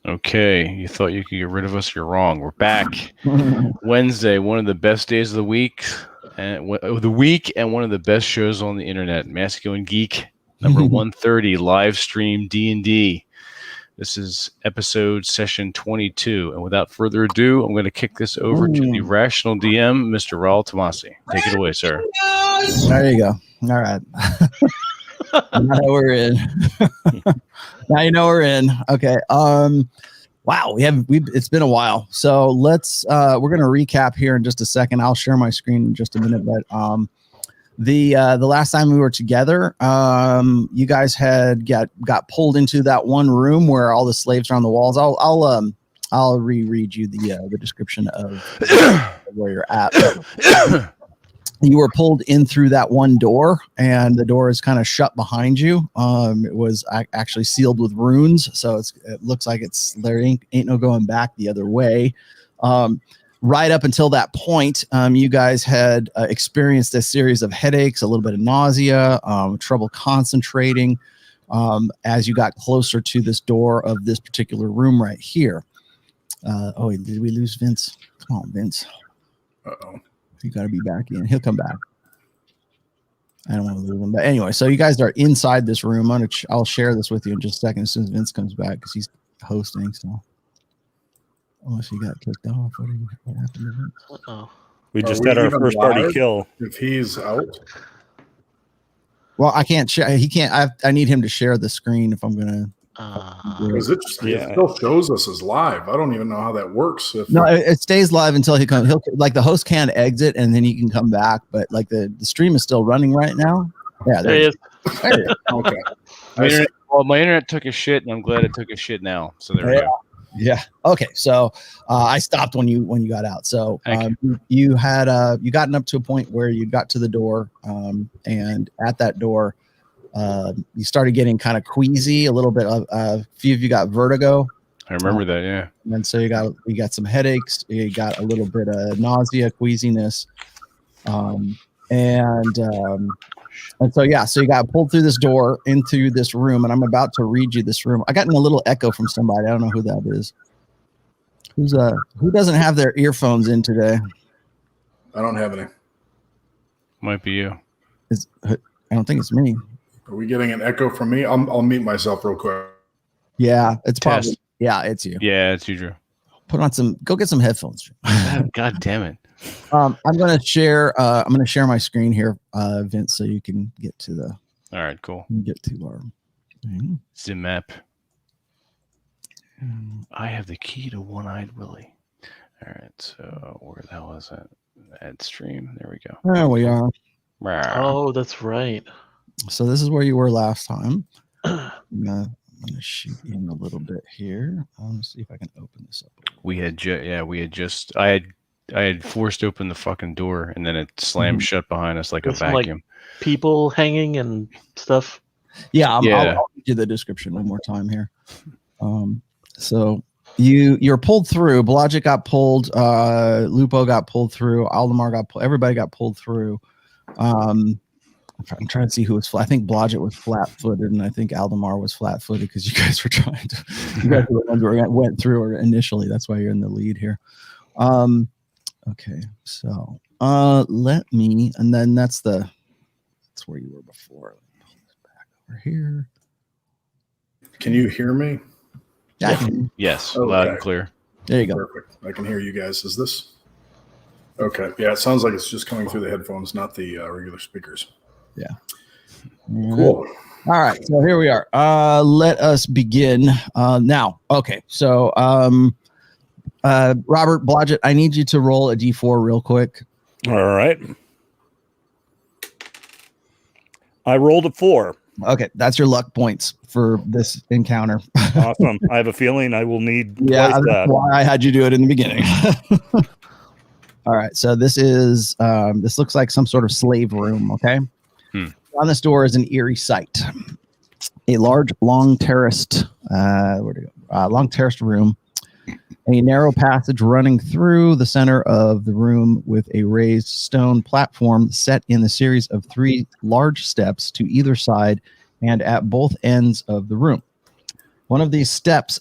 Okay, you thought you could get rid of us? You're wrong. We're back. Wednesday, one of the best days of the week, and one of the best shows on the internet. Masculine Geek number 130 live stream D&D. This is episode session 22, and without further ado, I'm going to kick this over to the rational DM, Mr. Raul Tomasi. Take it away, sir. There you go. All right. Now we're in. Now you know we're in. Okay. Wow. It's been a while. So let's we're gonna recap here in just a second. I'll share my screen in just a minute, but the last time we were together, you guys had got pulled into that one room where all the slaves are on the walls. I'll reread you the description of where you're at. You were pulled in through that one door, and the door is kind of shut behind you. It was actually sealed with runes, so it looks like there ain't no going back the other way. Right up until that point, you guys had experienced a series of headaches, a little bit of nausea, trouble concentrating as you got closer to this door of this particular room right here. Did we lose Vince? Come on, Vince. Uh-oh. You got to be back in. He'll come back. I don't want to lose him. But anyway, so you guys are inside this room. I'll share this with you in just a second as soon as Vince comes back because he's hosting. So, unless he got kicked off, what happened to Vince? Uh-oh. We just had our first party kill. If he's out, well, I can't share. He can't. I need him to share the screen if I'm gonna. because it still shows us as live. I don't even know how that works. It stays live until he comes. Like the host can exit and then he can come back, but like the stream is still running right now. Yeah, there he is. Okay. My internet took a shit, and I'm glad it took a shit now. So there we go. Yeah. Okay. So I stopped when you got out. So you had you gotten up to a point where you got to the door, and at that door. You started getting kind of queasy, a little bit of a few of you got vertigo. I remember that, yeah. And so you got some headaches, you got a little bit of nausea, queasiness. So you got pulled through this door into this room, and I'm about to read you this room. I got in a little echo from somebody. I don't know who that is. Who doesn't have their earphones in today? I don't have any. Might be you. I don't think it's me. Are we getting an echo from me? I'll mute myself real quick. Yeah, it's probably. Yeah, it's you. Yeah, it's you, Drew. Go get some headphones. God damn it. I'm gonna share my screen here, Vince, so you can get to the. All right, cool. Get to our Zim map. I have the key to One-Eyed Willie. All right, so where the hell is that? Add stream. There we go. There we are. Oh, that's right. So this is where you were last time. I'm gonna shoot in a little bit here. Let's see if I can open this up. I had forced open the fucking door, and then it slammed shut behind us like a vacuum. Like people hanging and stuff. Yeah, I'll do the description one more time here. So you're pulled through. Blodgett got pulled. Lupo got pulled through. Aldemar got pulled. Everybody got pulled through. I'm trying to see who was I think Blodgett was flat-footed, and I think Aldemar was flat-footed because you guys were trying to. You guys were the ones who went through initially. That's why you're in the lead here. Okay, so let me, and then that's where you were before. Let me pull this back over here. Can you hear me? Yeah, I can. Yes, okay. Loud and clear. There you go. Perfect. I can hear you guys. Is this? Okay. Yeah, it sounds like it's just coming through the headphones, not the regular speakers. Yeah. Cool. All right. So here we are. Let us begin now. Okay. So Robert Blodgett, I need you to roll a D4 real quick. All right. I rolled a 4. Okay. That's your luck points for this encounter. Awesome. I have a feeling I will need twice that's that. why I had you do it in the beginning. All right. So this is this looks like some sort of slave room. Okay. On this door is an eerie sight. A large, long terraced room. A narrow passage running through the center of the room with a raised stone platform set in a series of 3 large steps to either side and at both ends of the room. On one of these steps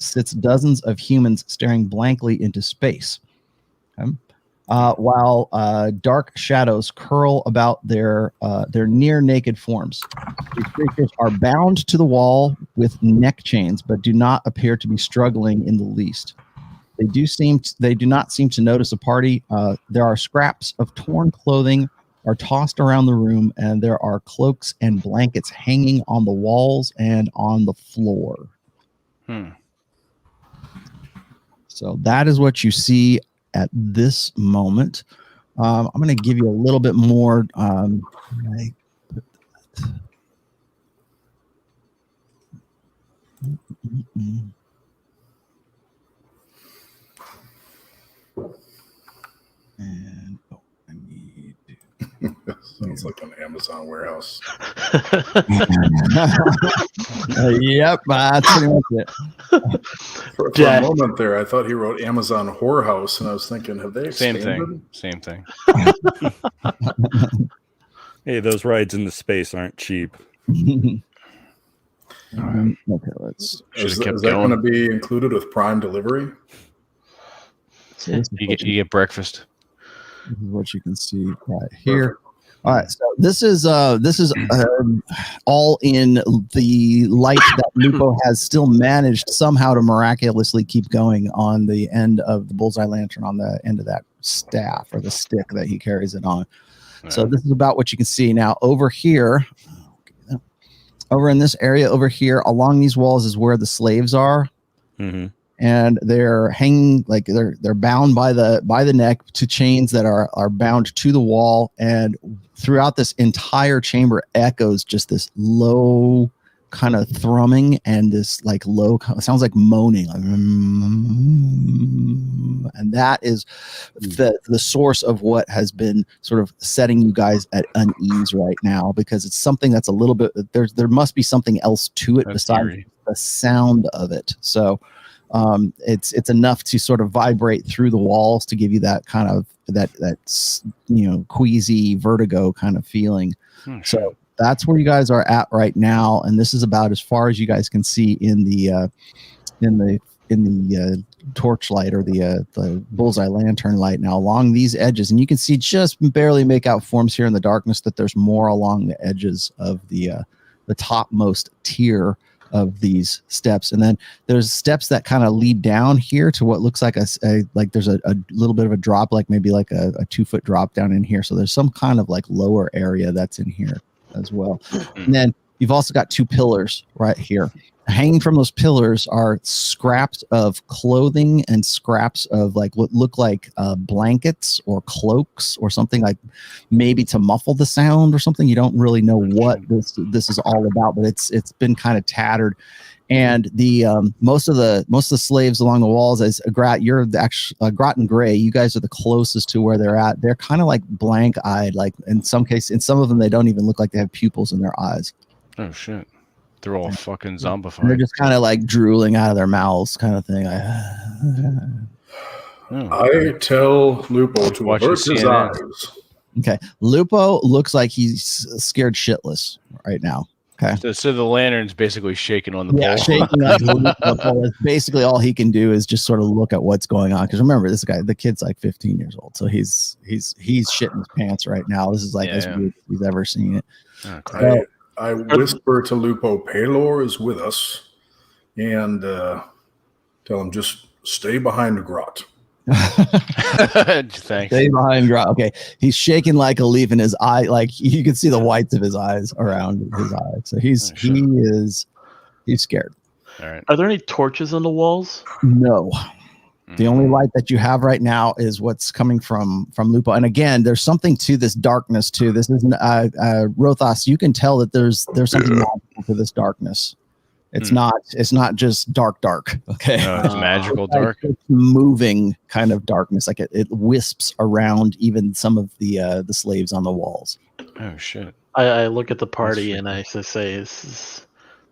sits dozens of humans staring blankly into space. Okay? While dark shadows curl about their near naked forms. These creatures are bound to the wall with neck chains, but do not appear to be struggling in the least. They do not seem to notice a party. There are scraps of torn clothing are tossed around the room, and there are cloaks and blankets hanging on the walls and on the floor. So that is what you see at this moment. I'm going to give you a little bit more. And I need to. Sounds like an Amazon warehouse. Yep, that's pretty much it. For a moment there, I thought he wrote Amazon whorehouse, and I was thinking, have they expanded? Same thing. Hey, those rides into space aren't cheap. Okay, let's. Is that going to be included with Prime delivery? So You get breakfast. This is what you can see right here. All right, so this is all in the light that Lupo has still managed somehow to miraculously keep going on the end of the bullseye lantern, on the end of that staff or the stick that he carries it on. Right. So this is about what you can see now. Over here, over in this area over here, along these walls is where the slaves are. Mm-hmm. And they're hanging, like they're bound by the neck to chains that are bound to the wall, and throughout this entire chamber echoes just this low kind of thrumming and this like low sounds like moaning, like, and that is the source of what has been sort of setting you guys at unease right now, because it's something that's a little bit there must be something else to it besides the sound of it. So. It's enough to sort of vibrate through the walls to give you that kind of that queasy vertigo kind of feeling. So that's where you guys are at right now, and this is about as far as you guys can see in the torchlight or the bullseye lantern light now along these edges, and you can see just barely make out forms here in the darkness. That there's more along the edges of the topmost tier of these steps, and then there's steps that kind of lead down here to what looks like like there's a little bit of a drop, like maybe like a 2-foot drop down in here. So there's some kind of like lower area that's in here as well. And then you've also got 2 pillars right here. Hanging from those pillars are scraps of clothing and scraps of like what look like blankets or cloaks or something, like maybe to muffle the sound or something. You don't really know what this is all about, but it's been kind of tattered. And the most of the slaves along the walls, as you're actually Grot and Gray, you guys are the closest to where they're at. They're kind of like blank-eyed, like in some of them they don't even look like they have pupils in their eyes. Oh shit. They're all fucking zombified. They're just kind of like drooling out of their mouths, kind of thing. I tell Lupo to avert his eyes. Okay, Lupo looks like he's scared shitless right now. Okay, so the lantern's basically shaking on the pole. Shaking on the pole. Basically, all he can do is just sort of look at what's going on. Because remember, this guy, the kid's like 15 years old, so he's shitting his pants right now. This is like as weird as he's ever seen it. Okay. I whisper to Lupo, Paylor is with us, and tell him just stay behind Grot. Thanks. Stay behind Grot. Okay, he's shaking like a leaf in his eye, like you can see the whites of his eyes around his eyes. So he's scared. All right. Are there any torches on the walls? No. The only light that you have right now is what's coming from Lupo. And again, there's something to this darkness too. This isn't Rothos. You can tell that there's something magical to this darkness. It's not just dark. Okay. It's magical dark. It's moving kind of darkness. Like it wisps around even some of the slaves on the walls. Oh shit. I look at the party and I say, this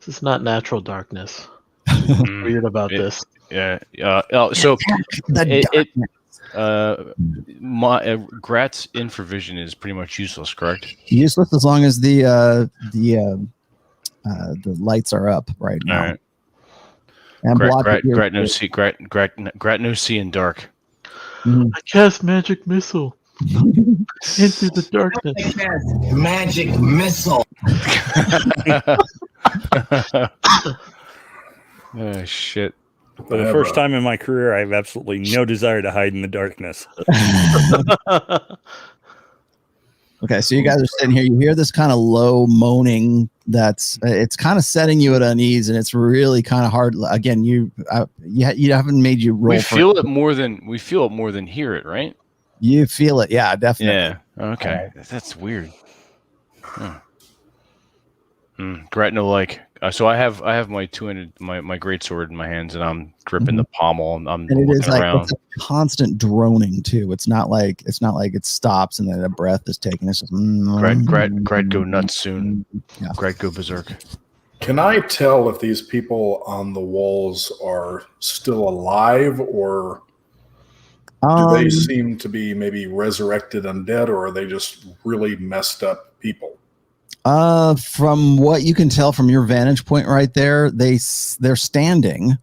is not natural darkness. Weird about this. Yeah. So Grat's infravision is pretty much useless, correct? Useless as long as the The lights are up right now. All right. And Gratnosy in dark. I cast magic missile into the darkness. Magic missile. Oh shit. For the first time in my career, I have absolutely no desire to hide in the darkness. Okay, so you guys are sitting here. You hear this kind of low moaning. It's kind of setting you at unease, and it's really kind of hard. Again, you haven't made you roll. We feel it more than hear it, right? You feel it, yeah, definitely. Yeah. Okay, that's weird. Gratno so I have my two-handed my greatsword in my hands, and I'm gripping the pommel. I'm and it is looking like around. it's a constant droning too. It's not like it stops and then a breath is taken. It's just Grad go nuts soon. Yeah. Grad go berserk. Can I tell if these people on the walls are still alive, or do they seem to be maybe resurrected undead, or are they just really messed up people? From what you can tell from your vantage point right there, they're standing.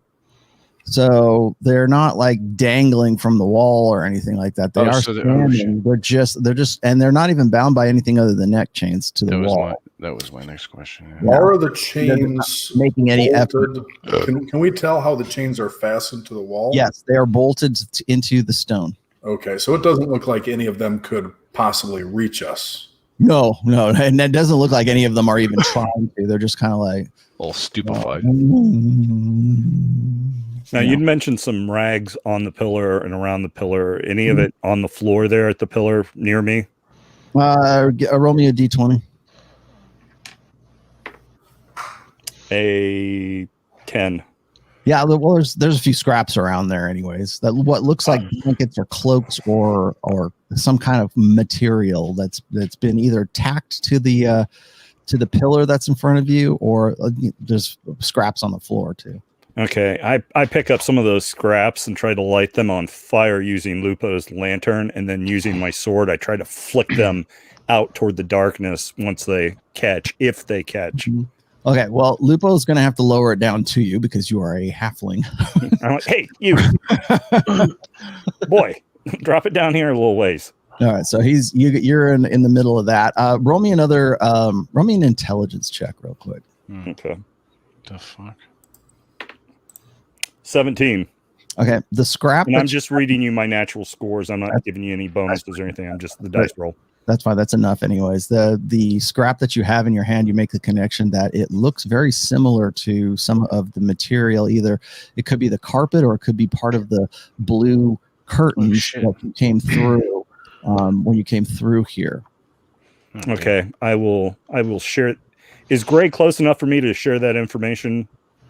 So they're not like dangling from the wall or anything like that. They are standing. They're just, and they're not even bound by anything other than neck chains to the wall. That was my next question. Yeah. Are the chains making any bolted? effort? Can we tell how the chains are fastened to the wall? Yes, they are bolted into the stone. Okay, so it doesn't look like any of them could possibly reach us. No, and that doesn't look like any of them are even trying to. They're just kind of like all stupefied. Now, you'd mentioned some rags on the pillar and around the pillar. Any of it on the floor there at the pillar near me? Roll me a d20. A 10. Yeah, well, there's a few scraps around there, anyways. That what looks like blankets or cloaks or some kind of material that's been either tacked to the pillar that's in front of you, or there's scraps on the floor too. Okay, I pick up some of those scraps and try to light them on fire using Lupo's lantern, and then using my sword, I try to flick them out toward the darkness once they catch, if they catch. Mm-hmm. Okay, well, Lupo's going to have to lower it down to you because you are a halfling. I'm like, hey, you, boy, drop it down here a little ways. All right, so you're in the middle of that. Roll me an intelligence check real quick. Okay. The fuck? 17. Okay, the scrap. And I'm just reading you my natural scores. I'm not giving you any bonuses or anything. I'm just the dice roll. That's fine. That's enough anyways. The scrap that you have in your hand, you make the connection that it looks very similar to some of the material. Either it could be the carpet or it could be part of the blue curtains that you came through when you came through here. Okay. I will share. Is Gray close enough for me to share that information?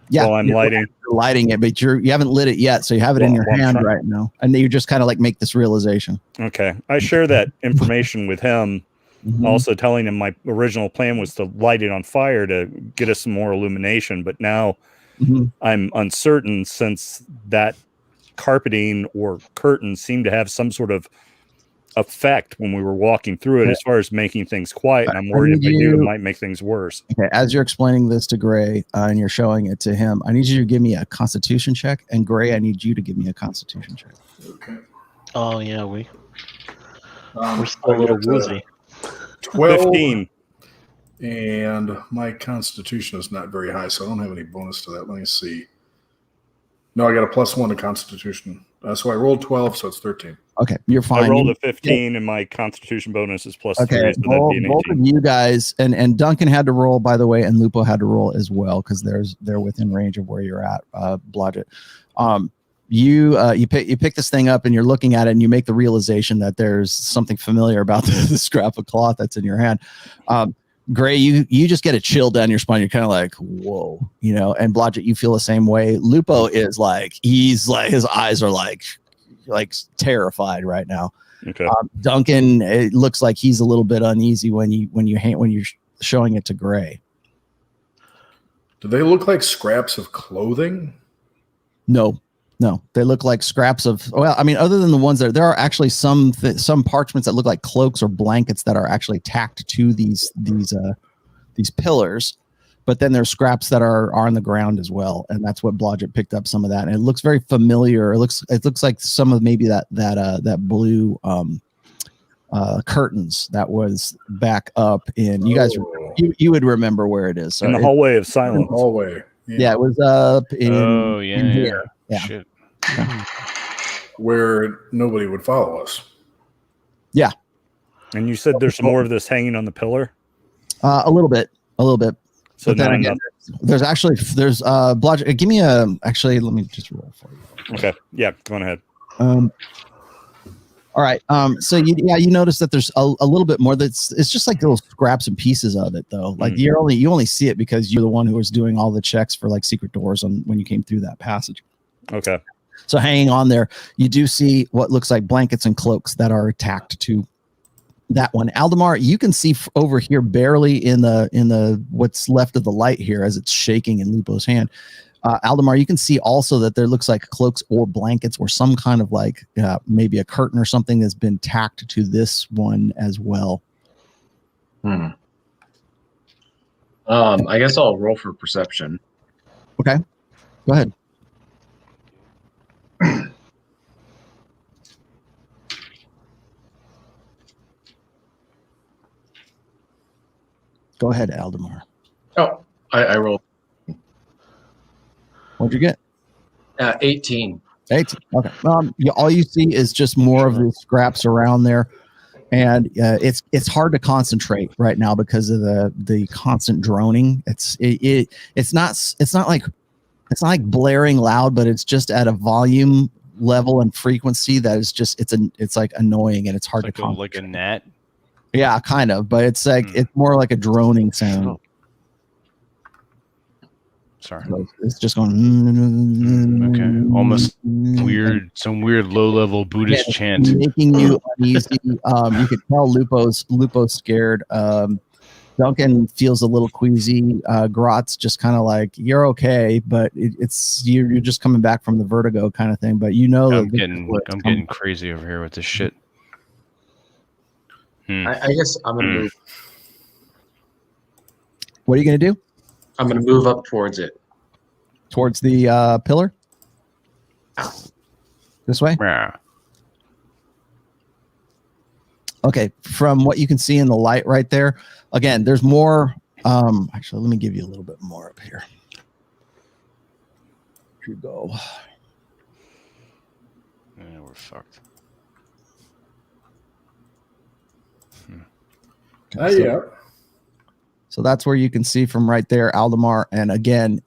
Yeah, while I'm lighting it, but you haven't lit it yet, so you have it in your hand right now, and then you just kind of like make this realization. Okay, I share that information with him, also telling him my original plan was to light it on fire to get us some more illumination, but now I'm uncertain since that carpeting or curtain seemed to have some sort of effect when we were walking through it as far as making things quiet, and I'm worried if I do, it might make things worse. Okay, as you're explaining this to Gray and you're showing it to him, I need you to give me a Constitution check, and Gray, I need you to give me a Constitution check. Okay. Oh yeah, we're still a little woozy. 12. 15. And my Constitution is not very high, so I don't have any bonus to that. Let me see. No, I got a +1 to Constitution. So I rolled 12, so it's 13. Okay, you're fine. I rolled a 15, and my Constitution bonus is +3. Okay, So that'd be an 18. both of you guys, and Duncan had to roll, by the way, and Lupo had to roll as well because they're within range of where you're at. Blodgett. You pick this thing up and you're looking at it and you make the realization that there's something familiar about the scrap of cloth that's in your hand. Gray, you just get a chill down your spine. You're kind of like, whoa, and Blodgett, you feel the same way. Lupo is he's his eyes are like terrified right now. Okay. Duncan, it looks like he's a little bit uneasy when you're showing it to Gray. Do they look like scraps of clothing? No, they look like scraps of. Well, I mean, other than the ones there are actually some parchments that look like cloaks or blankets that are actually tacked to these pillars. but then there's scraps that are on the ground as well, and that's what Blodgett picked up some of that, and it looks very familiar. It looks like some of maybe that blue curtains that was back up in. You guys, you would remember where it is. So in the hallway of silence. Hallway. Yeah, it was up in. Oh yeah, in yeah. here. Yeah. Shit. Where nobody would follow us. Yeah. And you said there's more of this hanging on the pillar. A little bit. So But then now again, there's Blodgett. Give me actually, let me just roll for you. okay, yeah, go on ahead. All right. So you notice that there's a little bit more. It's just like little scraps and pieces of it, though. Like you only see it because you're the one who was doing all the checks for like secret doors when you came through that passage. Okay. So hanging on there, you do see what looks like blankets and cloaks that are tacked to that one. Aldemar, you can see over here barely in the what's left of the light here as it's shaking in Lupo's hand. Aldemar, you can see also that there looks like cloaks or blankets or some kind of like maybe a curtain or something that's been tacked to this one as well. I guess I'll roll for perception. Okay, go ahead. Go ahead, Aldemar. Oh, I rolled What'd you get? 18. 18. Okay. All you see is just more of the scraps around there, and it's hard to concentrate right now because of the constant droning. It's not like blaring loud, but it's just at a volume level and frequency that is just it's like annoying, and it's hard to concentrate. Like a gnat. Yeah, kind of, but it's like it's more like a droning sound. Sorry. So it's just going. Okay. Almost weird. Some weird low-level Buddhist chant. Making you uneasy. You can tell Lupo's scared. Duncan feels a little queasy. Grot's just kind of like, you're okay, but you're just coming back from the vertigo kind of thing. But I'm getting crazy over here with this shit. I guess I'm gonna move. What are you gonna do? I'm gonna move up towards it. Towards the pillar? This way? Yeah. Okay. From what you can see in the light right there, again, there's more. Actually, let me give you a little bit more up here. Here you go. Yeah, we're fucked. Yeah. So that's where you can see from right there, Aldemar. And again,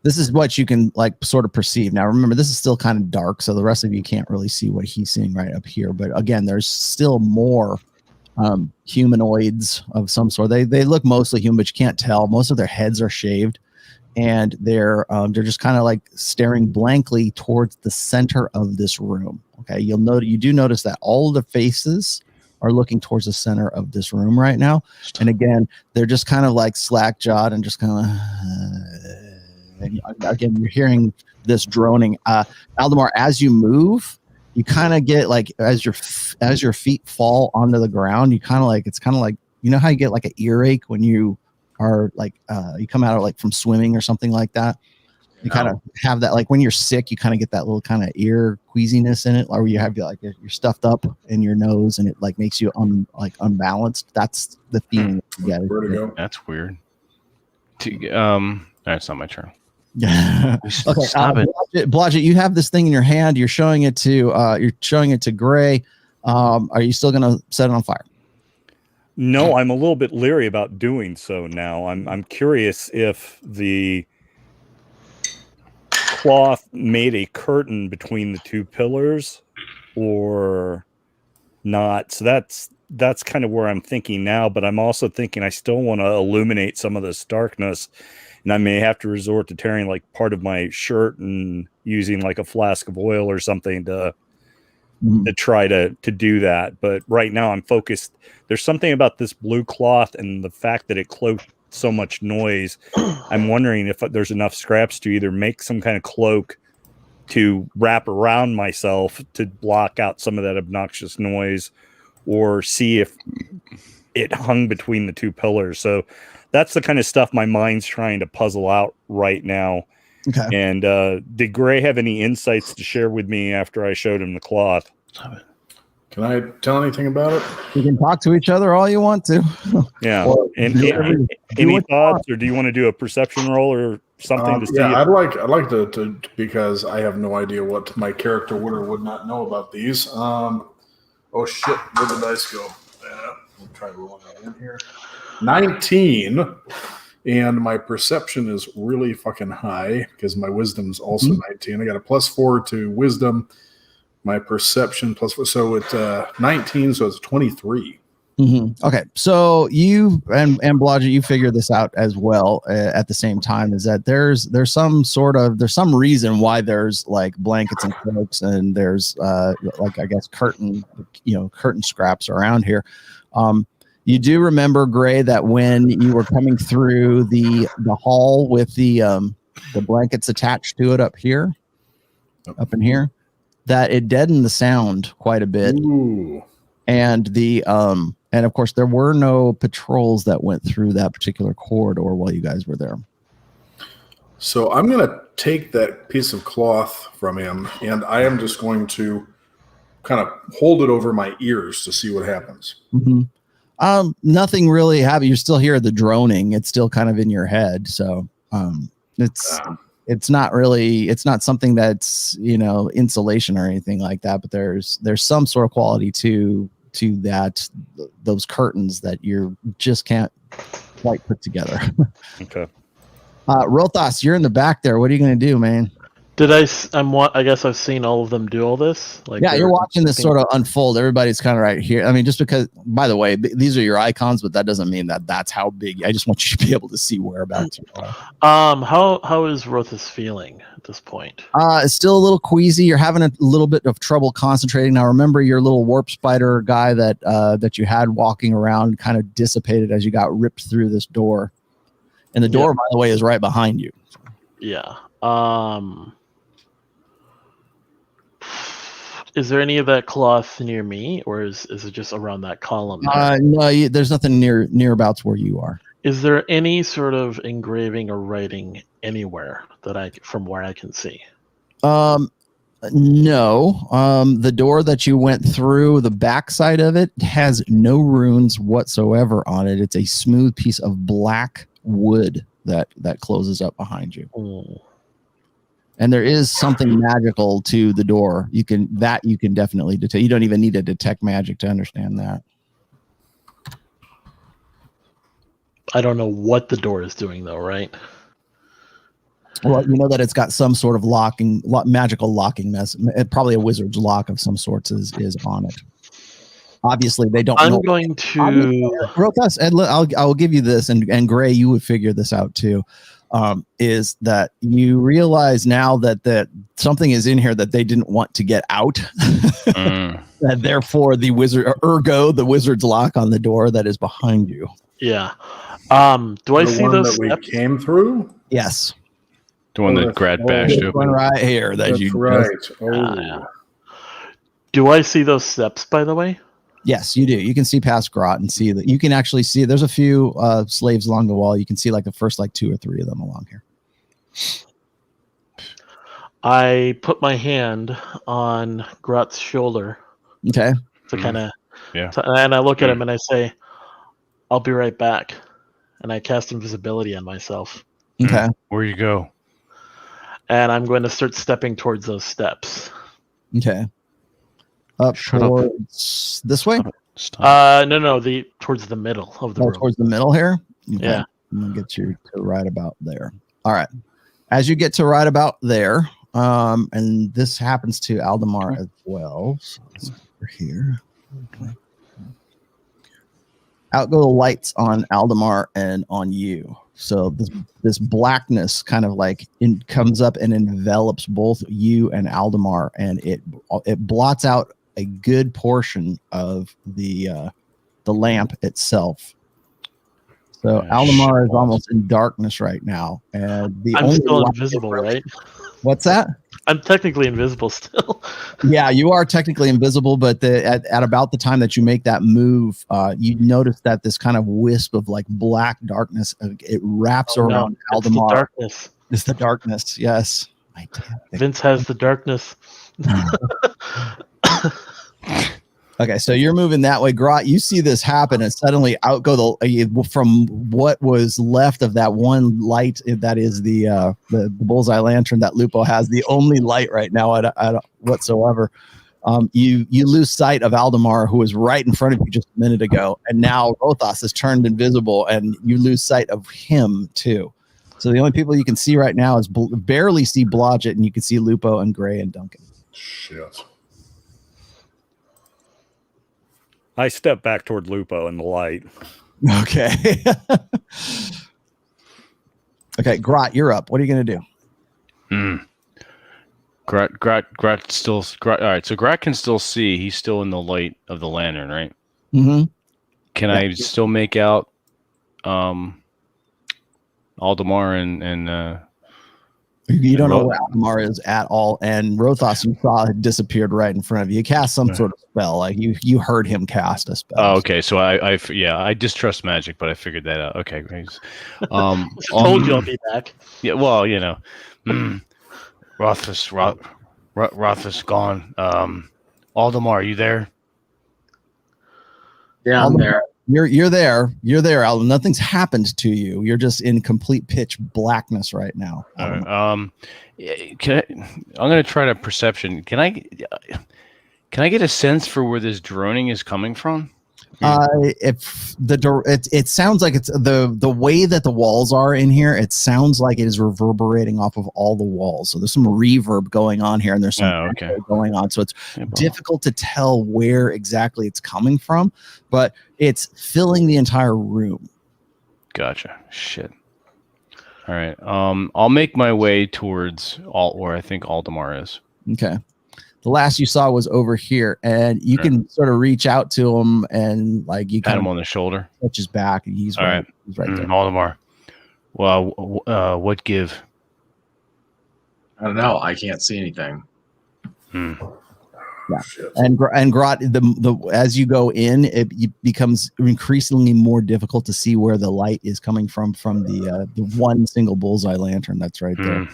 this is what you can like sort of perceive. Now, remember, this is still kind of dark, so the rest of you can't really see what he's seeing right up here. But again, there's still more humanoids of some sort. They look mostly human, but you can't tell. Most of their heads are shaved, and they're just kind of like staring blankly towards the center of this room. Okay, you do notice that all of the faces are looking towards the center of this room right now. And again, they're just kind of like slack-jawed and just kind of and again, you're hearing this droning. Aldemar, as you move, you kind of get like as your feet fall onto the ground, it's kind of like you know how you get like an earache when you are like you come out of like from swimming or something like that. You kind of have that, like when you're sick, you kind of get that little kind of ear queasiness in it, or you have like you're stuffed up in your nose and it like makes you unbalanced. That's the feeling you get. Vertigo. That's weird. That's not my turn. Okay, Stop it. Blodgett, you have this thing in your hand. You're showing it to Gray. Are you still gonna set it on fire? No, I'm a little bit leery about doing so now. I'm curious if the cloth made a curtain between the two pillars or not. So that's kind of where I'm thinking now, but I'm also thinking I still want to illuminate some of this darkness, and I may have to resort to tearing like part of my shirt and using like a flask of oil or something to try to do that. But right now I'm focused. There's something about this blue cloth and the fact that it cloaked so much noise. I'm wondering if there's enough scraps to either make some kind of cloak to wrap around myself to block out some of that obnoxious noise, or see if it hung between the two pillars. So that's the kind of stuff my mind's trying to puzzle out right now. Okay. And did Gray have any insights to share with me after I showed him the cloth? Can I tell anything about it? You can talk to each other all you want to. Yeah. Or And do whatever- do any what you thoughts, or do you want to do a perception roll or something to see? Yeah, if- I'd like to because I have no idea what my character would or would not know about these. Oh shit, where did the dice go? We'll try rolling that in here. 19, and my perception is really fucking high because my wisdom's also 19. I got a +4 to wisdom. My perception +4, so it's 19, so it's 23. Okay, so you and Blodgett, you figure this out as well at the same time. Is that there's some reason why there's like blankets and cloaks and there's like I guess curtain scraps around here. You do remember, Gray, that when you were coming through the hall with the blankets attached to it up in here, that it deadened the sound quite a bit. Ooh. And and of course there were no patrols that went through that particular corridor while you guys were there. So I'm going to take that piece of cloth from him, and I am just going to kind of hold it over my ears to see what happens. Nothing really happened. You still hear the droning. It's still kind of in your head. So it's not something that's, insulation or anything like that, but there's some sort of quality to those curtains that you just can't quite put together. Okay. Rothas, you're in the back there. What are you going to do, man? I guess I've seen all of them do all this. Yeah, you're watching this sort of unfold. Everybody's kind of right here. I mean, just because, by the way, these are your icons, but that doesn't mean that that's how big. I just want you to be able to see whereabouts you are. How is Rothas feeling at this point? It's still a little queasy. You're having a little bit of trouble concentrating. Now, remember your little warp spider guy that you had walking around kind of dissipated as you got ripped through this door. And the door, by the way, is right behind you. Yeah. Is there any of that cloth near me, or is it just around that column there? No, there's nothing nearabouts where you are. Is there any sort of engraving or writing anywhere from where I can see? No. The door that you went through, the backside of it has no runes whatsoever on it. It's a smooth piece of black wood that closes up behind you. And there is something magical to the door. You can definitely detect. You don't even need to detect magic to understand that. I don't know what the door is doing, though, right? Well, you know that it's got some sort of magical locking mess. Probably a wizard's lock of some sorts is on it. Obviously, they don't. I'm going to. Rothas, and I'll give you this, and Gray, you would figure this out too. Is that you realize now that something is in here that they didn't want to get out, and therefore the wizard's lock on the door that is behind you. Yeah. Do I see those that steps? we came through? Yes. The one that Grad bashed This open. one right here. That's right. Oh. Yeah. Do I see those steps, by the way? Yes, you do. You can see past Grot and see that. You can actually see there's a few slaves along the wall. You can see like the first 2 or 3 of them along here. I put my hand on Grot's shoulder. Okay. To kind of, Yeah. And I look at him and I say, "I'll be right back," and I cast invisibility on myself. Okay. Where you go? And I'm going to start stepping towards those steps. Okay. Up Shut up. towards this way? Stop. No, towards the middle of the room. Towards the middle here? Okay. Yeah. I'm going to get you to right about there. All right. As you get to right about there, and this happens to Aldemar as well. So let's go over here. Okay. Out go the lights on Aldemar and on you. So this blackness kind of comes up and envelops both you and Aldemar, and it blots out a good portion of the lamp itself. So Aldemar is almost in darkness right now, and I'm still invisible, right? What's that? I'm technically invisible still. Yeah, you are technically invisible, but at about the time that you make that move, you notice that this kind of wisp of like black darkness, it wraps around It's the Aldemar. darkness. It's the darkness, yes. Vince has the darkness. Okay, so you're moving that way, Grot. You see this happen, and suddenly out go from what was left of that one light that is the bullseye lantern that Lupo has, the only light right now whatsoever. You lose sight of Aldemar, who was right in front of you just a minute ago, and now Rothos has turned invisible, and you lose sight of him too. So the only people you can see right now is barely see Blodgett, and you can see Lupo and Gray and Duncan. Shit. I step back toward Lupo in the light. Okay. Okay, Grot, you're up. What are you going to do? Grat still. All right, so Grat can still see. He's still in the light of the lantern, right? Mm-hmm. Can I still make out Aldemar and you don't know where Aldemar is at all, and Rothos you saw had disappeared right in front of you. He cast some sort of spell, like you heard him cast a spell. Oh, okay. So I distrust magic, but I figured that out. Okay, great. I told you I'll be back. Yeah, well, Rothos gone. Aldemar, are you there? Yeah, I'm there. You're there. You're there, Alden. Nothing's happened to you. You're just in complete pitch blackness right now. All right. I'm gonna try to perception. Can I get a sense for where this droning is coming from? If it sounds like it's the way that the walls are in here, it sounds like it is reverberating off of all the walls. So there's some reverb going on here, and there's some echo going on. So it's difficult to tell where exactly it's coming from, but it's filling the entire room. Gotcha. Shit. All right. I'll make my way towards where I think Aldemar is. Okay. The last you saw was over here, and you can sort of reach out to him and like you pat kind him of on the shoulder, touch his back, and he's right there. Aldemar. Well, what give? I don't know. I can't see anything. Yeah, and Grot, as you go in, it becomes increasingly more difficult to see where the light is coming from the one single bullseye lantern that's right there.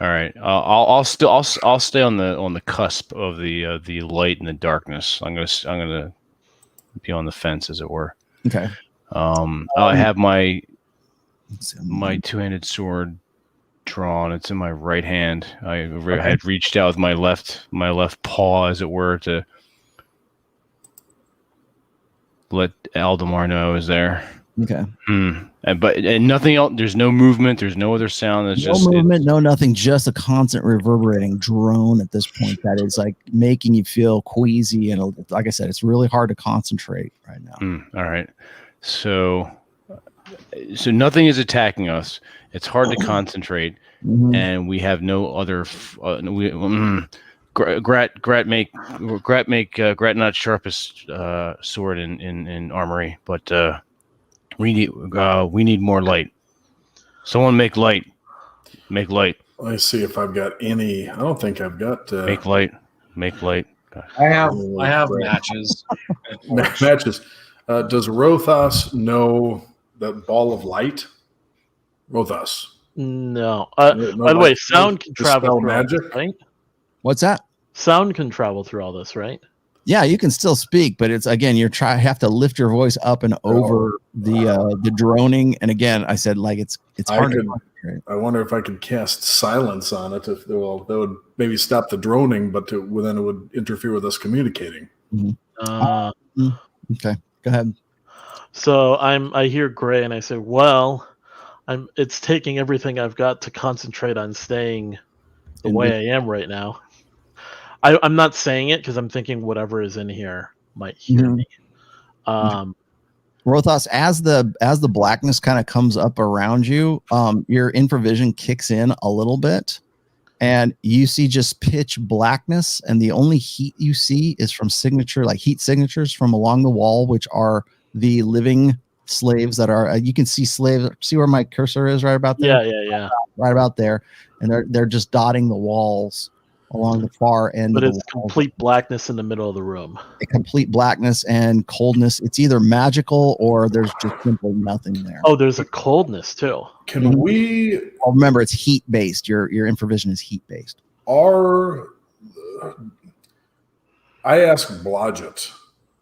All right, I'll stay on the cusp of the light and the darkness. I'm gonna be on the fence, as it were. Okay. I have my two-handed sword drawn. It's in my right hand. I had reached out with my left paw, as it were, to let Aldemar know I was there. Okay. But nothing else. There's no movement. There's no other sound. There's no movement, no nothing. Just a constant reverberating drone at this point that is like making you feel queasy, and like I said, it's really hard to concentrate right now. All right. So nothing is attacking us. It's hard to concentrate, and we have no other. Grat not sharpest sword in armory, but we need more light. Someone make light. Make light. Let's see if I've got any. I don't think I've got. Make light. Make light. I have matches. Matches. Does Rothos know that ball of light? Rothos. No. By the way, sound can travel through magic, right? What's that? Sound can travel through all this, right? Yeah, you can still speak, but it's again have to lift your voice up and over the droning. And again, I said like it's hard. I wonder if I could cast silence on it. If that would maybe stop the droning, but then it would interfere with us communicating. Okay, go ahead. So I hear Gray, and I say, well, it's taking everything I've got to concentrate on staying the way I am right now. I'm not saying it because I'm thinking whatever is in here might hear me. Rothos, as the blackness kind of comes up around you, your infravision kicks in a little bit, and you see just pitch blackness, and the only heat you see is from heat signatures from along the wall, which are the living slaves that are. You can see slaves. See where my cursor is right about there? Yeah. right about there, and they're just dotting the walls along the far end. But of it's the wall. complete blackness in the middle of the room. A complete blackness and coldness. It's either magical or there's just simply nothing there. Oh, there's a coldness too. Can we? Oh, remember, it's heat based. Your infravision is heat based. I asked Blodgett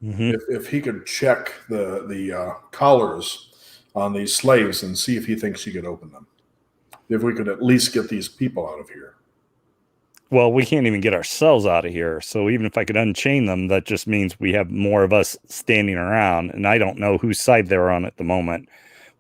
Mhm. if he could check the collars on these slaves and see if he thinks he could open them. If we could at least get these people out of here. Well, we can't even get ourselves out of here. So even if I could unchain them, that just means we have more of us standing around. And I don't know whose side they're on at the moment.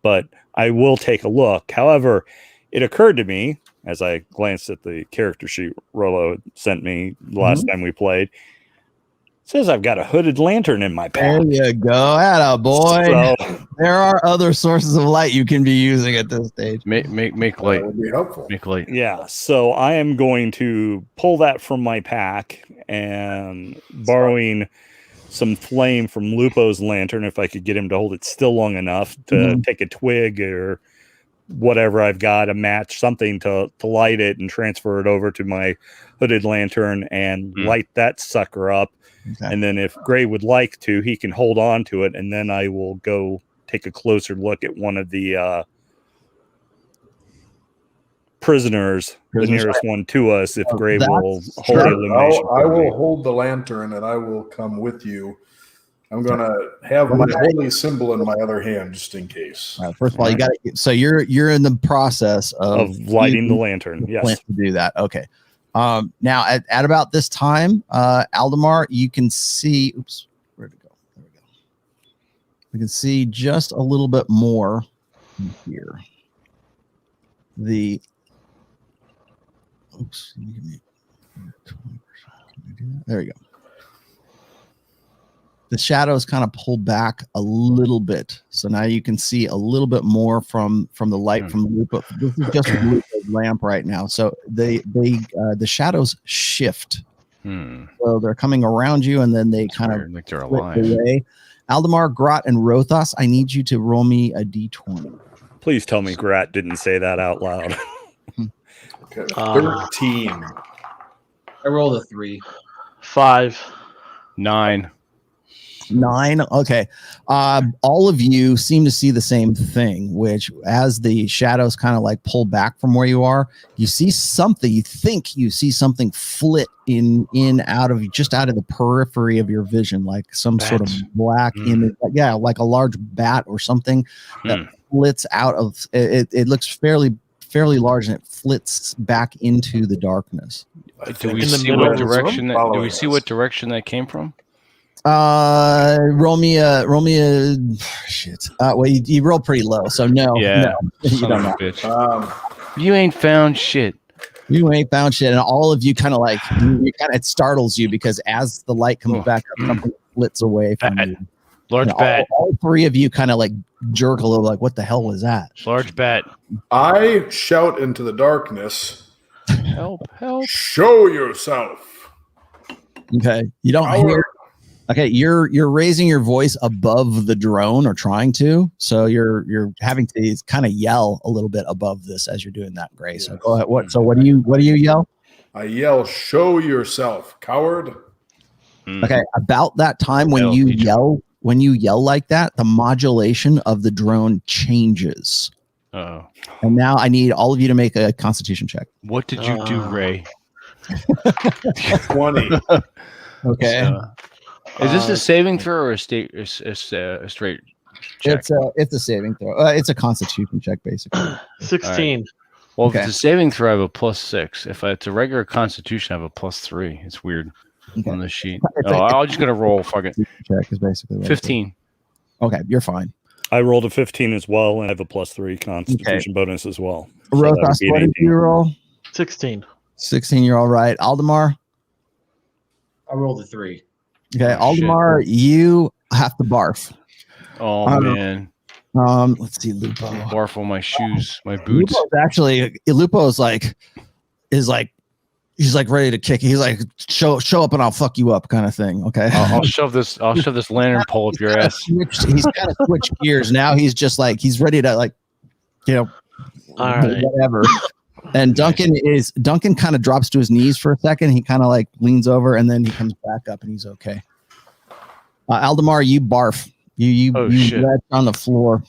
But I will take a look. However, it occurred to me, as I glanced at the character sheet Rollo sent me last time we played, it says I've got a hooded lantern in my There pack. you go. Atta boy. So, There are other sources of light you can be using at this stage. Make light. That would be helpful. Make light. yeah, so I am going to pull that from my pack and borrowing some flame from Lupo's lantern, if I could get him to hold it still long enough to take a twig or whatever I've got, a match, something to light it and transfer it over to my hooded lantern and light that sucker up. Okay. And then if Gray would like to, he can hold on to it, and then I will go take a closer look at one of the prisoners, the nearest one to us, if Gray will hold the illumination. I will hold the lantern and I will come with you. I'm going to have my holy symbol in my other hand just in case. All right, first of all, you got to. So you're in the process of lighting the lantern. Yes, plan to do that. Okay. Now at about this time, Aldemar, you can see. Oops, where'd it go? There we go. We can see just a little bit more here. Oops. Give me 20%. Can we do that? There you go. The shadows kind of pull back a little bit, so now you can see a little bit more from the light from the Lupo. This is just Lupo's lamp right now, so the shadows shift. So they're coming around you, and then they kind of like they're flip alive. away. Aldemar, Grot, and Rothos, I need you to roll me a d20. Please tell me Grat didn't say that out loud. Okay. 13. I rolled a 3. 5. 9. 9. Okay. All of you seem to see the same thing, which as the shadows kind of like pull back from where you are, you see something, you think you see something flit out of the periphery of your vision, like some sort of black image. Yeah, like a large bat or something that flits out of it. It looks fairly large, and it flits back into the darkness. Do we In the see middle what of the direction room? do we see what direction that came from? Roll me a shit. Well, you roll pretty low, so no. Yeah. No, you Son don't of a know. bitch. You ain't found shit. You ain't found shit, and all of you kind of like it startles you because as the light comes back up, something flits away from you. Large And bat. all three of you kind of like jerk a little, like, what the hell was that? Large bat. I shout into the darkness, Help, help. show yourself. Okay, you don't Coward. hear. Okay, you're raising your voice above the drone, or trying to, so you're having to kind of yell a little bit above this as you're doing that, Gray. So go ahead. What do you yell? I yell, show yourself, coward. Okay, about that time when Yell, you teacher. yell like that, the modulation of the drone changes. Oh. And now I need all of you to make a Constitution check. What did you do, Ray? 20. Okay, Is this a saving throw or a straight check? it's a saving throw. It's a Constitution check, basically. 16. Well, okay. if it's a saving throw, I have a +6. If it's a regular Constitution, I have a +3. It's weird Okay. on the sheet. It's I'm just gonna roll. Fuck it. Check is basically what it is. 15. Okay, you're fine. I rolled a 15 as well, and I have a +3 Constitution bonus as well. So that would Rothos, be an what did 18. you roll? 16. 16. You're all right. Aldemar. I rolled a 3. Okay, Oh, shit. Aldemar, you have to barf. Oh Um, man, Let's see, Lupo. barf on my shoes, my boots. Lupo's like he's like ready to kick. He's like, show up and I'll fuck you up, kind of thing. Okay. I'll shove this lantern pole up your ass. He's kind of switched gears now. He's just like he's ready to, like, All right. whatever. And Duncan kind of drops to his knees for a second. He kind of like leans over and then he comes back up and he's okay. Aldemar, you barf. You retch on the floor.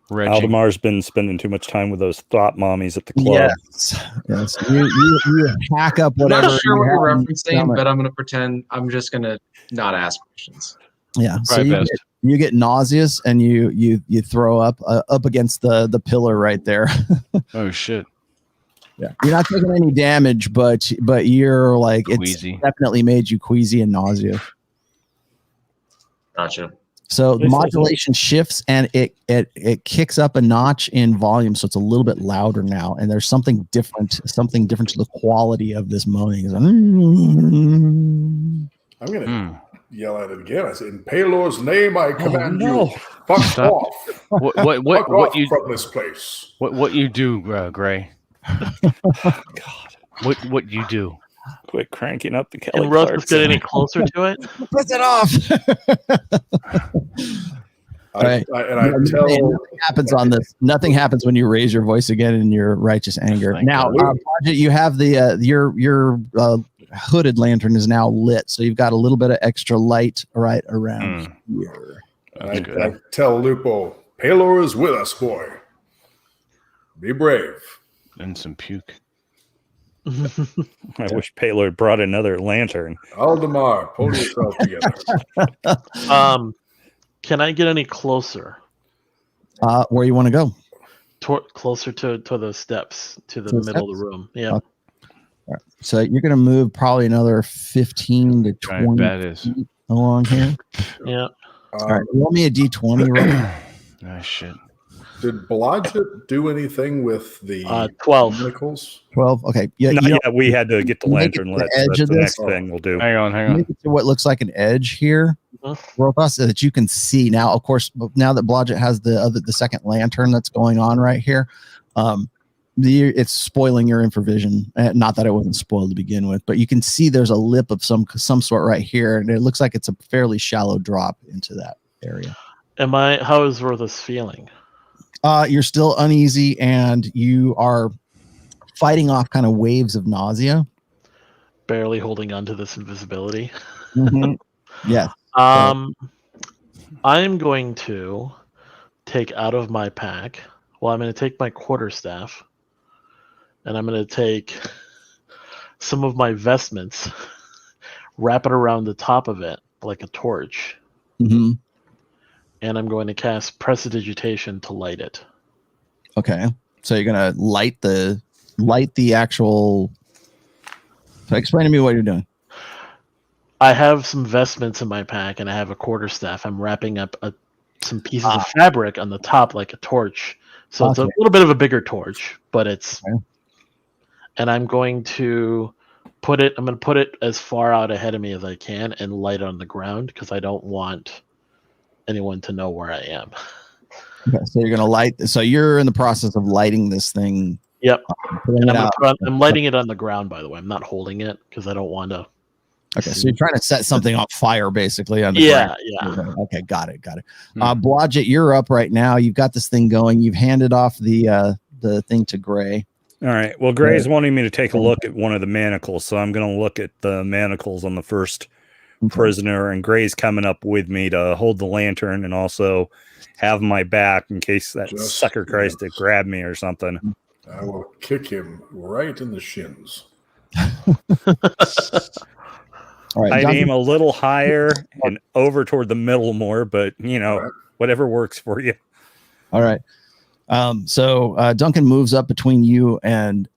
Aldemar's been spending too much time with those thought mommies at the club. Yes. You hack up whatever. I'm not sure what you're referencing, but I'm going to pretend I'm just going to not ask questions. Yeah. So you get nauseous and you throw up against the pillar right there. Oh shit. Yeah. You're not taking any damage, but you're like queasy. It's definitely made you queasy and nauseous. Gotcha. So the modulation shifts and it kicks up a notch in volume, so it's a little bit louder now. And there's something different to the quality of this moaning. I'm gonna yell at it again. I say, "In Palor's name, I command you, fuck off! What you from this place? What you do, Gray? God, what you do? Quit cranking up the Kelly Can Russ get any closer to it? Puts it off. I tell nothing happens on this. Nothing happens when you raise your voice again in your righteous anger. Now, you have the your hooded lantern is now lit, so you've got a little bit of extra light right around here. I tell Lupo, Palor is with us, boy. Be brave. And some puke. I wish Palor had brought another lantern. Aldemar, pull yourself together. Can I get any closer? Where you want to go? Closer to the steps, to the middle of the room. Yeah. All right. So you're going to move probably another 15 to 20 feet along here. Yeah. All right. You want me a D20 roll? Oh, shit. Did Blodgett do anything with the 12 chemicals? 12. Okay. Yeah. We had to get the lantern lit. So that's the next thing we'll do. Hang on. Make it to what looks like an edge here, Rothos, so that you can see. Now, of course, now that Blodgett has the second lantern that's going on right here, it's spoiling your infravision. Not that it wasn't spoiled to begin with, but you can see there's a lip of some sort right here, and it looks like it's a fairly shallow drop into that area. How is Rothos feeling? You're still uneasy, and you are fighting off kind of waves of nausea. Barely holding on to this invisibility. Mm-hmm. Yeah. I'm going to take out of my pack. Well, I'm going to take my quarterstaff, and I'm going to take some of my vestments, wrap it around the top of it like a torch. Mm-hmm. And I'm going to cast Prestidigitation to light it. Okay. So you're going to light the actual... So explain to me what you're doing. I have some vestments in my pack, and I have a quarterstaff. I'm wrapping up some pieces of fabric on the top like a torch. So it's a little bit of a bigger torch, but it's... Okay. And I'm going to put it as far out ahead of me as I can and light it on the ground because I don't want anyone to know where I am. Okay, so you're gonna light. So you're in the process of lighting this thing. Yep. I'm lighting it on the ground. By the way, I'm not holding it because I don't want to. Okay, so you're trying to set something on fire, basically. On the ground. Yeah. Okay, got it. Blodgett, you're up right now. You've got this thing going. You've handed off the thing to Gray. All right. Well, Gray's wanting me to take a look at one of the manacles, so I'm going to look at the manacles on the first prisoner, and Gray's coming up with me to hold the lantern and also have my back in case that sucker tries to grab me or something. I will kick him right in the shins. All right, I'd aim a little higher and over toward the middle more, but whatever works for you. All right. So Duncan moves up between you and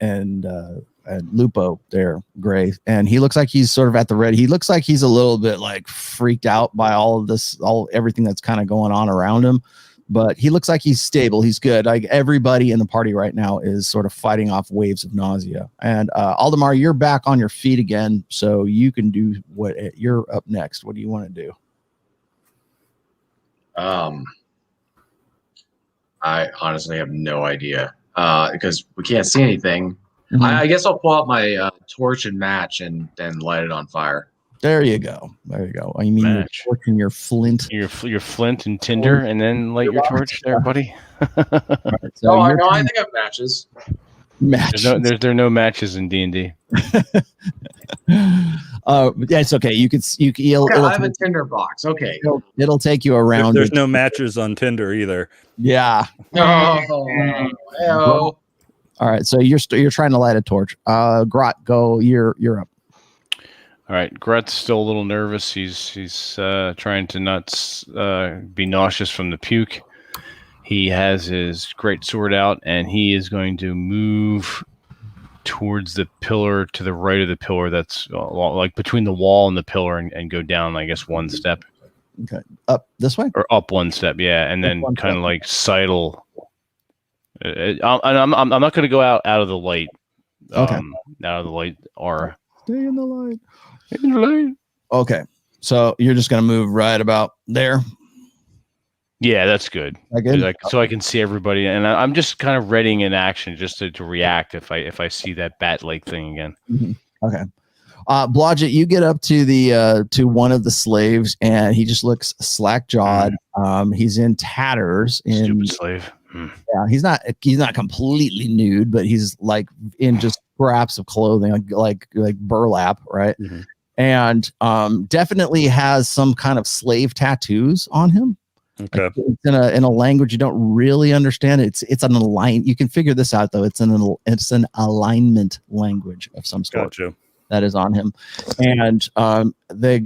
Lupo there, Gray, and he looks like he's sort of at the ready. He looks like he's a little bit like freaked out by all of this, everything that's kind of going on around him, but he looks like he's stable. He's good. Like everybody in the party right now is sort of fighting off waves of nausea. And Aldemar, you're back on your feet again, so you can do you're up next. What do you want to do? I honestly have no idea because we can't see anything. Mm-hmm. I guess I'll pull out my torch and match and then light it on fire. There you go. I mean, your torch and your flint. Your flint and tinder, and then light your torch there, buddy. Right, so I think I have matches. Match. There are no matches in D&D. Yeah, it's okay. I have a Tinder box. Okay. It'll take you around. There's no matches on Tinder either. Yeah. Oh. All right. So you're trying to light a torch. Grot, go. You're up. All right, Gret's still a little nervous. He's trying to not be nauseous from the puke. He has his great sword out, and he is going to move towards the pillar to the right of the pillar. That's like between the wall and the pillar, and go down, I guess, one step. Okay, up this way, or up one step, yeah, and then kind of like sidle. I'm not going to go out of the light. Okay, out of the light aura. Stay in the light. Okay, so you're just gonna move right about there. Yeah, that's good. So I can see everybody, and I'm just kind of readying in action just to react if I see that bat-like thing again. Mm-hmm. Okay, Blodgett, you get up to the to one of the slaves, and he just looks slack-jawed. He's in tatters. Stupid slave. Yeah, he's not completely nude, but he's like in just scraps of clothing, like burlap, right? Mm-hmm. And definitely has some kind of slave tattoos on him. Okay, like it's in a language you don't really understand. It's an align. You can figure this out though. It's an alignment language of some sort. Gotcha. That is on him, and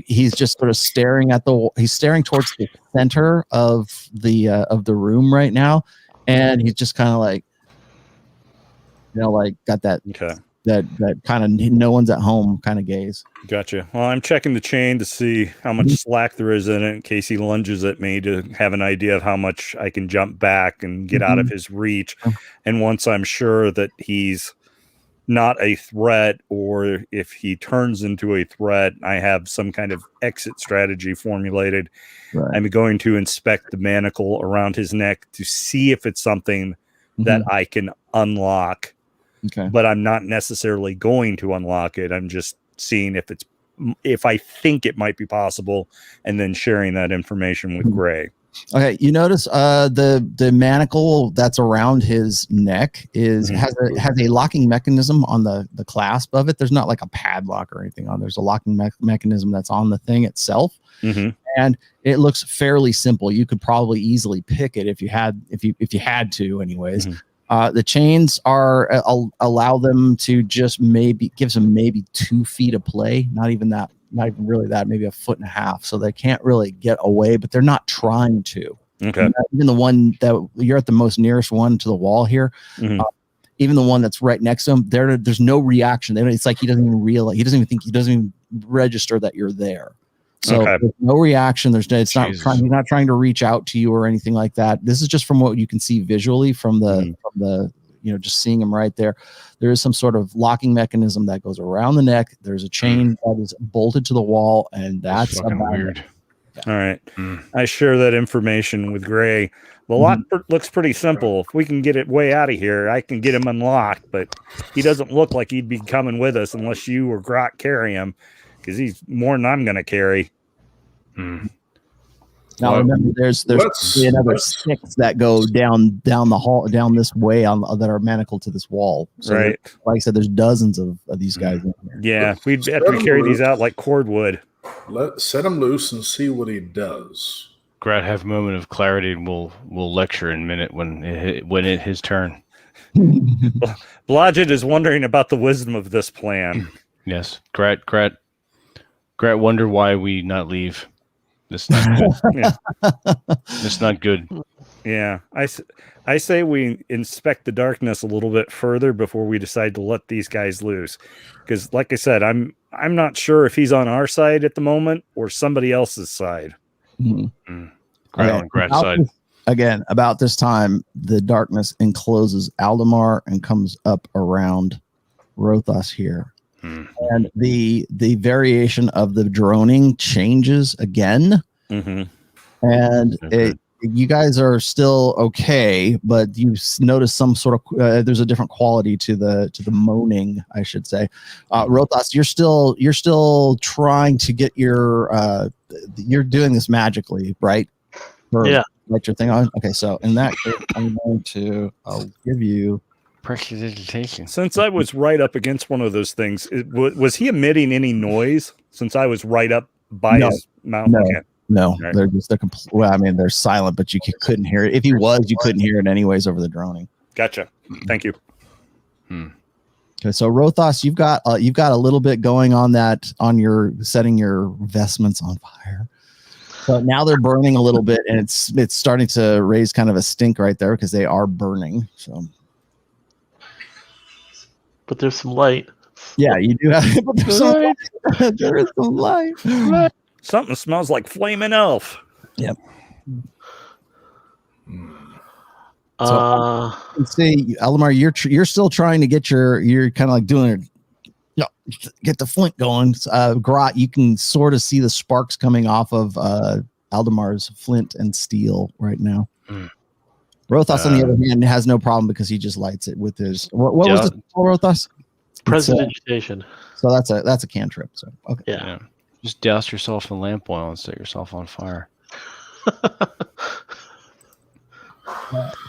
he's just sort of staring at he's staring towards the center of the room right now. And he's just kind of like, like got that that kind of no one's at home kind of gaze. Gotcha. Well, I'm checking the chain to see how much slack there is in it in case he lunges at me to have an idea of how much I can jump back and get out of his reach. And once I'm sure that he's not a threat, or if he turns into a threat, I have some kind of exit strategy formulated. Right. I'm going to inspect the manacle around his neck to see if it's something that I can unlock. Okay. But I'm not necessarily going to unlock it. I'm just seeing if I think it might be possible, and then sharing that information with Gray. Okay, you notice the manacle that's around his neck has a locking mechanism on the clasp of it. There's not like a padlock or anything on. There's a locking mechanism that's on the thing itself, and it looks fairly simple. You could probably easily pick it if you had to, anyways. The chains allow them to just gives them maybe 2 feet of play. Not even really that, maybe 1.5 feet. So they can't really get away, but they're not trying to. Okay. Even the one that you're at the most nearest one to the wall here, even the one that's right next to him, there's no reaction. It's like he doesn't even realize, he doesn't even register that you're there. So there's no reaction. He's not trying to reach out to you or anything like that. This is just from what you can see visually from the just seeing him right there. There is some sort of locking mechanism that goes around the neck. There's a chain that is bolted to the wall, and that's fucking weird. All right. I share that information with Gray. The lot looks pretty simple. If we can get it way out of here, I can get him unlocked, but he doesn't look like he'd be coming with us unless you or Grot carry him, because he's more than I'm going to carry. Now remember, there's another 6 that go down the hall, down this way that are manacled to this wall. So right. Like I said, there's dozens of these guys in here. Yeah, we'd have to carry these out like cordwood. Set him loose and see what he does. Grat have a moment of clarity, and we'll lecture in a minute when it's his turn. Blodgett is wondering about the wisdom of this plan. Yes, Grat wonder why we not leave. This is not good. It's not good. Yeah, I say we inspect the darkness a little bit further before we decide to let these guys loose. Because, like I said, I'm not sure if he's on our side at the moment or somebody else's side. On Grat's side. Again, about this time, the darkness encloses Aldemar and comes up around Rothos here. And the variation of the droning changes again. And you guys are still okay, but you notice some sort of there's a different quality to the moaning, I should say. Rothos, you're still trying to get your you're doing this magically, right? Light your thing on. Okay, so in that case, I'll give you Prestidigitation. Since I was right up against one of those things, was he emitting any noise? Since I was right up by his mouth. No. Okay. No, Right. they're silent, but you couldn't hear it. If he was, you couldn't hear it anyways over the droning. Gotcha. Thank you. Okay, so Rothos, you've got a little bit going on that on your setting your vestments on fire. So now they're burning a little bit, and it's starting to raise kind of a stink right there because they are burning. So, But there's some light. yeah, you do have. But there's some light. There is some light. Something smells like flaming elf. Yep. Let's see, Aldemar, you're still trying to get you're kind of like doing it. Get the flint going. Grot, you can sort of see the sparks coming off of Aldemar's flint and steel right now. Rothos, on the other hand, has no problem because he just lights it with his. What was it, Rothos? Prestidigitation. So that's a cantrip. So okay. Yeah. Just douse yourself in lamp oil and set yourself on fire.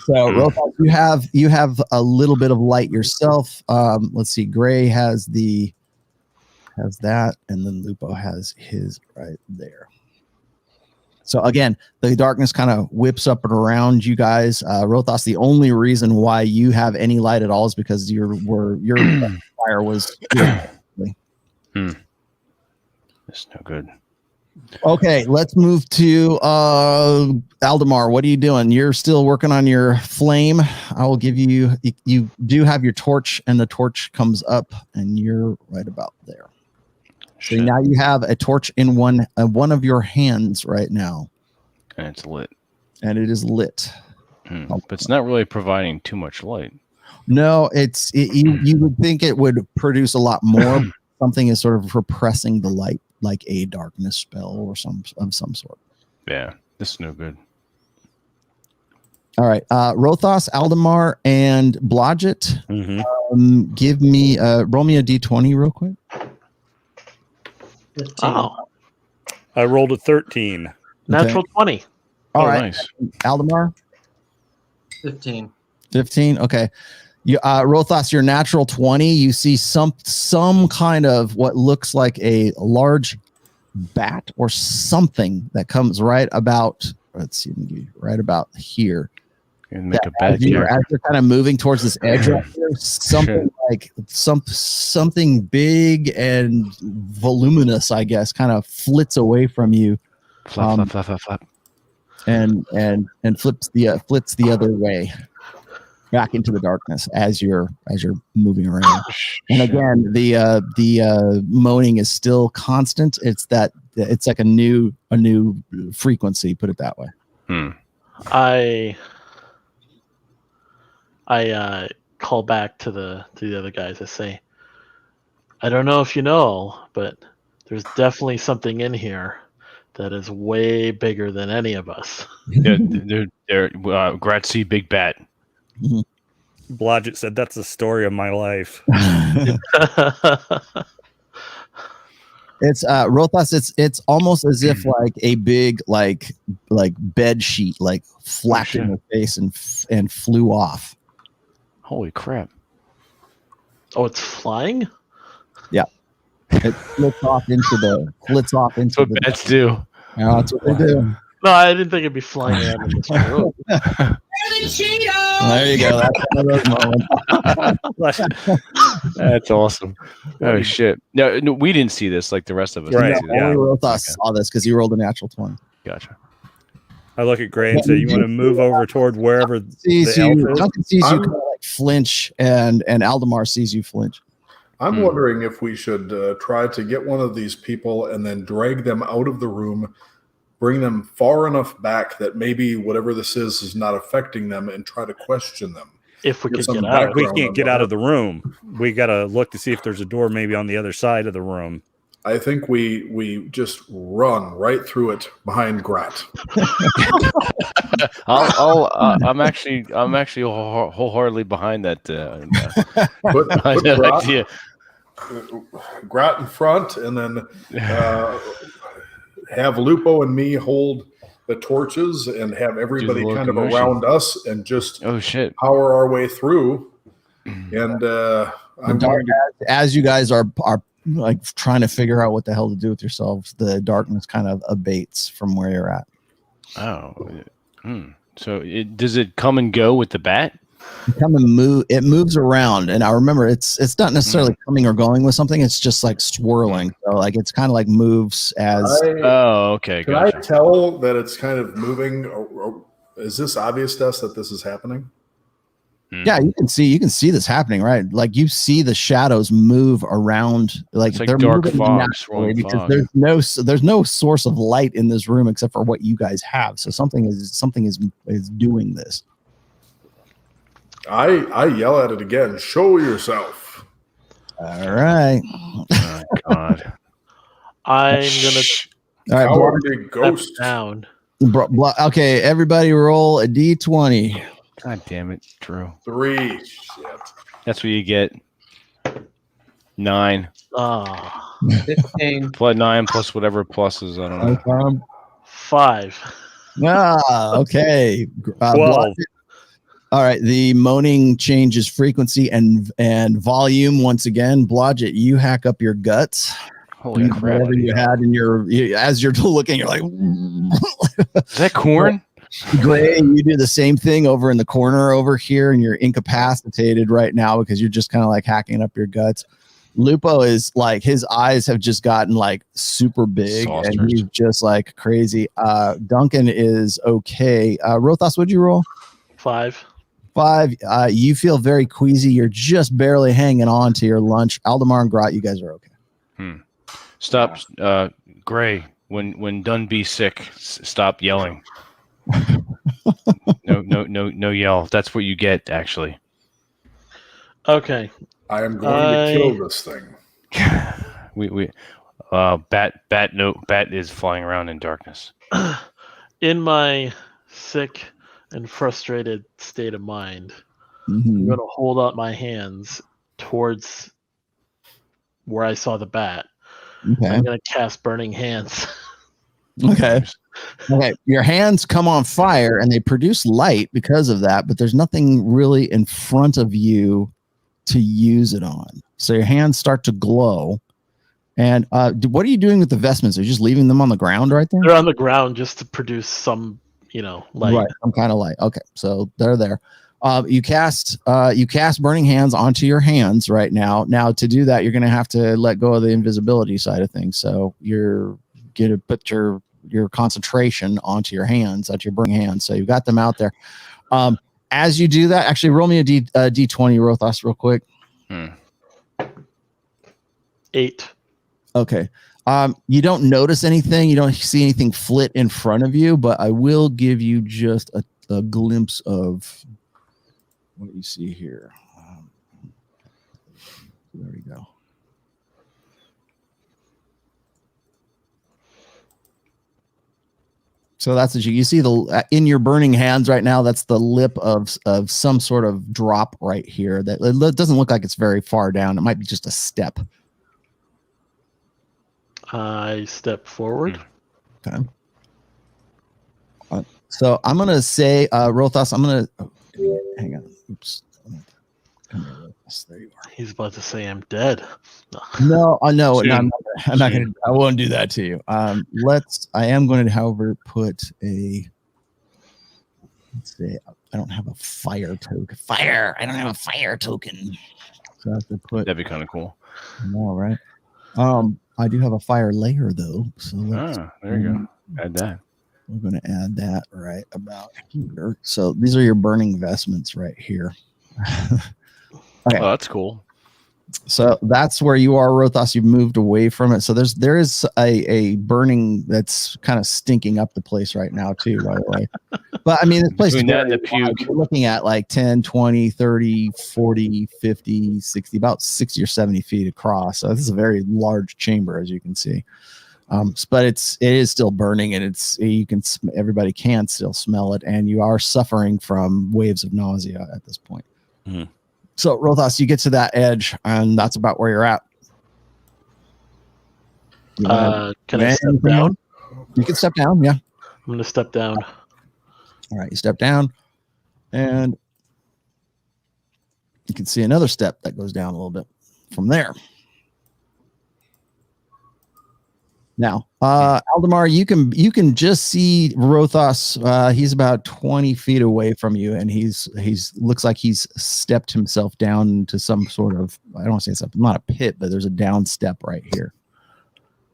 So Rothos, you have a little bit of light yourself. Let's see. Gray has that, and then Lupo has his right there. So again, the darkness kind of whips up and around you guys. Rothos, the only reason why you have any light at all is because your fire was. It's no good. Okay, let's move to Aldemar. What are you doing? You're still working on your flame. I will give you do have your torch, and the torch comes up, and you're right about there. So now you have a torch in one of your hands right now. And it's lit. And it is lit. But it's not really providing too much light. No, you would think it would produce a lot more. Something is sort of repressing the light, like a darkness spell or some sort. Yeah, this is no good. All right, Rothos, Aldemar, and Blodgett. Give me roll me a d20 real quick. 15. Oh, I rolled a 13. natural 20. All right, nice. Aldemar. 15. 15. Okay. You, Rothos, your natural 20. You see some kind of what looks like a large bat or something that comes right about. Let's see, right about here. And make a bad as you're kind of moving towards this edge right here, something like something big and voluminous, I guess, kind of flits away from you. Flap, flap, flap, flap. And flits the other way, back into the darkness as you're moving around. And again, the moaning is still constant. It's like a new frequency. Put it that way. I call back to the other guys. I say, I don't know if you know, but there's definitely something in here that is way bigger than any of us. They're Grazie Big Bat. Blodgett said, "That's the story of my life." It's Rothos. It's almost as if like a big like bed sheet like flapped in the face and flew off. Holy crap! Oh, it's flying? Yeah, it flits off into the. That's what bats do. Yeah, that's what they do. No, I didn't think it'd be flying around in this room. There you go. That's one of those moments. That's awesome. Oh shit! No, we didn't see this like the rest of us. Right. Didn't see Only Rothos saw this because he rolled a natural 20. Gotcha. I look at Gray and say, "You want to move over toward wherever Sees the you. elf is?" Duncan sees you kind of like flinch, and Aldemar sees you flinch. I'm wondering if we should try to get one of these people and then drag them out of the room, bring them far enough back that maybe whatever this is not affecting them, and try to question them. If we Get could some get out. We can't get out of the room. We got to look to see if there's a door maybe on the other side of the room. I think we just run right through it behind Grat. I'm actually wholeheartedly behind that. Put that idea. Grat in front, and then have Lupo and me hold the torches and have everybody kind of around us and just power our way through. And The I'm dark, going to as you guys are like trying to figure out what the hell to do with yourselves, the darkness kind of abates from where you're at. Oh. So does it come and go with the bat? It moves around, and I remember it's not necessarily coming or going with something. It's just like swirling. So like it's kind of like moves as. Oh, okay. Can Gotcha. I tell that it's kind of moving? Or is this obvious to us that this is happening? Yeah, you can see this happening, right? Like you see the shadows move around, like It's like they're dark moving fog, naturally swirling because fog. there's no source of light in this room except for what you guys have. So something is doing this. I yell at it again. Show yourself. All right. Oh, God. I'm gonna All right. Cowardly step ghost. down. Okay, everybody roll a d20. God damn it, Drew. 3. Shit. That's what you get. 9. Ah, 15. Plus 9 plus whatever pluses. I don't know. 5. Okay. 12. All right. The moaning changes frequency and volume once again. Blodgett, you hack up your guts. Holy crap. Whatever you had in as you're looking, you're like, Is that corn? Gray, you do the same thing over in the corner over here, and you're incapacitated right now because you're just kind of like hacking up your guts. Lupo is like, his eyes have just gotten like super big Saucers. and he's just like crazy. Duncan is okay. Rothos, what'd you roll? 5. 5. You feel very queasy. You're just barely hanging on to your lunch. Aldemar and Grot, you guys are okay. Stop. Gray, when done be sick, stop yelling. No yell. That's what you get, actually. Okay. I am going to kill this thing. Bat is flying around in darkness. In my sick and frustrated state of mind, I'm Mhm. going to hold out my hands towards where I saw the bat. Okay. I'm going to cast Burning Hands. Okay. Okay. Your hands come on fire and they produce light because of that, but there's nothing really in front of you to use it on. So your hands start to glow. And what are you doing with the vestments? Are you just leaving them on the ground right there? They're on the ground just to produce some, light. Right, some kind of light. Okay, so they're there. You cast Burning Hands onto your hands right now. Now to do that, you're going to have to let go of the invisibility side of things. So you're going to put your concentration onto your hands, onto your burning hands. So you've got them out there. As you do that, actually roll me a D20, Rothos, real quick. 8. Okay. You don't notice anything. You don't see anything flit in front of you, but I will give you just a glimpse of what you see here. There we go. So that's what you see in your burning hands right now. That's the lip of some sort of drop right here. That it doesn't look like it's very far down. It might be just a step. I step forward. Okay. So I'm gonna say, Rothos. I'm gonna hang on. Oops. Come here, Rothos. There you are. He's about to say I'm dead. No, I know. Soon. No, I'm not gonna. I won't do that to you. I am going to, however, put a. Let's see. I don't have a fire token. Fire. I don't have a fire token. So I have to put. That'd be kind of cool. All right. I do have a fire layer though. So There you go. Add that. We're going to add that right about here. So these are your burning vestments right here. Okay. Oh, that's cool. So that's where you are, Rothos. You've moved away from it. So there is a burning that's kind of stinking up the place right now too, by the way. But I mean, this place is Between that and the very wide. puke. We're looking at like 10, 20, 30, 40, 50, 60, about 60 or 70 feet across. So this is a very large chamber, as you can see. But it is still burning, and everybody can still smell it, and you are suffering from waves of nausea at this point. Mm-hmm. So Rothos, you get to that edge, and that's about where you're at. Can I step down? You can step down, yeah. I'm going to step down. All right, you step down, and you can see another step that goes down a little bit from there. Now, Aldemar, you can just see Rothos. He's about 20 feet away from you, and he's looks like he's stepped himself down into some sort of, I don't want to say it's not a pit, but there's a down step right here.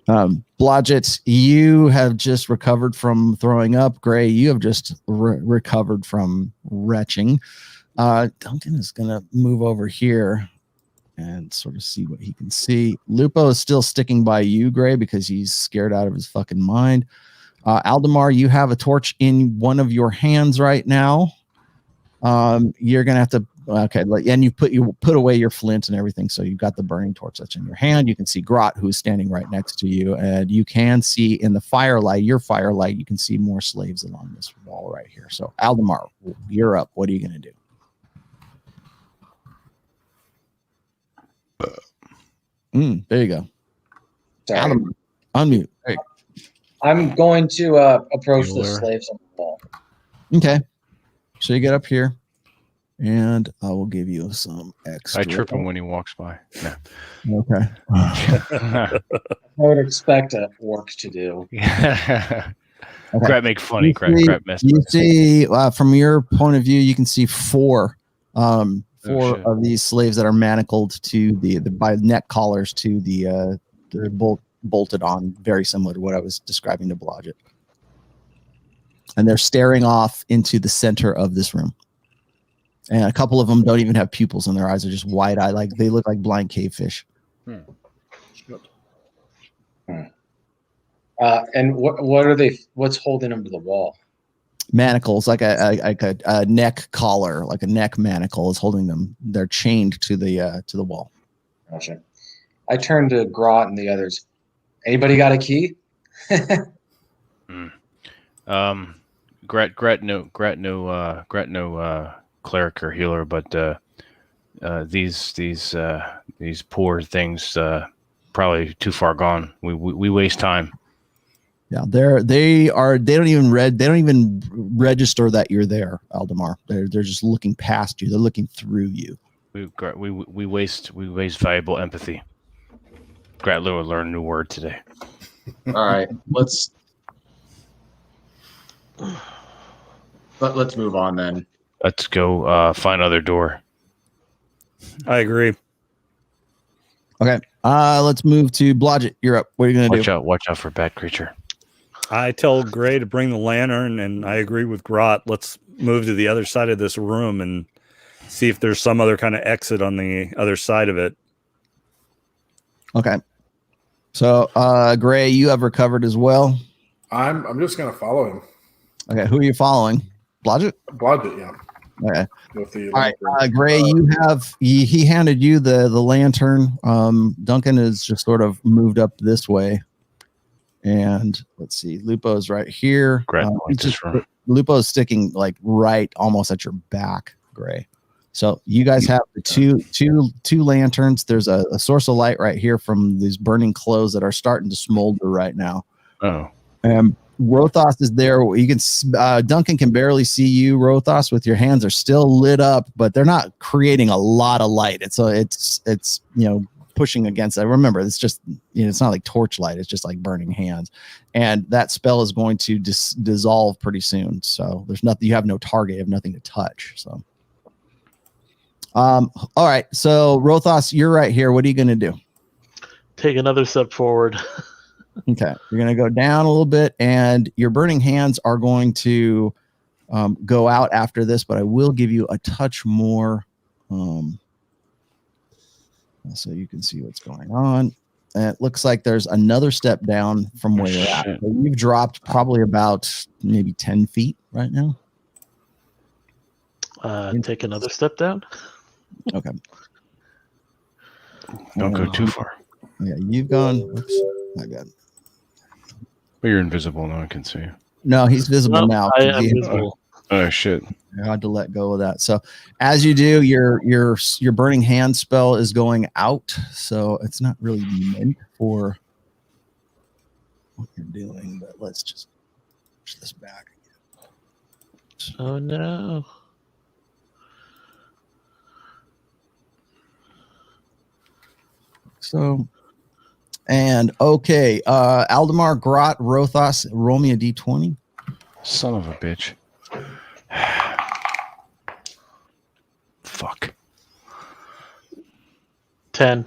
Blodgett, you have just recovered from throwing up. Gray, you have just recovered from retching. Duncan is going to move over here and sort of see what he can see. Lupo is still sticking by you, Gray, because he's scared out of his fucking mind. Aldemar, you have a torch in one of your hands right now. You're gonna have to and you put away your flint and everything, so you've got the burning torch that's in your hand. You can see Grot, who's standing right next to you, and you can see in the firelight, you can see more slaves along this wall right here. So Aldemar, you're up. What are you gonna do? There you go. Sorry. Aldemar, unmute. Hey. I'm going to approach the slaves on the wall. Okay. So you get up here, and I will give you some extra. I trip him when he walks by. No. Okay. I would expect a orc to do. Okay. Crap make funny. Crap mess. You see, from your point of view, you can see four of these slaves that are manacled to the by neck collars to they're bolted on, very similar to what I was describing to Blodgett. And they're staring off into the center of this room. And a couple of them don't even have pupils in their eyes; they're just wide-eyed, like they look like blind cavefish. And what are they? What's holding them to the wall? Manacles, like a neck collar, like a neck manacle is holding them. They're chained to the wall. Gotcha. I turn to Grot and the others. Anybody got a key? Gret no cleric or healer, but these poor things probably too far gone. We waste time. Yeah, they don't even register that you're there, Aldemar. They're just looking past you. They're looking through you. We waste valuable empathy. Grat will learn a new word today. All right, let's move on then. Let's go find another door. I agree. Okay, let's move to Blodgett. You're up. What are you gonna do? Watch out for bad creature. I tell Gray to bring the lantern, and I agree with Grot. Let's move to the other side of this room and see if there's some other kind of exit on the other side of it. Okay. So, Gray, you have recovered as well. I'm just gonna follow him. Okay, who are you following? Blodgett? Blodgett, yeah. Okay. With the all right, Gray, you have he handed you the lantern. Duncan is just sort of moved up this way. And let's see, Lupo's right here. Lupo's sticking like right almost at your back, Gray. So you guys have the two lanterns. There's a source of light right here from these burning clothes that are starting to smolder right now. Oh. Rothos is there. You can Duncan can barely see you, Rothos, with your hands are still lit up, but they're not creating a lot of light. It's pushing against it. Remember, it's just it's not like torchlight. It's just like burning hands, and that spell is going to dissolve pretty soon. So there's nothing. You have no target. You have nothing to touch. So, all right. So Rothos, you're right here. What are you going to do? Take another step forward. Okay, you're going to go down a little bit, and your burning hands are going to go out after this. But I will give you a touch more. So you can see what's going on. And it looks like there's another step down from where you're at. So you've dropped probably about maybe 10 feet right now. Take another step down. Okay. Don't go too far. Yeah, you've gone. Oops, my bad. But you're invisible. No one can see you. No, he's visible now. I am visible. Oh shit. I had to let go of that. So as you do, your burning hand spell is going out. So it's not really meant for what you're doing, but let's just push this back. Oh no. So, and okay, Aldemar, Grot, Rothos, roll me a d20. Son of a bitch. Fuck. 10.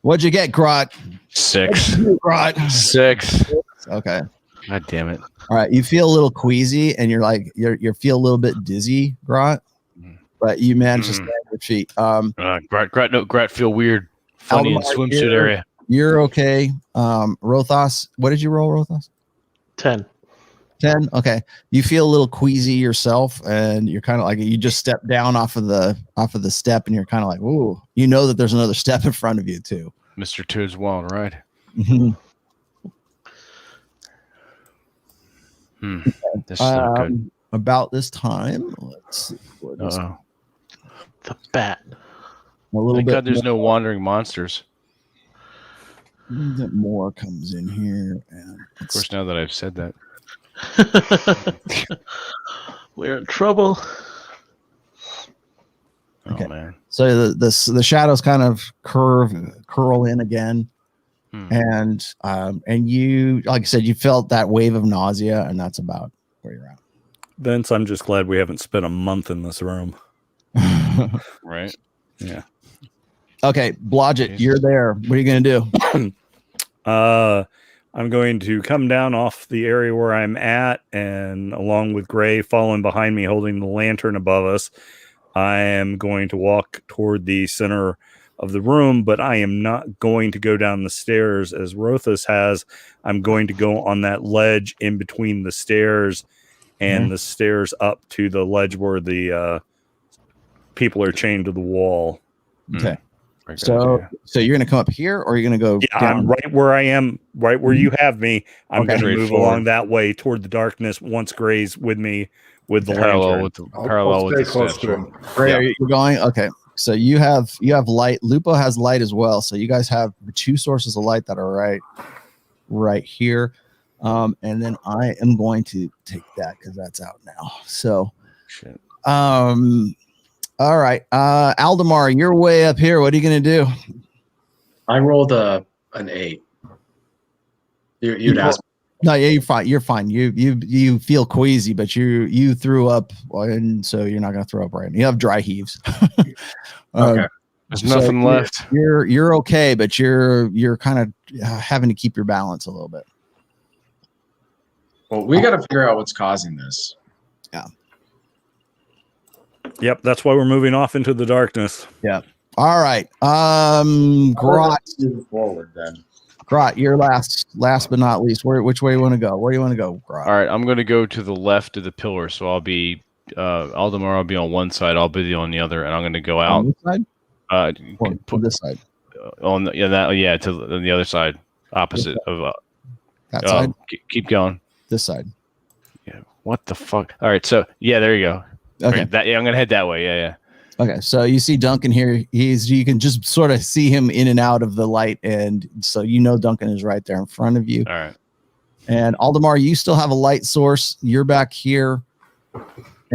What'd you get, Grot? 6. Grot. 6. Okay. God damn it. All right. You feel a little queasy, and you feel a little bit dizzy, Grot, but you managed to stand your feet. Grat feel weird. Funny in Aldemar, swimsuit area. You're okay. Rothos, what did you roll, Rothos? 10. 10. Okay. You feel a little queasy yourself, and you're kind of like you just stepped down off of the step, and you're kind of like, ooh, you know that there's another step in front of you too. Mr. Toad's Wild Ride. This is not good. About this time, let's see. What is The bat. a little Thank bit God there's no wandering monsters. more comes in here, and Of course, now that I've said that. We're in trouble. Okay. Oh, man. so the shadows kind of curl in again. And you, like I said, you felt that wave of nausea, and that's about where you're at. Vince, I'm just glad we haven't spent a month in this room. Right? Yeah. Okay, Blodgett, you're there. What are you going to do? I'm going to come down off the area where I'm at, and along with Gray following behind me, holding the lantern above us, I am going to walk toward the center of the room, but I am not going to go down the stairs as Rothos has. I'm going to go on that ledge in between the stairs and the stairs up to the ledge where the people are chained to the wall. Okay. So you're going to come up here, or you're going to go down? I'm right where I am, right where you have me. I'm going to move Straightforward. along that way toward the darkness once Gray's with me with the lantern. I'll stay close to him. Ray, are you going? Okay. So you have light. Lupo has light as well. So you guys have the two sources of light that are right here. And then I am going to take that because that's out now. So, Shit. all right. Aldemar, you're way up here. What are you going to do? I rolled an 8. You'd ask. No, yeah, you're fine. You're fine. You feel queasy, but you threw up, and so you're not going to throw up right now. You have dry heaves. Okay. There's nothing left. You're okay, but you're kind of having to keep your balance a little bit. Well, we got to figure out what's causing this. Yeah. Yep, that's why we're moving off into the darkness. Yeah. All right. Grot. Move forward then. Grot, you're last but not least. Which way you want to go? Where do you want to go, Grot? All right, I'm going to go to the left of the pillar, so I'll be Aldemar. I'll be on one side. I'll be on the other, and I'm going to go out. On this side? Put this side. On to the other side, opposite of that side. Keep going. This side. Yeah. What the fuck? All right, so yeah, there you go. Okay. Right, I'm going to head that way. Yeah. Okay, so you see Duncan here. You can just sort of see him in and out of the light, and so you know Duncan is right there in front of you. All right. And Aldemar, you still have a light source. You're back here.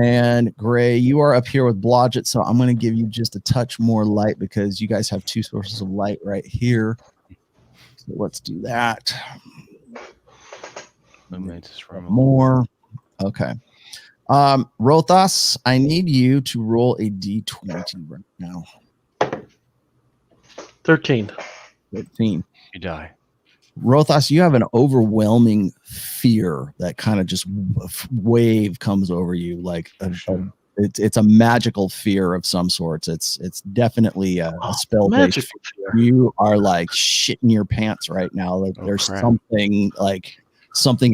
And Gray, you are up here with Blodgett, so I'm going to give you just a touch more light because you guys have two sources of light right here. So let's do that. More. Okay. Rothos, I need you to roll a d20 right now. 13. 13. You die. Rothos, you have an overwhelming fear that kind of just wave comes over you, like it's a magical fear of some sorts. It's definitely a spell-based fear. You are like shitting your pants right now. Like there's something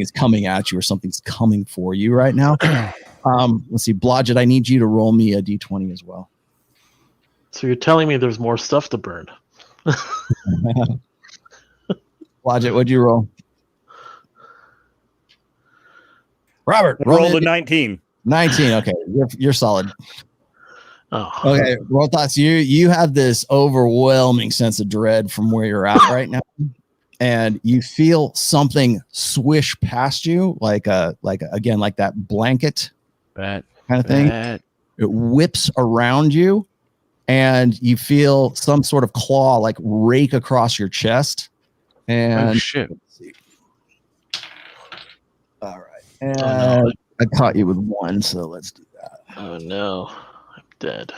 is coming at you, or something's coming for you right now. Let's see, Blodgett, I need you to roll me a d20 as well. So you're telling me there's more stuff to burn? Blodgett, what'd you roll? Robert, rolled a 19. 19. Okay, you're solid. Oh. Okay, Rothos, you have this overwhelming sense of dread from where you're at right now, and you feel something swish past you, like that blanket Bat kind of thing. Bat. It whips around you, and you feel some sort of claw like rake across your chest. And Oh shit! All right, and I caught you with 1, so let's do that. Oh no, I'm dead.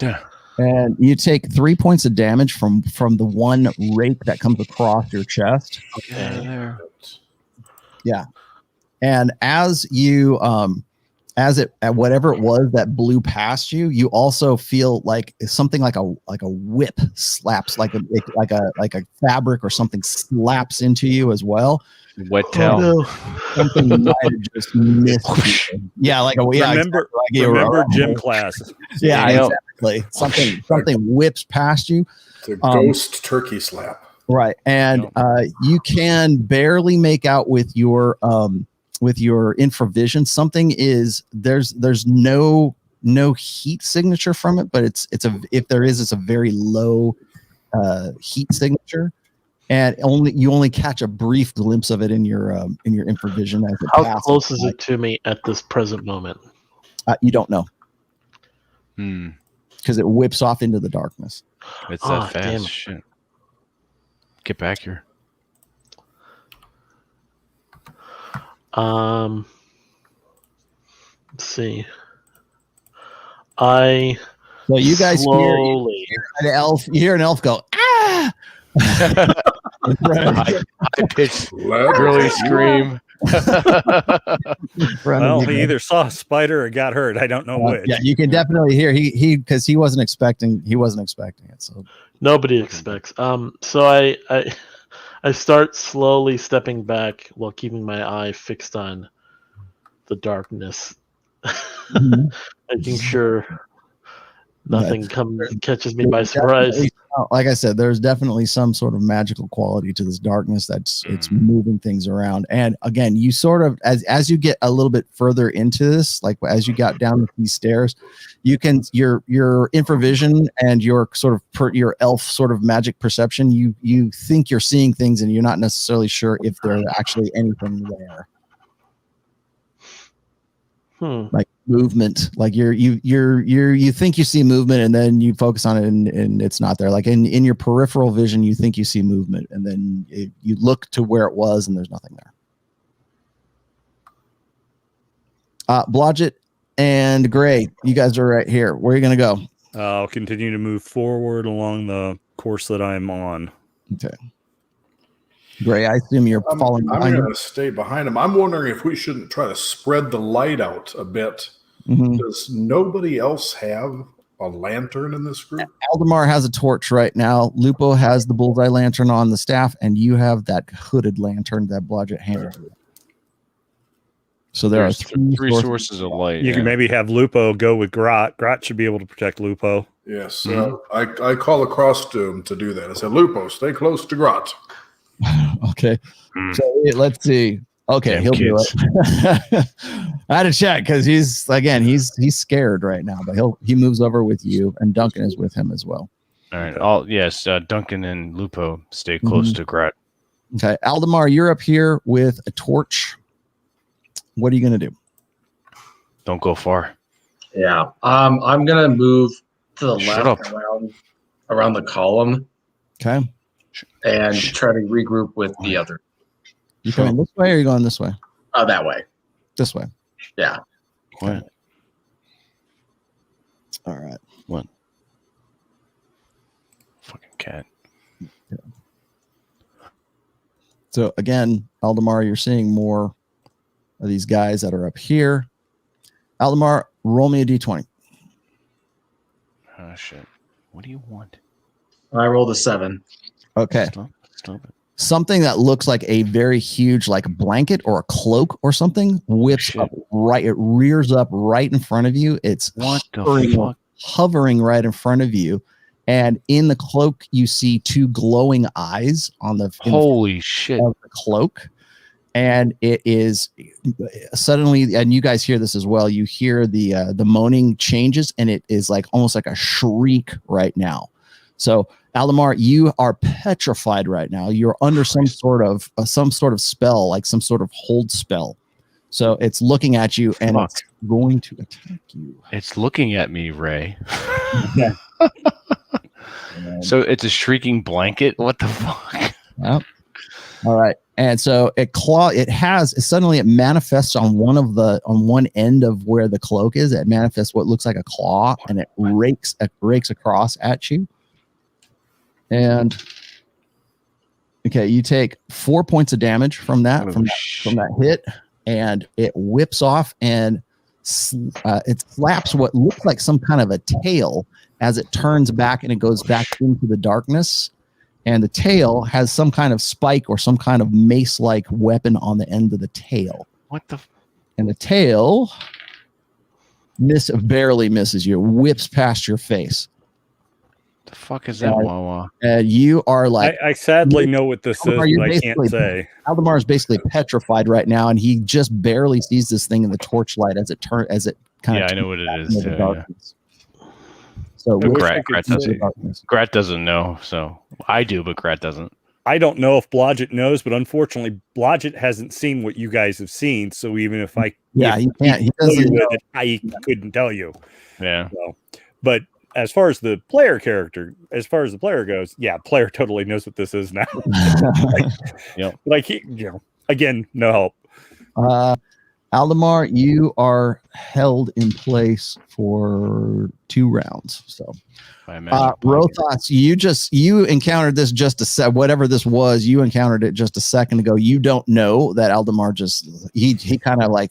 Yeah. And you take 3 points of damage from the one rake that comes across your chest. Okay. There. Yeah. And as you whatever it was that blew past you, you also feel like something like a whip slaps, like a fabric or something slaps into you as well. Wet towel. Oh, no. Something might have just missed you. Yeah, remember gym class. Yeah, Yeah. exactly. Something whips past you. It's a ghost turkey slap. Right. And you can barely make out with your infravision. Something is there's no heat signature from it, but if there is, it's a very low heat signature. And you only catch a brief glimpse of it in your infravision as it How passes. close is it to me at this present moment? You don't know Hmm. because it whips off into the darkness. It's Ah, that damn fast. it. Shit. Get back here. Let's see. So you guys slowly. hear an elf go, ah! High pitched girly scream. Well, he either saw a spider or got hurt. I don't know which. Yeah, you can definitely hear he because he wasn't expecting it. So Nobody expects. So I start slowly stepping back while keeping my eye fixed on the darkness, making sure nothing catches me by surprise. Like I said, there's definitely some sort of magical quality to this darkness it's moving things around. And again, you sort of as you get a little bit further into this, like as you got down these stairs, you can your infravision and your sort of your elf sort of magic perception, you think you're seeing things and you're not necessarily sure if there's actually anything there. Like movement, like you think you see movement and then you focus on it and it's not there. Like in your peripheral vision, you think you see movement and then you look to where it was and there's nothing there. Blodgett and Gray, you guys are right here. Where are you going to go? I'll continue to move forward along the course that I'm on. Okay. Gray, I assume you're following behind I'm him. going to stay behind him. I'm wondering if we shouldn't try to spread the light out a bit. Does nobody else have a lantern in this group? Aldemar has a torch right now. Lupo has the bullseye lantern on the staff, and you have that hooded lantern that Blodgett handed you. So there are three sources of light. You can maybe have Lupo go with Grot. Grot should be able to protect Lupo. Yes. I call across to him to do that. I said, Lupo, stay close to Grot. Okay. So let's see. Okay, Damn he'll kids. do it. I had to check because he's scared right now, but he moves over with you, and Duncan is with him as well. All right. Duncan and Lupo stay close to Grat. Okay, Aldemar, you're up here with a torch. What are you gonna do? Don't go far. Yeah. I'm gonna move to the Shut left up. around the column Okay, and try to regroup with the other. you coming this way or are you going this way? That way. This way. Yeah. Quiet. All right. What? Fucking cat. So again, Aldemar, you're seeing more of these guys that are up here. Aldemar, roll me a d20. Oh shit. What do you want? I rolled a 7. Okay. Stop it. Something that looks like a very huge like blanket or a cloak or something whips up right. It rears up right in front of you. It's What the fuck? hovering right in front of you. And in the cloak, you see 2 glowing eyes on the Holy shit. of the cloak. And it is suddenly, and you guys hear this as well. You hear the moaning changes, and it is like almost like a shriek right now. So, Aldemar, you are petrified right now. You're under some sort of spell, like some sort of hold spell. So it's looking at you and Fuck. it's going to attack you. It's looking at me, Ray. Yeah. So it's a shrieking blanket. What the fuck? Yep. All right. And so it manifests on one end of where the cloak is. It manifests what looks like a claw, and it rakes across at you. And okay, you take 4 points of damage from that hit, and it whips off and it slaps what looks like some kind of a tail as it turns back and it goes back into the darkness. And the tail has some kind of spike or some kind of mace-like weapon on the end of the tail. What the? And the tail barely misses you, whips past your face. The fuck is that, Wawa? And you are like... I sadly know what this is, but I can't say. Aldemar is basically petrified right now, and he just barely sees this thing in the torchlight as it kind of... Yeah, I know what it is. Yeah. So Grat doesn't know. So I do, but Grat doesn't. I don't know if Blodgett knows, but unfortunately, Blodgett hasn't seen what you guys have seen. So even if I... Yeah, he can't. He doesn't know. I couldn't tell you. Yeah. So, but... as far as the player goes, yeah, player totally knows what this is now. Again, no help. Aldemar, you are held in place for 2 rounds. So, Rothos, you encountered this whatever this was. You encountered it just a second ago. You don't know that Aldemar he kind of like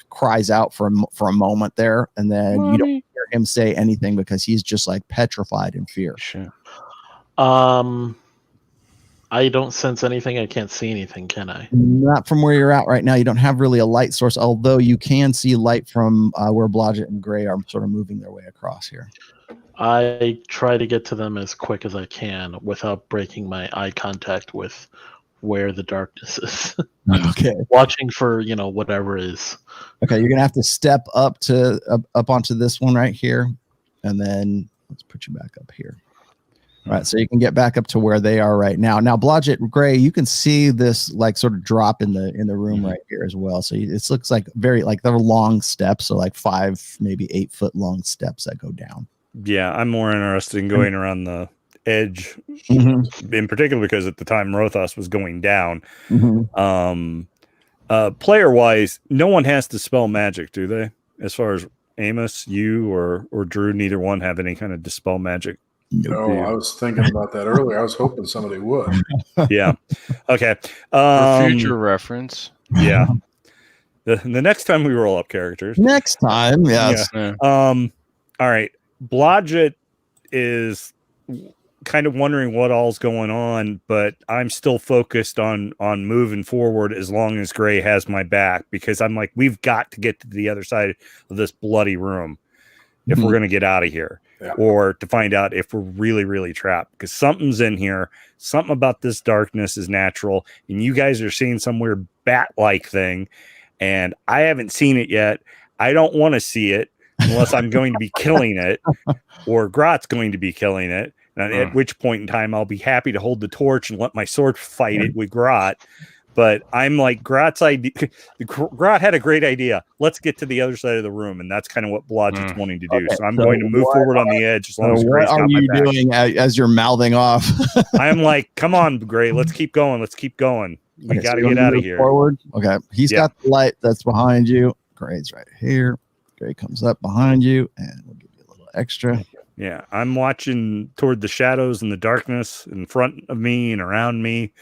cries out for a moment there, and then Mommy. You don't hear him say anything because he's just like petrified in fear. Sure. I don't sense anything. I can't see anything, can I? Not from where you're at right now. You don't have really a light source, although you can see light from where Blodgett and Gray are sort of moving their way across here. I try to get to them as quick as I can without breaking my eye contact with where the darkness is. Okay. Watching for, whatever is. Okay, you're gonna have to step up onto this one right here, and then let's put you back up here. All right, so you can get back up to where they are right now. Now, Blodgett, Gray, you can see this like sort of drop in the room right here as well. So it looks like they're long steps, so like 5, maybe 8 foot long steps that go down. Yeah, I'm more interested in going around the edge, in particular because at the time Rothos was going down. Player wise, no one has to spell magic, do they? As far as Amos, you or Drew, neither one have any kind of dispel magic. No, I was thinking about that earlier. I was hoping somebody would. Yeah. Okay. For future reference. Yeah. The next time we roll up characters. Next time, yes. Yeah. All right. Blodgett is kind of wondering what all's going on, but I'm still focused on moving forward as long as Gray has my back, because I'm like, we've got to get to the other side of this bloody room if we're going to get out of here. Yeah. Or to find out if we're really, really trapped, because something's in here. Something about this darkness is natural, and you guys are seeing some weird bat-like thing, and I haven't seen it yet. I don't want to see it unless I'm going to be killing it, or Grot's going to be killing it. And at which point in time, I'll be happy to hold the torch and let my sword fight it with Grot. But I'm like, Grot's idea. Grot had a great idea. Let's get to the other side of the room, and that's kind of what Blodgett's wanting to do. Okay, so I'm going to move forward on the edge as long as Gray's got my back. What are you doing as you're mouthing off? I'm like, come on, Gray, let's keep going. Let's keep going. We got to get out of here. Forward. Okay, he's got the light that's behind you. Gray's right here. Gray comes up behind you, and we'll give you a little extra. Yeah, I'm watching toward the shadows and the darkness in front of me and around me.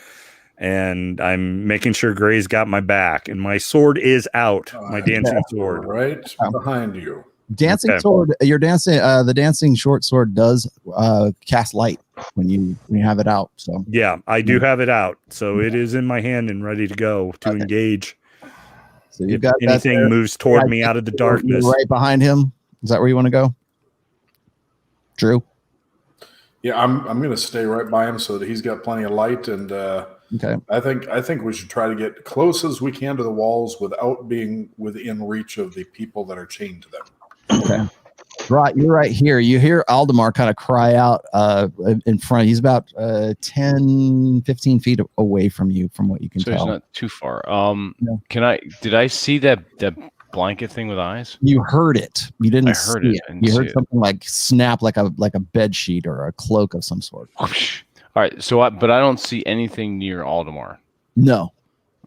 And I'm making sure Gray's got my back, and my sword is out. My dancing sword, right behind you. Dancing sword. Your dancing. The dancing short sword does cast light when you have it out. So yeah, I do have it out. So it is in my hand and ready to go to engage. So you've got anything moves toward me out of the darkness. Right behind him. Is that where you want to go, Drew? Yeah, I'm going to stay right by him so that he's got plenty of light, and okay. I think we should try to get close as we can to the walls without being within reach of the people that are chained to them. Okay. Right, you're right here. You hear Aldemar kind of cry out in front. He's about 10, 15 feet away from you, from what you can So tell. he's not too far. No. Did I see that blanket thing with eyes? You heard it. You didn't I heard see it. it. I didn't You see heard it. something like snap, like a bed sheet or a cloak of some sort. Whoosh. All right. So, but I don't see anything near Aldemar. No.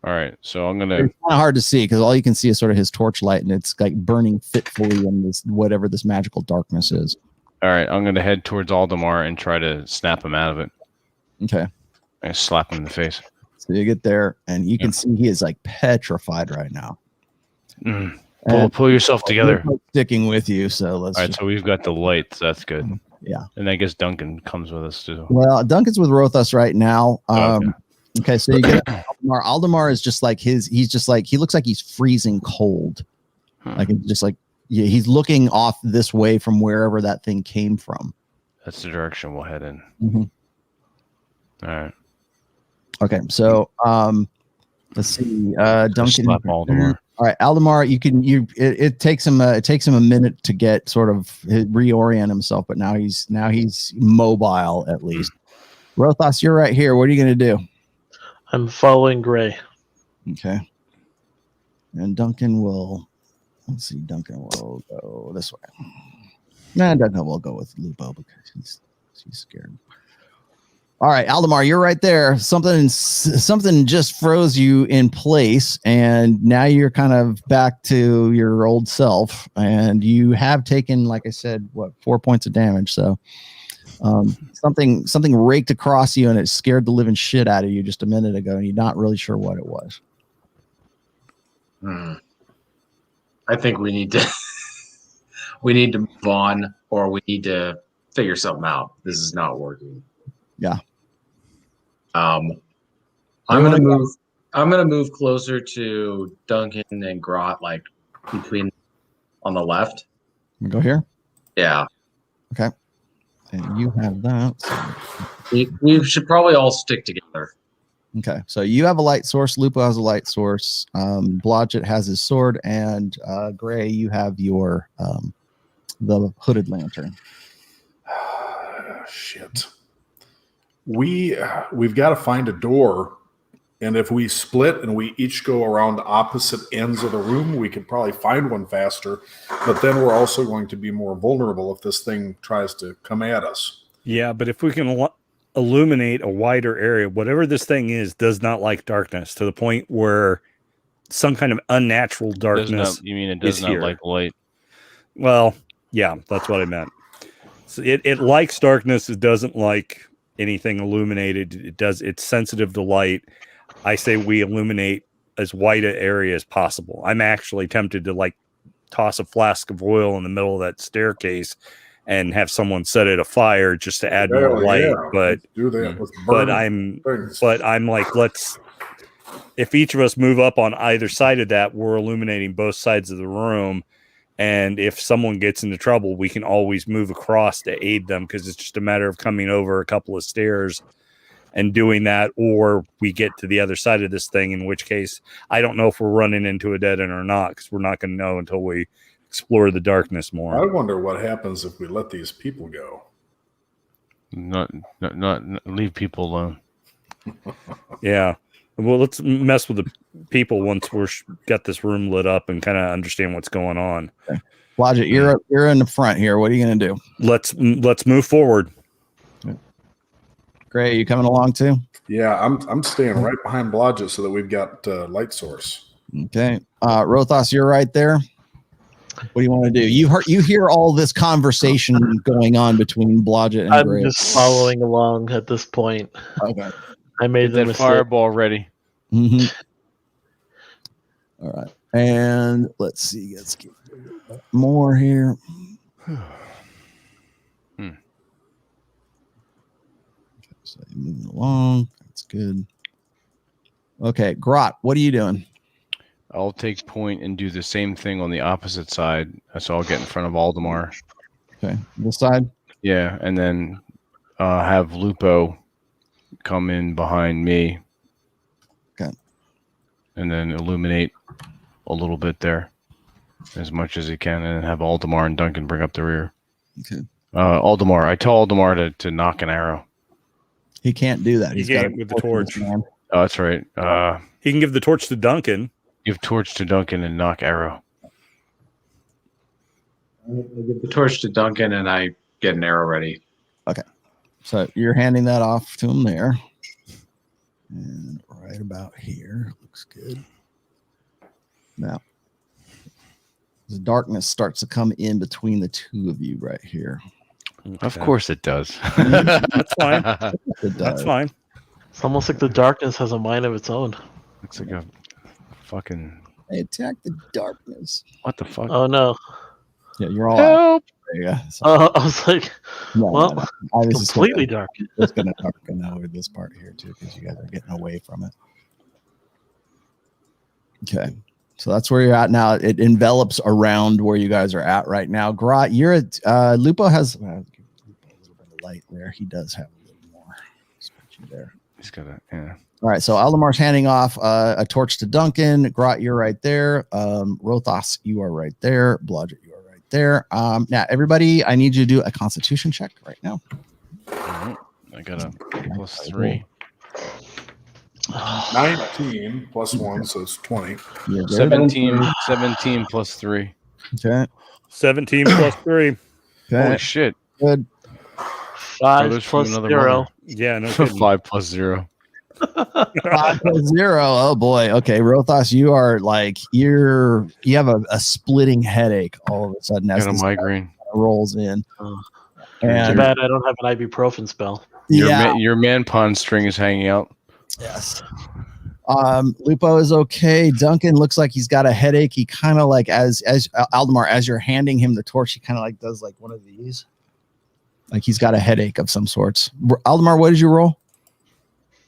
All right. So I'm gonna. It's kind of hard to see because all you can see is sort of his torchlight, and it's like burning fitfully in this whatever this magical darkness is. All right. I'm gonna head towards Aldemar and try to snap him out of it. Okay. I slap him in the face. So you get there, and you can see he is like petrified right now. Pull yourself together. We're sticking with you, so let's. All right. So we've got the light. So that's good. Yeah. And I guess Duncan comes with us too. Well, Duncan's with Rothos right now. Okay, so you get Aldemar. Aldemar is just like he's just like, he looks like he's freezing cold. Like it's just like, yeah, he's looking off this way from wherever that thing came from. That's the direction we'll head in. Mm-hmm. All right. Okay, so let's see. Duncan. Slap Aldemar. All right, Aldemar, it takes him a minute to get sort of reorient himself, but now he's mobile at least. Rothos, you're right here. What are you going to do? I'm following Gray. Okay. And Duncan will, let's see, Duncan will go this way. Nah, Duncan will go with Lupo because he's scared. All right, Aldemar, you're right there. Something just froze you in place, and now you're kind of back to your old self, and you have taken, like I said, 4 points of damage. So something raked across you, and it scared the living shit out of you just a minute ago, and you're not really sure what it was. I think we need to we need to move on, or we need to figure something out. This is not working. Yeah. I'm gonna move closer to Duncan and Grot, like between on the left. Go here. Yeah. Okay. And you have that. So. We should probably all stick together. Okay. So you have a light source. Lupo has a light source. Blodgett has his sword, and Gray, you have your the hooded lantern. Shit. We've got to find a door, and if we split and we each go around opposite ends of the room, we could probably find one faster. But then we're also going to be more vulnerable if this thing tries to come at us. Yeah, but if we can illuminate a wider area, whatever this thing is does not like darkness to the point where some kind of unnatural darkness. You mean it does not like light? Well, yeah, that's what I meant. So it likes darkness. It doesn't like anything illuminated. It's sensitive to light. I say we illuminate as wide an area as possible. I'm actually tempted to like toss a flask of oil in the middle of that staircase and have someone set it afire just to add more light. Yeah. But do that. But I'm like, if each of us move up on either side of that, we're illuminating both sides of the room. And if someone gets into trouble, we can always move across to aid them, because it's just a matter of coming over a couple of stairs and doing that, or we get to the other side of this thing, in which case I don't know if we're running into a dead end or not, because we're not going to know until we explore the darkness more. I wonder what happens if we let these people go. Not leave people alone. Yeah. Well, let's mess with the people once we're got this room lit up and kind of understand what's going on. Okay. Blodgett, you're in the front here. What are you going to do? Let's move forward. Gray, you coming along too? Yeah, I'm staying right behind Blodgett so that we've got light source. Okay. Rothos, you're right there. What do you want to do? You hear all this conversation going on between Blodgett and Gray. I'm just following along at this point. Okay. I made that fireball ready. Mm-hmm. All right. And let's see. Let's get more here. Okay, so moving along. That's good. Okay. Grot, what are you doing? I'll take point and do the same thing on the opposite side. So I'll get in front of Aldemar. Okay. This side? Yeah. And then have Lupo come in behind me. Okay. And then illuminate a little bit there. as much as he can, and have Aldemar and Duncan bring up the rear. Okay. Aldemar, I tell Aldemar to knock an arrow. He can't do that. He He's got can't with the torch. Oh, that's right. He can give the torch to Duncan. Give torch to Duncan and knock arrow. I give the torch to Duncan and I get an arrow ready. Okay. So you're handing that off to him there. And right about here. Looks good. Now, the darkness starts to come in between the two of you right here. Of course it does. That's fine. It That's does. fine. It's almost like the darkness has a mind of its own. Looks like a fucking... They attack the darkness. What the fuck? Oh no! Yeah, you're all out. Help! There you go. So, I was like, well, I was just completely dark. It's going to darken over this part here too, because you guys are getting away from it. Okay, so that's where you're at now. It envelops around where you guys are at right now. Grot, you're at Lupo has give Lupo a little bit of light there. He does have a little more. Just put you there. He's got a... Yeah. All right, so Aldemar's handing off a torch to Duncan. Grot, you're right there. Rothos, you are right there. Blodgett, you are right there. Now, everybody, I need you to do a Constitution check right now. All right. I got a +3. 19 plus 1, so it's 20. You're good. 17 plus 3. Okay. 17 plus 3. Holy Okay. shit. Good. 5 Brothers from plus another 0. mother. Yeah, no kidding. 5 plus 0. 5+0. Oh boy. Okay, Rothos, you are like you have a splitting headache all of a sudden as Got a this migraine. rolls in. Oh. Too And bad I don't have an ibuprofen spell. yeah, Your man pond string is hanging out. yes. Lupo is okay. Duncan looks like he's got a headache. He kind of like as Aldemar, as you're handing him the torch, he kind of like does like one of these. Like he's got a headache of some sorts. Aldemar, what did you roll?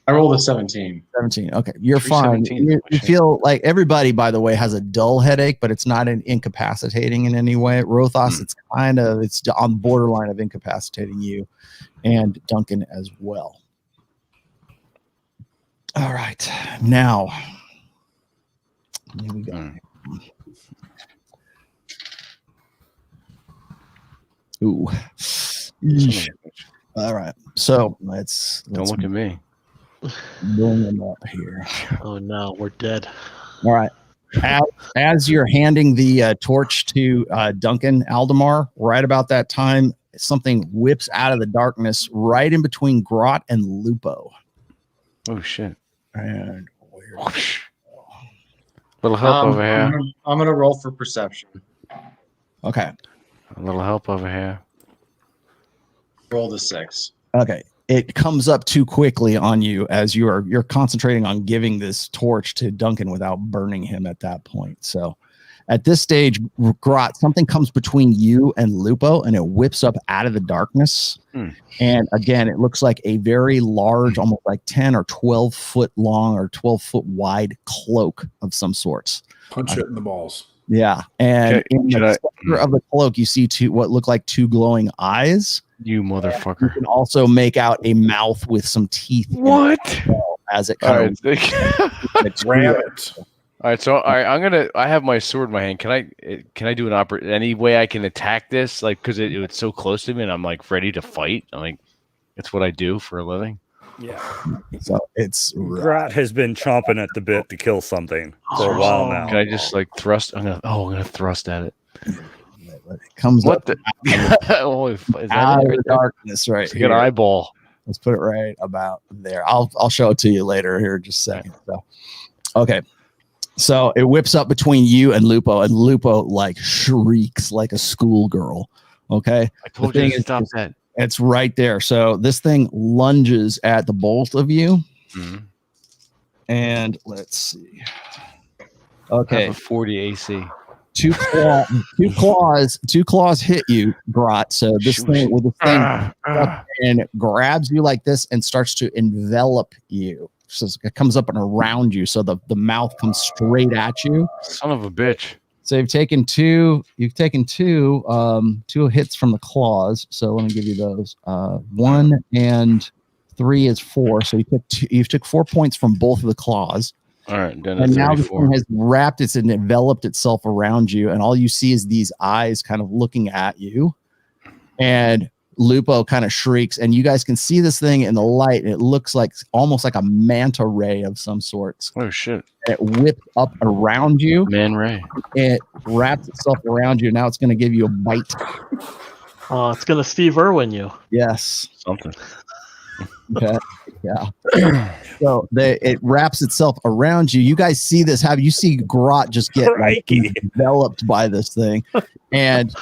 I rolled a 17. 17. Okay, you're fine. 317. You feel like everybody, by the way, has a dull headache, but it's not incapacitating in any way. Rothos, it's on borderline of incapacitating you, and Duncan as well. All right, now here we go. Ooh. Yeesh. All right, so let's Don't look at me. bring them up here. Oh no, we're dead. All right. As you're handing the torch to Duncan Aldemar, right about that time, something whips out of the darkness right in between Grot and Lupo. Oh shit. And Whoosh. Little help over here. I'm gonna roll for perception. okay. A little help over here. Roll a 6. Okay. It comes up too quickly on you as you're concentrating on giving this torch to Duncan without burning him at that point. So at this stage, Grot, something comes between you and Lupo and it whips up out of the darkness. And again, it looks like a very large, almost like 10 or 12 foot long or 12 foot wide cloak of some sorts. Punch it in the balls. Yeah. And Okay, in should the I- center of the cloak, you see what look like two glowing eyes. You You motherfucker. can also make out a mouth with some teeth in it What? as it All kind right. of Ram it. All right, so I have my sword in my hand. Can I do any way I can attack this? Like, because it's so close to me, and I'm like ready to fight. I'm like, that's what I do for a living. Yeah. So it's Grot has been chomping at the bit to kill something for a while now. Can I just like thrust? I'm gonna thrust at it. it comes What up the? Oh, is that out it of right the there? darkness right It's like an here. eyeball. Let's put it right about there. I'll show it to you later here in just a second. So, okay. So it whips up between you and Lupo like shrieks like a schoolgirl. Okay. I told The you thing to is- stop that. It's right there. So this thing lunges at the both of you. Mhm. And let's see. I Okay. have a 40 AC. Two claws hit you, Grot. So this Shoot. thing with the thing Ah. and grabs you like this and starts to envelop you. So it comes up and around you. So the mouth comes straight at you. Son of a bitch. So you've taken two hits from the claws. So let me give you those. 1 and 3 is 4. So you took 4 points from both of the claws. All right, down to And now the 34. thing has wrapped and enveloped itself around you, and all you see is these eyes kind of looking at you. And Lupo kind of shrieks, and you guys can see this thing in the light, and it looks like almost like a manta ray of some sorts. Oh shit! And it whips up around you. Man Ray. It wraps itself around you. Now it's going to give you a bite. Oh, it's gonna Steve Irwin you. Yes. Something. Okay. Yeah. So it wraps itself around you. You guys see this? You see Grot just get like, enveloped by this thing, and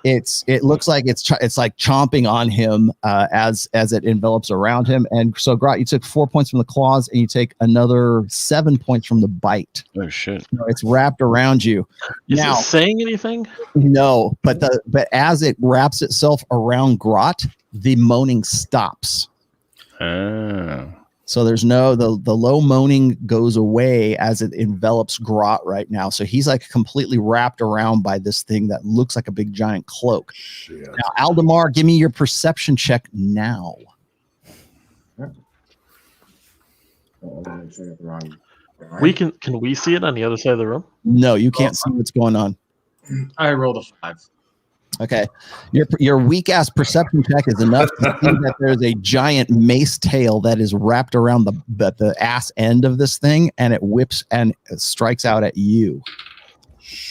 it looks like it's like chomping on him as it envelops around him. And so Grot, you took 4 points from the claws, and you take another 7 points from the bite. Oh shit! So it's wrapped around you. Is Now, it saying anything? No, but as it wraps itself around Grot, the moaning stops. Oh. So there's the low moaning goes away as it envelops Grot right now. So he's like completely wrapped around by this thing that looks like a big giant cloak. Shit. Now, Aldemar, give me your perception check now. Can we see it on the other side of the room? No, you can't see what's going on. I rolled a 5. Okay. Your weak ass perception check is enough to see that there's a giant mace tail that is wrapped around the ass end of this thing, and it whips and it strikes out at you.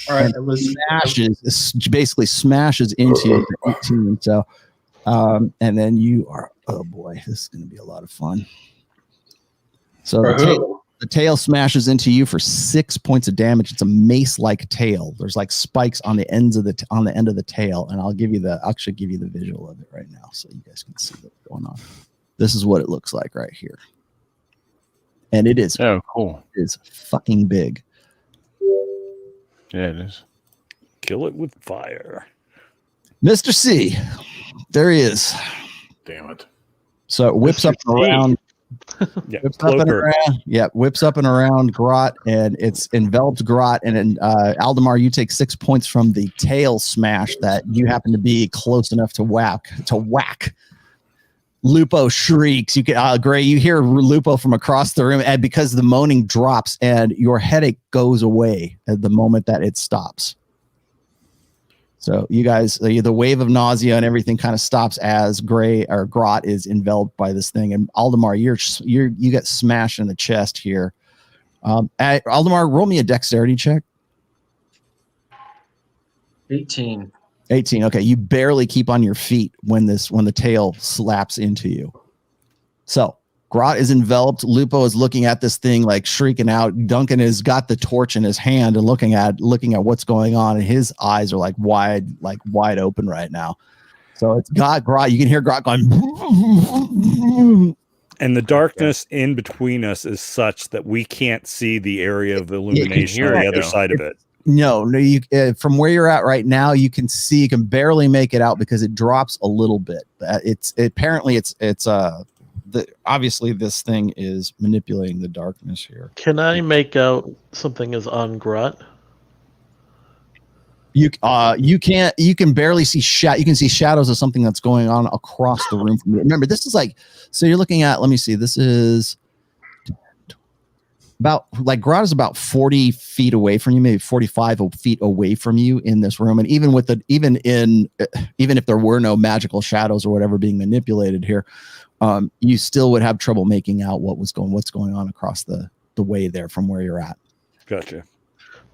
All right. Basically smashes into you. 18. So and then you are, oh boy, this is going to be a lot of fun. So the tail smashes into you for 6 points of damage. It's a mace-like tail. There's like spikes on the ends of on the end of the tail, and I'll actually give you the visual of it right now, so you guys can see what's going on. This is what it looks like right here, and it is. Oh, cool! It is fucking big. Yeah, it is. Kill it with fire. Mr. C, there he is. Damn it! So it whips Mr. up and around. Yeah, Whips up and around, whips up and around Grot, and it's enveloped Grot. And then Aldemar, you take 6 points from the tail smash that you happen to be close enough to whack. Lupo shrieks. You can Gray, you hear Lupo from across the room, and because the moaning drops and your headache goes away at the moment that it stops. So you guys, the wave of nausea and everything kind of stops as Grot is enveloped by this thing. And Aldemar, you get smashed in the chest here. Aldemar, roll me a dexterity check. 18. 18. Okay, you barely keep on your feet when the tail slaps into you. So Grot is enveloped. Lupo is looking at this thing like shrieking out. Duncan has got the torch in his hand and looking at what's going on, and his eyes are like wide open right now. So it's got Grot. You can hear Grot going. And the darkness in between us is such that we can't see the area of illumination on the other side of it. No, you from where you're at right now, you can barely make it out because it drops a little bit. Obviously this thing is manipulating the darkness here. Can I make out something is on Grot? You can barely see you can see shadows of something that's going on across the room from you. Remember, this is so you're looking at, let me see, this is about Grot is about 40 feet away from you, maybe 45 feet away from you in this room. And even if there were no magical shadows or whatever being manipulated here, you still would have trouble making out what's going on across the way there from where you're at. Gotcha.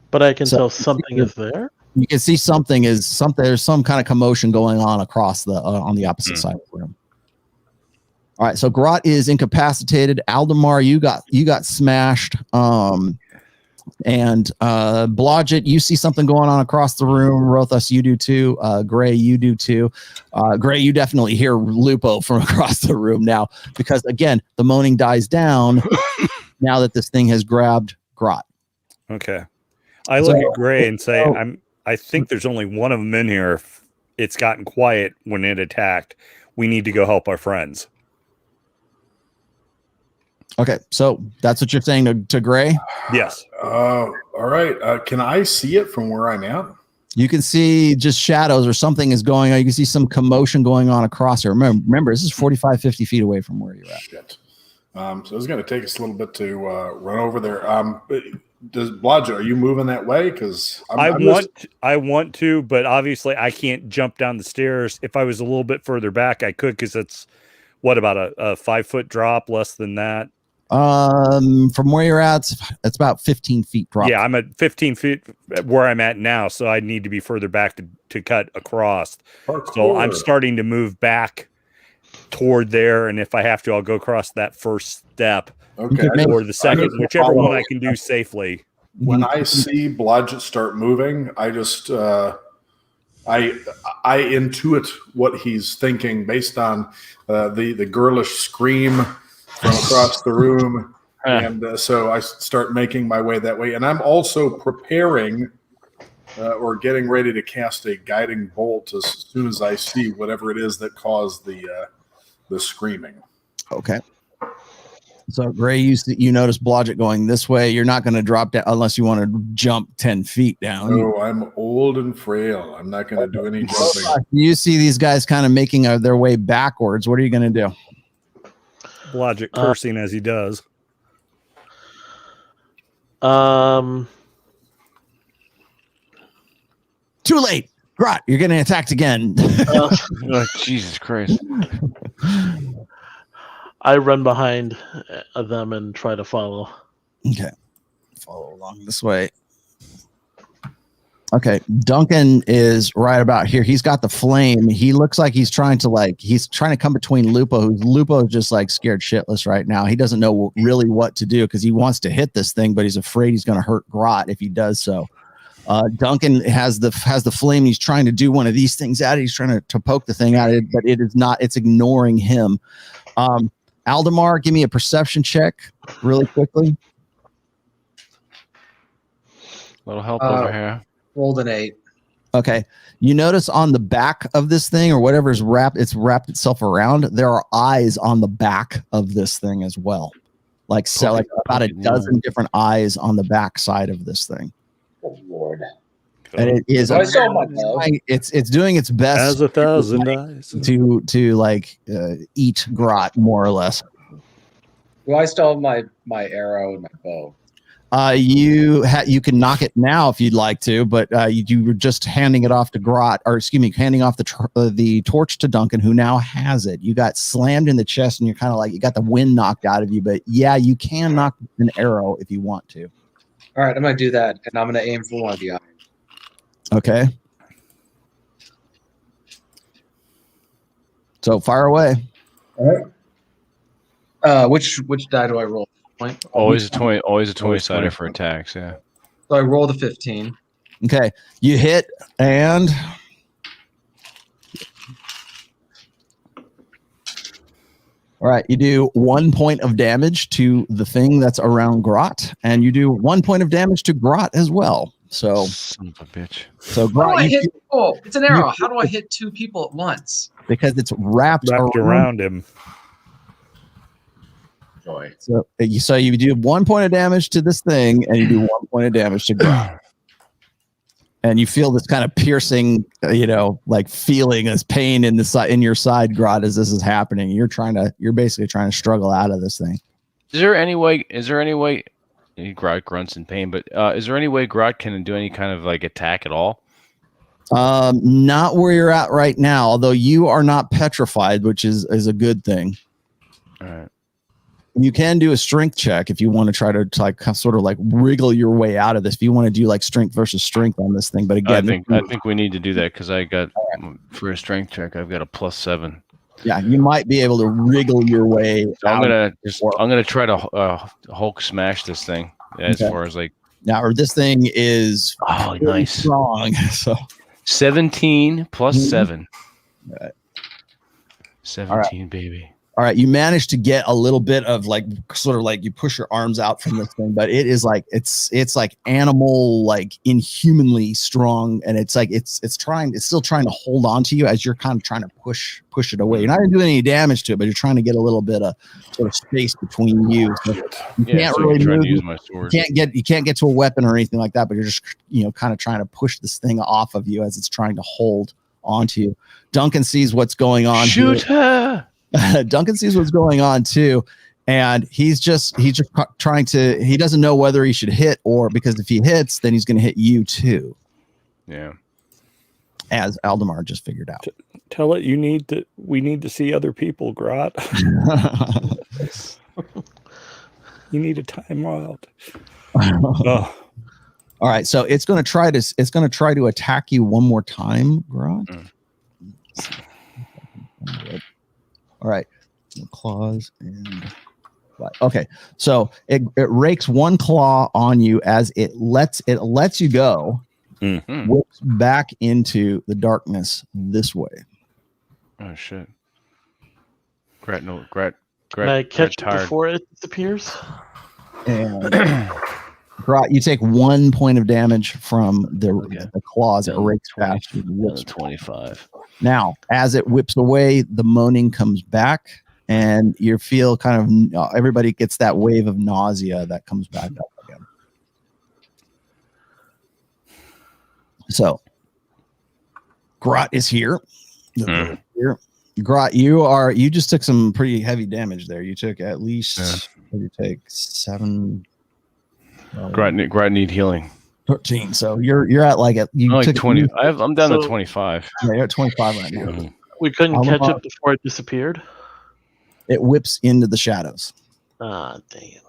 But I can tell something is there. You can see there's some kind of commotion going on across on the opposite side of the room. All right, so Grot is incapacitated. Aldemar, you got smashed. And Blodgett, you see something going on across the room. Rothus, you do too. Gray, you do too. Gray, you definitely hear Lupo from across the room now, because again, the moaning dies down now that this thing has grabbed Grot. Okay. I look at Gray and say, I think there's only one of them in here. If it's gotten quiet when it attacked, we need to go help our friends. Okay, so that's what you're saying to Gray? Yes. All right. Can I see it from where I'm at? You can see just shadows or something is going on. You can see some commotion going on across here. Remember, this is 45, 50 feet away from where you're at. Shit. So it's going to take us a little bit to run over there. Does Blodgett, are you moving that way? Because I want to, but obviously I can't jump down the stairs. If I was a little bit further back, I could, because it's about a 5-foot drop, less than that. From where you're at, it's about 15 feet drop. Yeah, I'm at 15 feet where I'm at now, so I need to be further back to cut across. Parkour. So I'm starting to move back toward there, and if I have to, I'll go across that first step. Okay. Or the second, whichever one I can do safely. When I see Blodgett start moving, I just I intuit what he's thinking based on the girlish scream from across the room, and so I start making my way that way. And I'm also preparing or getting ready to cast a guiding bolt as soon as I see whatever it is that caused the screaming. Okay. So, Gray, you notice Blodgett going this way. You're not going to drop down unless you want to jump 10 feet down. No, I'm old and frail. I'm not going to do any jumping. You see these guys kind of making their way backwards. What are you going to do? Blodgett cursing as he does. Too late. Grot, you're getting attacked again. Oh, Jesus Christ. I run behind them and try to follow. Okay. Follow along this way. Okay. Duncan is right about here. He's got the flame. He looks like he's trying to come between Lupo. Lupo is just like scared shitless right now. He doesn't know really what to do because he wants to hit this thing, but he's afraid he's going to hurt Grot if he does so. Duncan has the flame. He's trying to do one of these things at it. He's trying to poke the thing at it, but it is not. It's ignoring him. Aldemar, give me a perception check really quickly. A little help over here. Rolled an 8. Okay. You notice on the back of this thing or whatever is wrapped itself around, there are eyes on the back of this thing as well. Like about a dozen different eyes on the back side of this thing. Oh, Lord. And it is it's doing its best As 1,000 eyes to like eat Grot more or less. Do I still have my arrow and my bow? You can knock it now if you'd like to, but you were just handing it off to Grot, or excuse me, handing off the torch to Duncan, who now has it. You got slammed in the chest, and you're kind of like you got the wind knocked out of you. But yeah, you can knock an arrow if you want to. All right, I'm gonna do that, and I'm gonna aim for one of the eyes. Okay. So fire away. All right. Which die do I roll? Point? Always a 20-sider for attacks, yeah. So I roll the 15. Okay. You hit and all right, you do 1 point of damage to the thing that's around Grot, and you do 1 point of damage to Grot as well. So, son of a bitch. So Grot, it's an arrow. you- How do I hit 2 people at once? because it's wrapped around him. Joy. So you do 1 point of damage to this thing, and you do 1 point of damage to Grot. And you feel this kind of piercing, like feeling as pain in your side, Grot, as this is happening. You're basically trying to struggle out of this thing. Is there any way Grot grunts in pain, but is there any way Grot can do any kind of like attack at all? Not where you're at right now, although you are not petrified, which is a good thing. All right. You can do a strength check if you want to try to like sort of like wriggle your way out of this. If you want to do like strength versus strength on this thing, but again, I think we need to do that because I got for a strength check. I've got a +7. Yeah, you might be able to wriggle your way. So I'm gonna try to Hulk smash this thing as far as like now. Or this thing is really nice strong. So 17 + 7. All right. 17, baby. All right, you managed to get a little bit of like sort of like you push your arms out from this thing, but it is like it's like animal, like inhumanly strong, and it's like it's still trying to hold on to you as you're kind of trying to push it away. You're not going to do any damage to it, but you're trying to get a little bit of sort of space between you. So you can't really move. To use my sword. You can't get to a weapon or anything like that, but you're just kind of trying to push this thing off of you as it's trying to hold onto you. Duncan sees what's going on. Shoot her. Duncan sees what's going on too, And he's just trying to. He doesn't know whether he should hit or because if he hits, then he's going to hit you too. Yeah. As Aldemar just figured out. Tell it we need to see other people, Grot. You need a timeout. Oh. All right, so it's going to try to attack you one more time, Grot. All right, claws and okay. So it rakes one claw on you as it lets you go. Whips back into the darkness this way. Oh shit! Grat, Can I catch it before it disappears? And Grat, you take 1 point of damage from the claws. It rakes past you. 25. Now, as it whips away, the moaning comes back, and you feel kind of everybody gets that wave of nausea that comes back up again. So, Grot is here. Here. Grot, you just took some pretty heavy damage there. You took at least you take 7. Grot need healing. 13. So you're at like you took 20. I'm down to 25. Yeah, you're at 25 right now. We couldn't catch it before it disappeared. It whips into the shadows. Ah, dang it!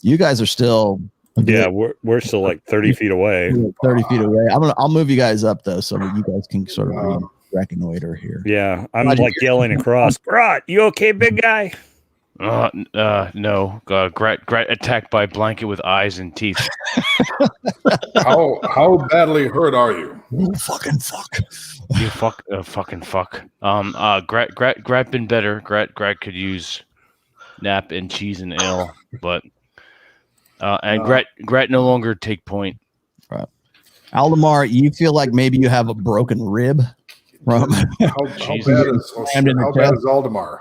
You guys are still. Yeah, we're still like 30 feet away. 30 feet away. I'll move you guys up though, so that you guys can sort of reconnoiter here. Yeah, I'm like yelling across. Grot, you okay, big guy? No. Grat attacked by blanket with eyes and teeth. How badly hurt are you? You fucking fuck. You fucking fuck. Grat been better. Grat could use nap and cheese and ale, but Grat no longer take point. Right. Aldemar, you feel like maybe you have a broken rib. From how bad is Aldemar?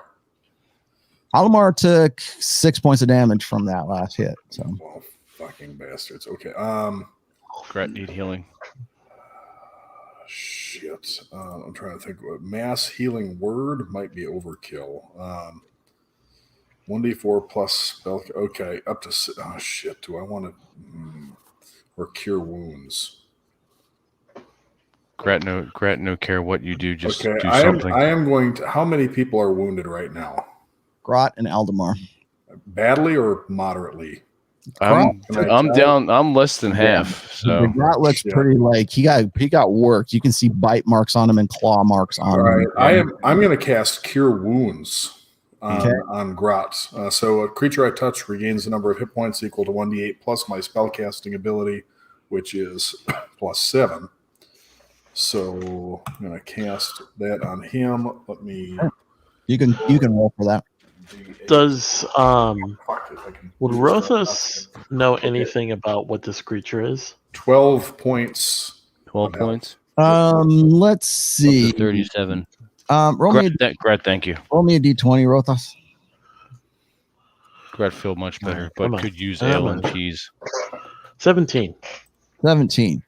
Aldemar took 6 points of damage from that last hit. So, oh, fucking bastards. Okay. Grat need healing. Shit. I'm trying to think. Mass healing word might be overkill. 1d4 plus spell. Okay, up to. Oh shit. Do I want to or cure wounds? Grat no care what you do. Just okay. do something. I am going to. How many people are wounded right now? Grot and Aldemar. Badly or moderately? I'm down. I'm less than half. So Grot looks pretty like he got worked. You can see bite marks on him and claw marks on him. I'm going to cast Cure Wounds on Grot. So a creature I touch regains the number of hit points equal to 1d8 plus my spellcasting ability, which is plus 7. So I'm going to cast that on him. Let me. You can roll for that. Does would Rothos know anything about what this creature is? 12 points. 12 points. Let's see. 37. Grat, thank you. Roll me a d20, Rothos. Grat feel much better, but could use ale and cheese. 17. 17.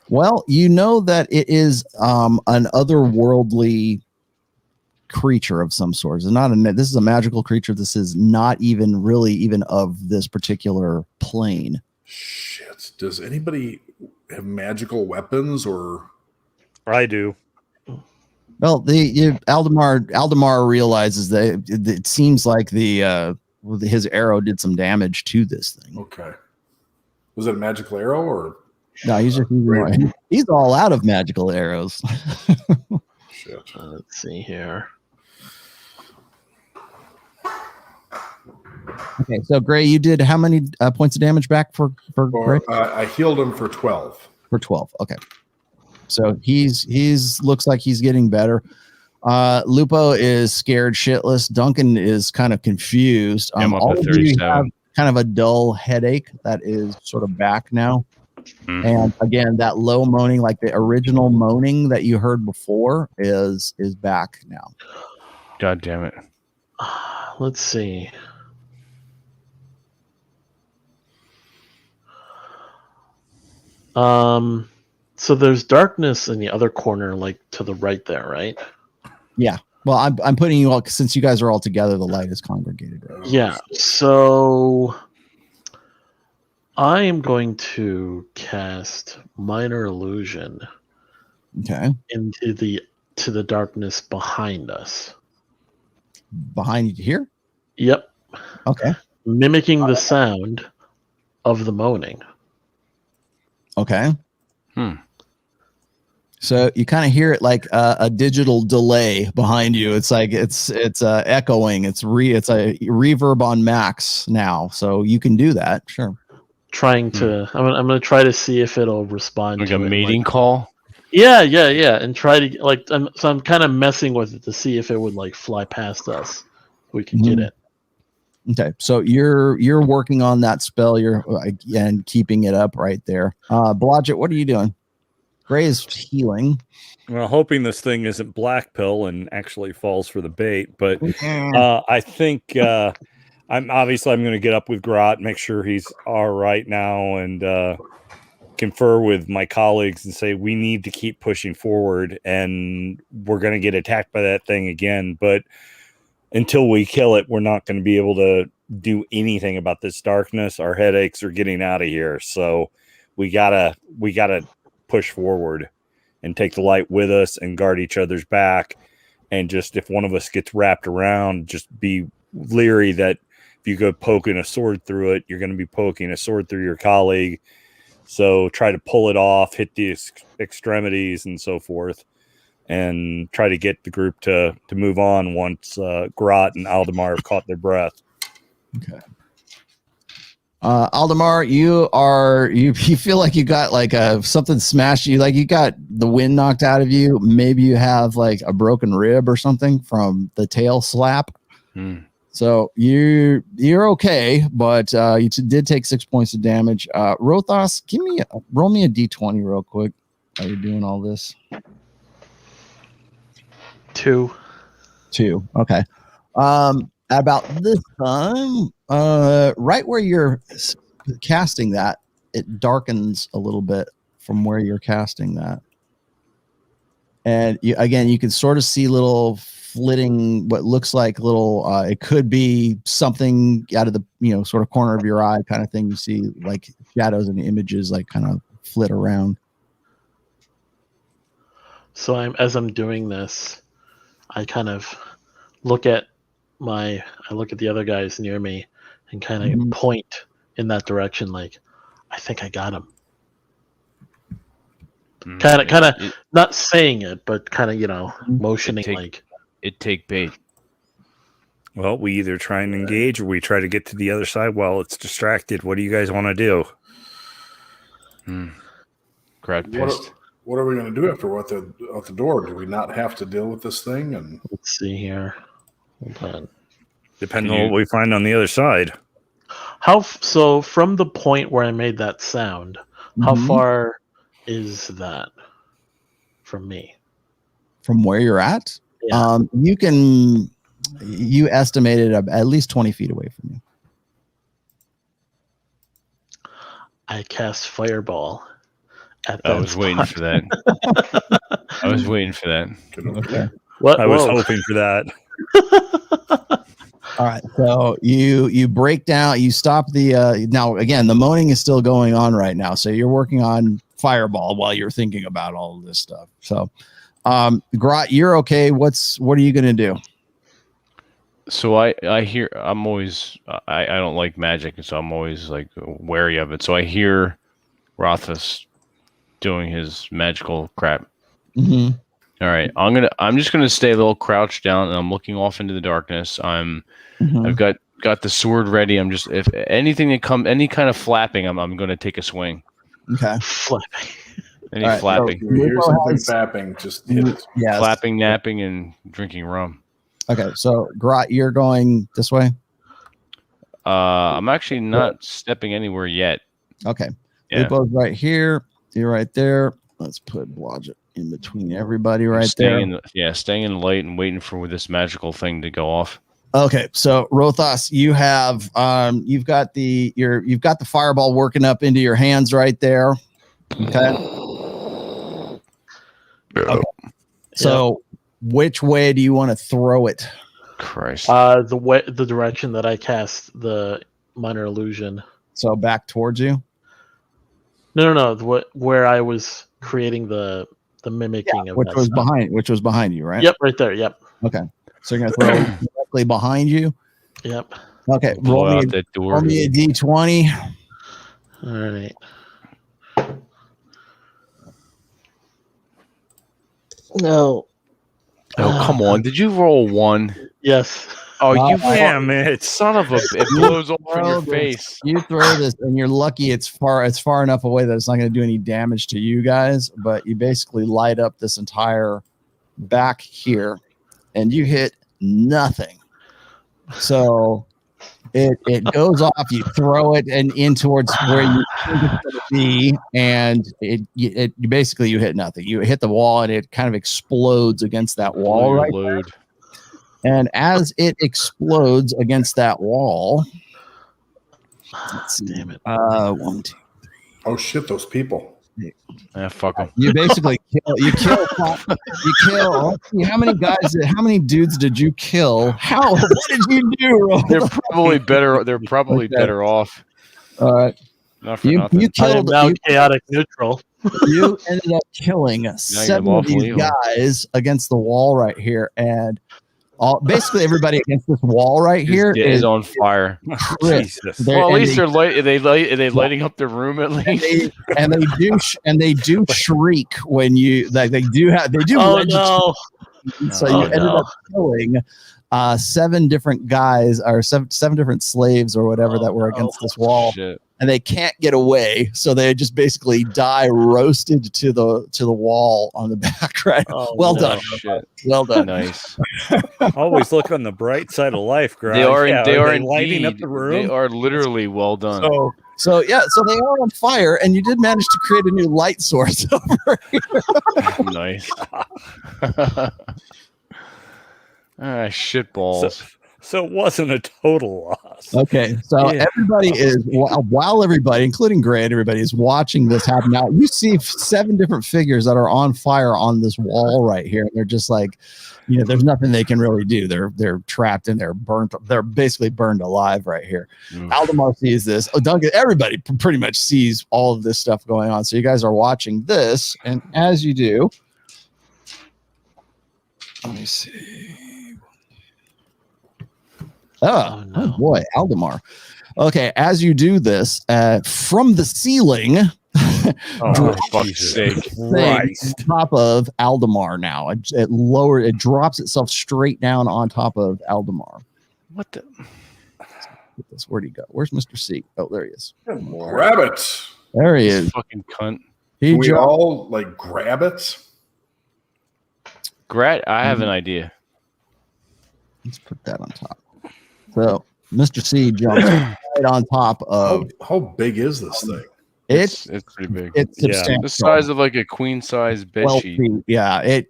Well, you know that it is an otherworldly creature of some sort. This is a magical creature. This is not even really even of this particular plane. Shit. Does anybody have magical weapons or? I do. Well, Aldemar realizes that it seems like his arrow did some damage to this thing. Okay. Was it a magical arrow or? No, he's all out of magical arrows. Shit. Let's see here. Okay, so Gray, you did how many points of damage back for Gray? I healed him for 12. For 12. Okay. So he's looks like he's getting better. Lupo is scared shitless. Duncan is kind of confused. All of you have kind of a dull headache that is sort of back now. Mm-hmm. And again, that low moaning, like the original moaning that you heard before, is back now. God damn it. Let's see. So there's darkness in the other corner, like to the right there, right? Yeah. Well, I'm putting you all, since you guys are all together, the light is congregated. Right? Yeah. So I am going to cast Minor Illusion Okay. into the darkness behind us. Behind you here? Yep. Okay. Mimicking the sound of the moaning. Okay. So you kind of hear it like a digital delay behind you. It's like it's echoing. It's a reverb on max now. So you can do that. Sure. Trying to, I'm gonna try to see if it'll respond Like to a it, mating like, call. yeah, and try to like. I'm kind of messing with it to see if it would like fly past us. We can get it. Okay, so you're working on that spell. You're and keeping it up right there. Blodgett, what are you doing? Gray is healing. Well, hoping this thing isn't black pill and actually falls for the bait, but I think I'm going to get up with Grot, make sure he's all right now, and confer with my colleagues and say we need to keep pushing forward, and we're going to get attacked by that thing again. But until we kill it, we're not going to be able to do anything about this darkness. Our headaches are getting out of here, so we gotta push forward and take the light with us and guard each other's back. And just if one of us gets wrapped around, just be leery that if you go poking a sword through it, you're going to be poking a sword through your colleague. So try to pull it off, hit the extremities and so forth, and try to get the group to move on once Grot and Aldemar have caught their breath. Okay. Aldemar, you feel like you got like something smashed you, like you got the wind knocked out of you. Maybe you have like a broken rib or something from the tail slap. So you're okay, but you did take 6 points of damage. Rothos, roll me a d20 real quick. Are you doing all this? 2. Okay. About this time, right where you're casting that, it darkens a little bit from where you're casting that. And you can sort of see little flitting, what looks like little, it could be something out of the, sort of corner of your eye kind of thing. You see like shadows and images like kind of flit around. So as I'm doing this, I kind of look at the other guys near me and kind of point in that direction, like, I think I got him. Kind of not saying it, but kind of, motioning like it take bait. Well, we either try and engage or we try to get to the other side while it's distracted. What do you guys want to do? Crowd pissed. What are we going to do after we're at the door? Do we not have to deal with this thing? And let's see here. Hold on. Depending on what we find on the other side. So from the point where I made that sound, how far is that from me? From where you're at? Yeah. You estimated at least 20 feet away from you. I cast Fireball at that I was waiting for that. Okay. I was hoping for that. All right, so you break down, you stop the now again, the moaning is still going on right now, so you're working on Fireball while you're thinking about all of this stuff. So Grot, you're okay. What are you gonna do? So I don't like magic, and so I'm always like wary of it. So I hear Rothfuss doing his magical crap. All right, I'm just gonna stay a little crouched down, and I'm looking off into the darkness. I've got the sword ready. I'm just, if anything that comes, any kind of flapping, I'm gonna take a swing. Okay. Flapping. Any flapping. So here's something flapping. Just hit it. Yes. Flapping, napping, and drinking rum. Okay, so Grot, you're going this way. I'm actually not stepping anywhere yet. Okay. Yeah. Lupo's right here. You're right there. Let's put Blodgett in between everybody right staying there. Staying in the light and waiting for this magical thing to go off. Okay, so Rothos, you have you've got the fireball working up into your hands right there. Okay. So which way do you want to throw it? Christ. The direction that I cast the minor illusion. So back towards you. No. Where I was creating the mimicking of which that was stuff. behind you, right? Yep, right there. Yep. Okay. So you're gonna throw it directly behind you. Yep. Okay. Blow out that door. Roll me a d20. All right. No. Oh, come on. Did you roll 1? Yes. Oh, you Damn it. son of a... It blows off in your face. You throw this, and you're lucky it's far enough away that it's not going to do any damage to you guys. But you basically light up this entire back here, and you hit nothing. So it goes off. You throw it and in towards where you think it's going to be, and you basically hit nothing. You hit the wall, and it kind of explodes against that wall right there. And as it explodes against that wall, Damn it! 1, 2. Oh shit! Those people. Fuck them. You basically kill. You kill. Let's see, how many guys? How many dudes did you kill? What did you do? They're probably better. They're probably better off. All right. Not for You nothing. I am killed. now chaotic neutral. You ended up killing 7 of lawfully these evil. guys against the wall right here, and basically everybody against this wall right here is on fire. Jesus. Well, at least they're lighting up their room at least. And they do shriek when you like they do. Oh no! So you ended up killing 7 different guys or seven different slaves or whatever that were against this wall. Shit. And they can't get away, so they just basically die roasted to the wall on the back. Right? Well done. Shit. Well done. Nice. Always look on the bright side of life, Grimes. They are. Yeah, they are lighting up indeed. the room. They are literally well done. So they are on fire, and you did manage to create a new light source over here. Nice. Shit balls. So it wasn't a total loss. Okay, so everybody is while everybody, including Gray and everybody, is watching this happen. Now you see 7 different figures that are on fire on this wall right here. They're just like, there's nothing they can really do. They're trapped and they're burnt. They're basically burned alive right here. Aldemar sees this. Duncan, everybody pretty much sees all of this stuff going on. So you guys are watching this, and as you do, let me see. Oh boy, Aldemar. Okay, as you do this, from the ceiling, for fuck's sake, on top of Aldemar now. It drops itself straight down on top of Aldemar. What the? Where'd he go? Where's Mr. C? Oh, there he is. Grab it. There he is. Fucking cunt. He We all grab it. Grat, I have an idea. Let's put that on top. So Mr. C jumps right on top of. How big is this thing? It's pretty big. It's substantial. The size of like a queen size bed 12 sheet. feet. Yeah, it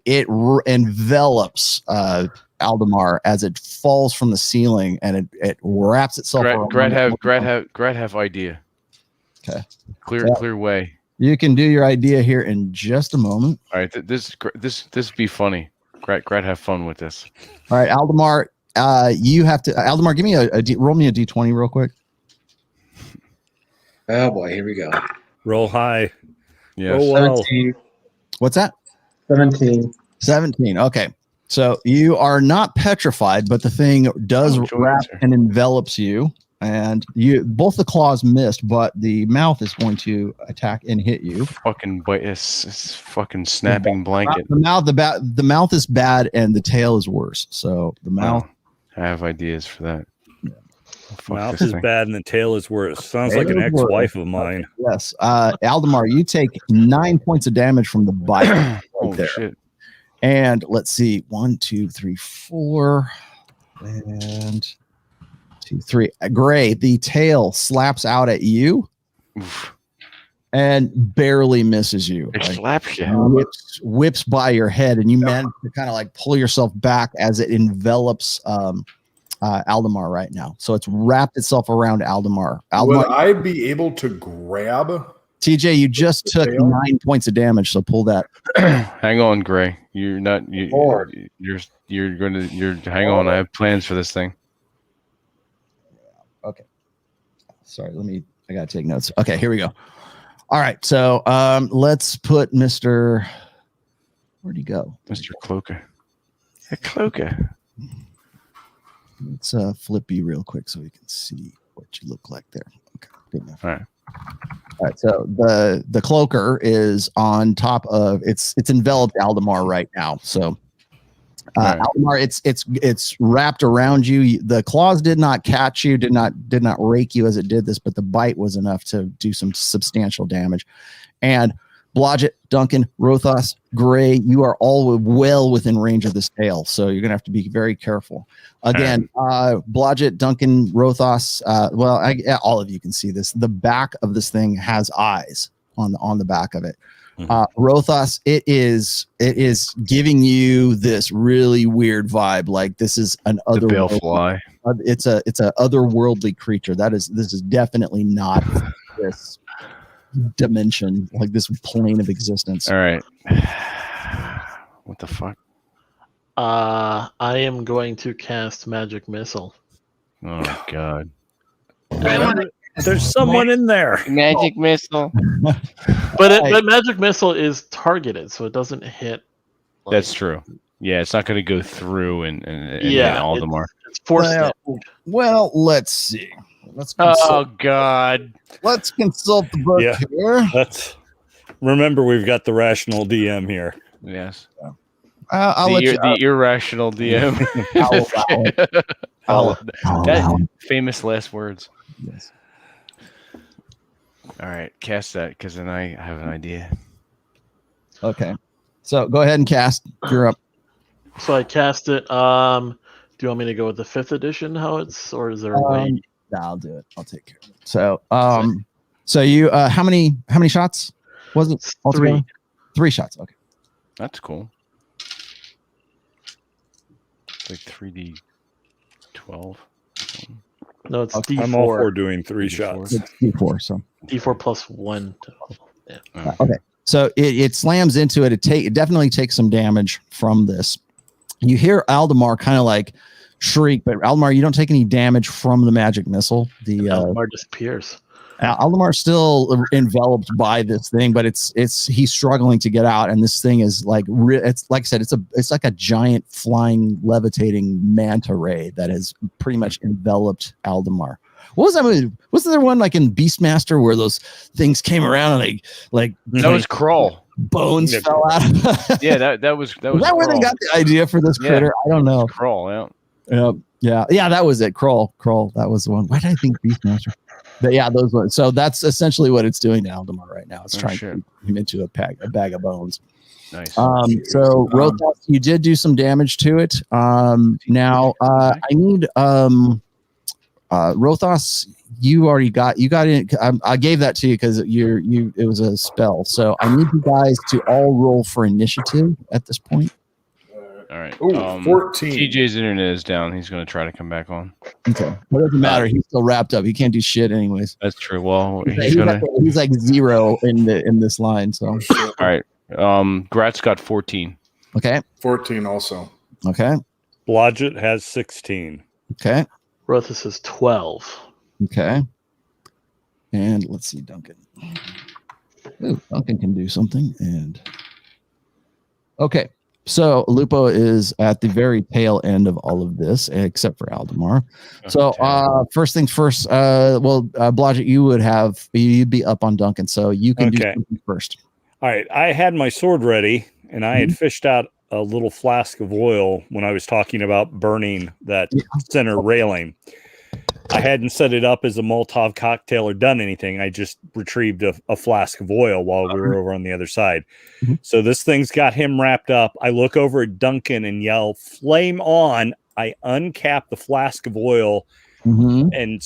envelops Aldemar as it falls from the ceiling, and it wraps itself around. Grat have idea. Okay. Clear way. You can do your idea here in just a moment. All right, this be funny. Grat have fun with this. All right, Aldemar, you have to. Aldemar, give me roll me a d20 real quick. Oh boy, here we go. Roll high. Yeah. Oh, wow. 17. What's that? 17. 17. Okay. So you are not petrified, but the thing does wrap and envelops you. And both the claws missed, but the mouth is going to attack and hit you. Fucking bite. It's fucking snapping blanket. The mouth is bad, and the tail is worse. So the mouth. I have ideas for that. Mouth is bad and the tail is worse. Sounds like an ex-wife of mine. Yes. Aldemar, you take 9 points of damage from the bite. Oh shit. And let's see. 1, 2, 3, 4. And 2, 3. Gray, the tail slaps out at you. Oof. And barely misses you. It slaps you. Whips by your head, and you manage to kind of like pull yourself back as it envelops Aldemar right now. So it's wrapped itself around Aldemar. Would I be able to grab TJ, you just took 9 points of damage, so pull that. Hang on, Gray. You're not. Lord. You're going to. You're. Hang on. I have plans for this thing. Okay. Sorry. I gotta take notes. Okay, here we go. All right. So let's put Mr. Where'd he go? Mr. Cloaker. Yeah, Cloaker. Let's flip you real quick so we can see what you look like there. Okay, good enough. All right. All right, so the cloaker is on top of it's enveloped Aldemar right now. So Right. Aldemar, it's wrapped around you. The claws did not catch you, did not rake you as it did this, but the bite was enough to do some substantial damage. And Blodgett, Duncan, Rothos, Gray, you are all well within range of this tail, so you're gonna have to be very careful. Again, Blodgett, Duncan, Rothos, all of you can see this. The back of this thing has eyes on the back of it. Rothos, it is giving you this really weird vibe, like this is an The Balefly. it's a otherworldly creature. This is definitely not this dimension, like this plane of existence. All right. What the fuck? I am going to cast Magic Missile. Oh God. There's someone in there. Magic missile. But Magic Missile is targeted, so it doesn't hit. That's true. Yeah, it's not going to go through and Yeah, Aldemar. It's force Well, damage. Well, let's see. Oh Consult, God. let's consult the book Yeah. here. Remember, we've got the rational DM here. Yes. I'll let you. The irrational DM. I'll allow it. Famous last words. Yes. All right, cast that because then I have an idea. Okay. So go ahead and cast. You're up. So I cast it. Do you want me to go with the 5th edition? Or is there a way? Nah, I'll do it. I'll take care of it. So, so you, how many shots was it? It's altogether? 3. 3 shots. Okay. That's cool. It's like 3d12. No, it's Okay. D4. I'm all for doing 3 D4. shots. It's D4. So D4 plus 1. okay. So it slams into it. It definitely takes some damage from this. You hear Aldemar kind of like shriek, but Aldemar, you don't take any damage from the magic missile. The Aldemar disappears. Aldemar's still enveloped by this thing, but he's struggling to get out, and this thing is like it's like I said, it's like a giant flying, levitating manta ray that has pretty much enveloped Aldemar. What was that movie? Wasn't there one like in Beastmaster where those things came around and like That was Crawl. bones Yeah. fell out? Yeah, that was Was that where they Crawl. got the idea for this critter? I don't know. Crawl. Yeah. Yeah, that was it. Crawl. That was the one. Why did I think Beastmaster? But yeah, those ones. So that's essentially what it's doing to Aldemar right now. It's trying to put him into a bag of bones. Nice. So Rothos, you did do some damage to it. Now I need Rothos. You got in. I gave that to you because it was a spell. So I need you guys to all roll for initiative at this point. All right. Ooh, 14. TJ's internet is down. He's going to try to come back on. Okay. It doesn't matter. He's still wrapped up. He can't do shit anyways. That's true. Well, He's like 0 in this line. So All right. Gratz got 14. okay. 14 also. Okay. Blodgett has 16. Okay. Rothus is 12. Okay. And let's see, Duncan. Ooh, Duncan can do something. And okay. So Lupo is at the very tail end of all of this, except for Aldemar. So first things first, Blodgett, you'd be up on Duncan, so you can do something first. All right. I had my sword ready, and I had fished out a little flask of oil when I was talking about burning that center railing. I hadn't set it up as a Molotov cocktail or done anything. I just retrieved a flask of oil while we were over on the other side. Mm-hmm. So this thing's got him wrapped up. I look over at Duncan and yell, "Flame on." I uncap the flask of oil and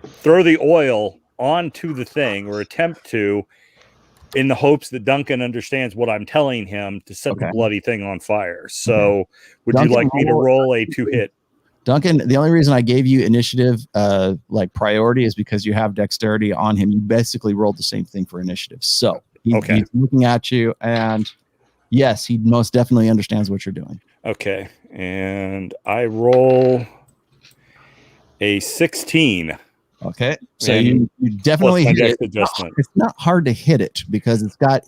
throw the oil onto the thing, or attempt to, in the hopes that Duncan understands what I'm telling him to set the bloody thing on fire. So would Duncan, you like me to roll a 2-hit? Duncan, the only reason I gave you initiative like priority is because you have dexterity on him. You basically rolled the same thing for initiative. So he's looking at you, and yes, he most definitely understands what you're doing. Okay. And I roll a 16. Okay. So you definitely hit it. Adjustment. It's not hard to hit it because it's got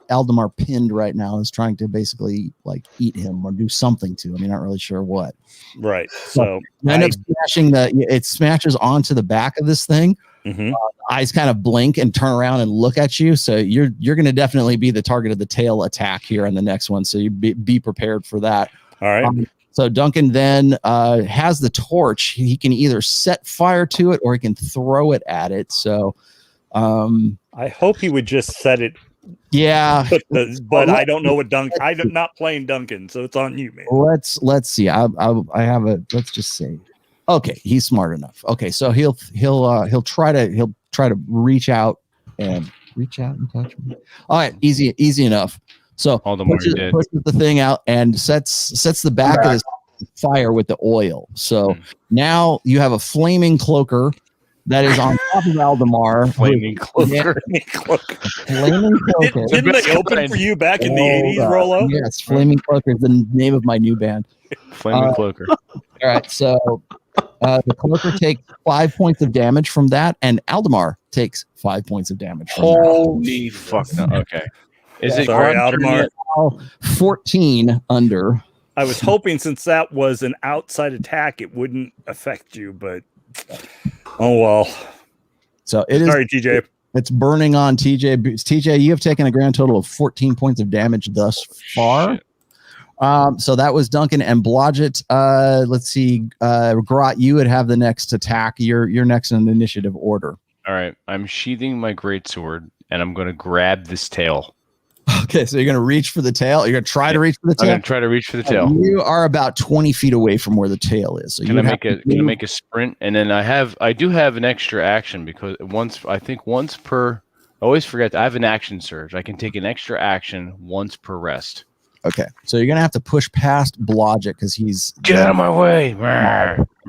Aldemar pinned right now. It's trying to basically like eat him or do something to him. You're not really sure what. Right. So you end up smashing it smashes onto the back of this thing. Eyes kind of blink and turn around and look at you. So you're going to definitely be the target of the tail attack here on the next one. So you be prepared for that. All right. So Duncan then has the torch. He can either set fire to it or he can throw it at it. So I hope he would just set it. Yeah, but I don't know what Duncan. I'm not playing Duncan, so it's on you, man. Let's see. I have a. Let's just see. Okay, he's smart enough. Okay, so he'll try to reach out and touch me. All right, easy enough. So pushes the thing out and sets the back of his fire with the oil. So now you have a flaming cloaker that is on top of Aldemar. Flaming cloaker. Flaming cloaker. Didn't they open for you back in the 80s, Rollo? Yes, Flaming Cloaker is the name of my new band. Flaming Cloaker. All right, so the cloaker takes 5 points of damage from that, and Aldemar takes 5 points of damage from that. Holy fuck. No. Okay. Is it sorry, Aldemar? 14 under. I was hoping since that was an outside attack, it wouldn't affect you, but oh well. So it is. Sorry, TJ. It's burning on TJ. TJ, you have taken a grand total of 14 points of damage thus far. So that was Duncan and Blodgett. Let's see. Grot, you would have the next attack. You're next in the initiative order. All right. I'm sheathing my greatsword and I'm going to grab this tail. Okay, so you're going to reach for the tail. You're going to try to reach for the tail. I'm going to try to reach for the tail. You are about 20 feet away from where the tail is. So can I make a sprint? And then I do have an extra action because once per. I always forget. I have an action surge. I can take an extra action once per rest. Okay, so you're going to have to push past Blodgett because he's get out of my way.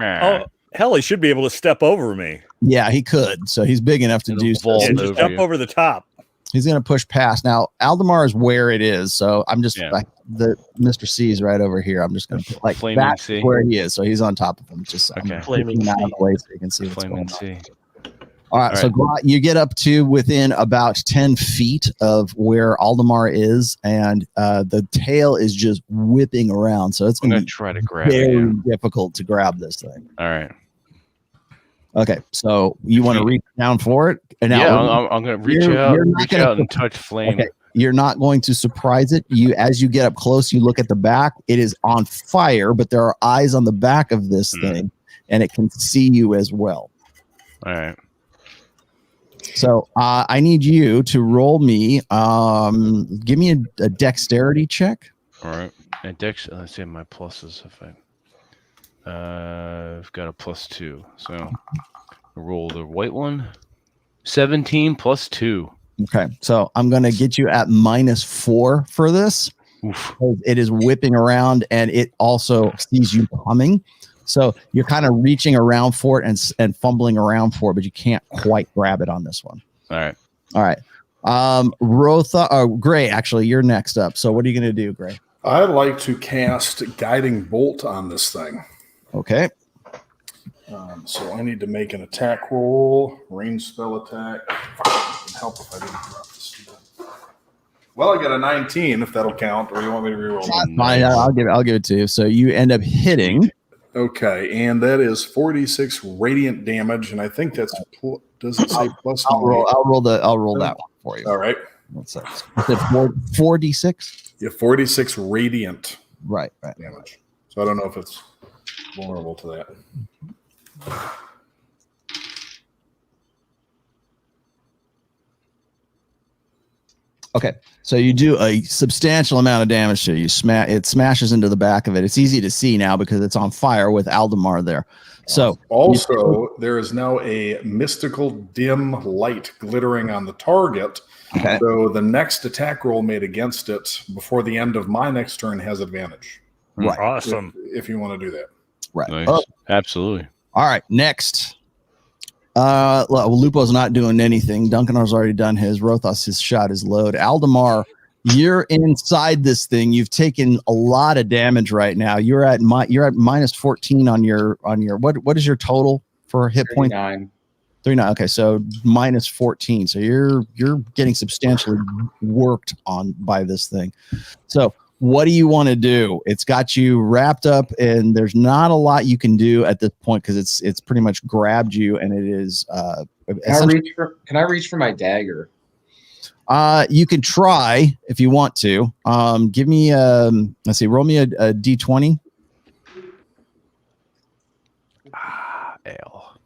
Oh hell, he should be able to step over me. Yeah, he could. So he's big enough to do so. Yeah, just jump over the top. He's going to push past. Now, Aldemar is where it is. So I'm just like the Mr. C is right over here. I'm just going to like that's where he is. So he's on top of him. Just flaming out of the way so you can see what's going on. All right. So you get up to within about 10 feet of where Aldemar is, and the tail is just whipping around. So it's going to try to grab very difficult to grab this thing. All right. Okay, so you want to reach down for it? And now I'm going to reach out and touch flame. Okay, you're not going to surprise it. As you get up close, you look at the back. It is on fire, but there are eyes on the back of this thing, and it can see you as well. All right. So I need you to roll me. Give me a dexterity check. All right. Let's see my pluses. I've got a +2, so I roll the white one. 17 + 2. Okay, so I'm going to get you at -4 for this. Oof. It is whipping around, and it also sees you coming. So you're kind of reaching around for it and fumbling around for it, but you can't quite grab it on this one. All right. Gray, actually, you're next up. So what are you going to do, Gray? I'd like to cast Guiding Bolt on this thing. Okay. So I need to make an attack roll, range spell attack. It would help if I didn't drop this. Well, I got a 19, if that'll count, or you want me to reroll? Fine, I'll give it to you. So you end up hitting. Okay, and that is 46 radiant damage, and I think that's does it say plus? I'll roll that one for you. All right. What's that? Is it 4d6? Yeah, 46 radiant. Right. Damage. So I don't know if it's vulnerable to that. Okay, so you do a substantial amount of damage to it. It smashes into the back of it. It's easy to see now because it's on fire with Aldemar there. So also, there is now a mystical dim light glittering on the target. Okay. So the next attack roll made against it before the end of my next turn has advantage. Right. Awesome. If you want to do that. Right. Nice. Oh, Absolutely. all right. Next. Lupo's not doing anything. Duncanar's already done his. Rothos has shot his load. Aldemar, you're inside this thing. You've taken a lot of damage right now. You're at minus 14 on your what is your total for hit points? 39. Okay, so minus 14. So you're getting substantially worked on by this thing. So what do you want to do? It's got you wrapped up, and there's not a lot you can do at this point because it's pretty much grabbed you, and it is. Can I reach for my dagger? You can try if you want to. Give me let's see. Roll me a d20. Ale.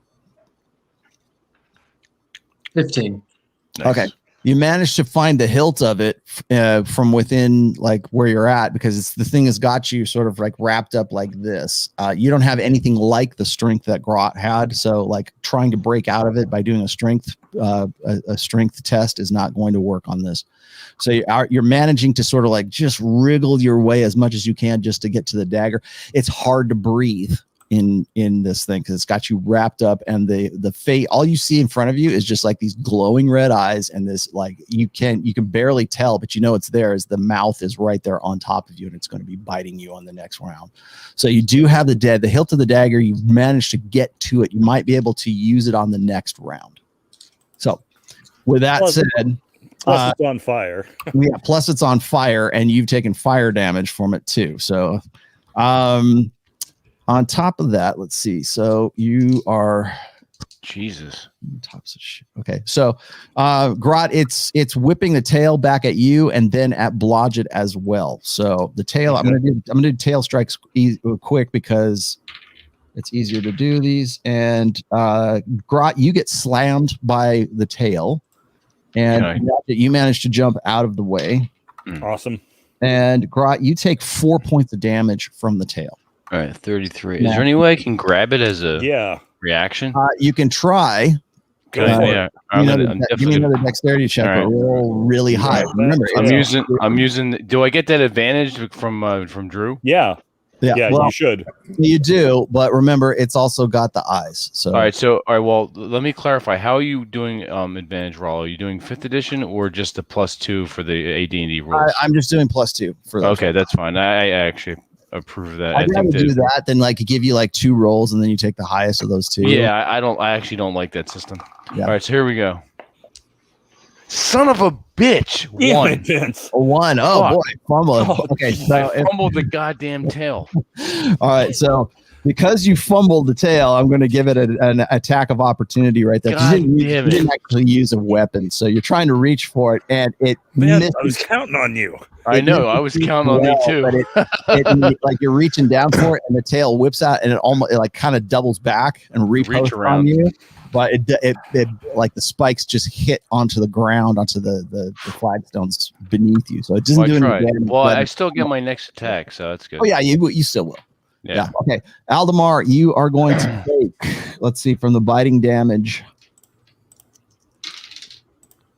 15. Nice. Okay. You managed to find the hilt of it from within like where you're at because the thing has got you sort of like wrapped up like this. You don't have anything like the strength that Grot had. So like trying to break out of it by doing a strength test is not going to work on this. So you're managing to sort of like just wriggle your way as much as you can just to get to the dagger. It's hard to breathe in this thing because it's got you wrapped up, and the fate, all you see in front of you is just like these glowing red eyes, and this like you can barely tell, but you know it's there as the mouth is right there on top of you, and it's going to be biting you on the next round. So you do have the hilt of the dagger. You've managed to get to it. You might be able to use it on the next round. So with that said, plus it's on fire. Yeah, plus it's on fire, and you've taken fire damage from it too. So on top of that, let's see. So you are Jesus. Okay. So Grot, it's whipping the tail back at you and then at Blodgett as well. So the tail, I'm gonna do tail strikes quick because it's easier to do these. And Grot, you get slammed by the tail, and you manage to jump out of the way. Awesome. And Grot, you take 4 points of damage from the tail. All right, 33. Is there any way I can grab it as a reaction? You can try. Give me another dexterity check, but roll really high. Remember, I'm using. Do I get that advantage from Drew? Yeah. Well, you should. You do, but remember, it's also got the eyes. So all right. Well, let me clarify. How are you doing advantage roll? Are you doing 5th edition or just the +2 for the AD&D rules? I'm just doing +2 for that. Okay, that's fine. I actually approve of that. I'd rather do that than like give you like 2 rolls and then you take the highest of those 2. Yeah, I actually don't like that system. Yeah. All right, so here we go. Son of a bitch! 1. 1. Oh boy, fumble. Okay, so I fumbled the goddamn tail. All right, so because you fumbled the tail, I'm going to give it an attack of opportunity right there. You didn't actually use a weapon, so you're trying to reach for it, and it misses. I was counting on you. I know. I was counting on you too. But it like you're reaching down for it, and the tail whips out, and it kind of doubles back and reach around you. But it like the spikes just hit onto the ground, onto the flagstones beneath you. So it doesn't do any damage. Well, I still get my next attack, so that's good. Oh yeah, you still will. Yeah. Okay. Aldemar, you are going to take, let's see, from the biting damage,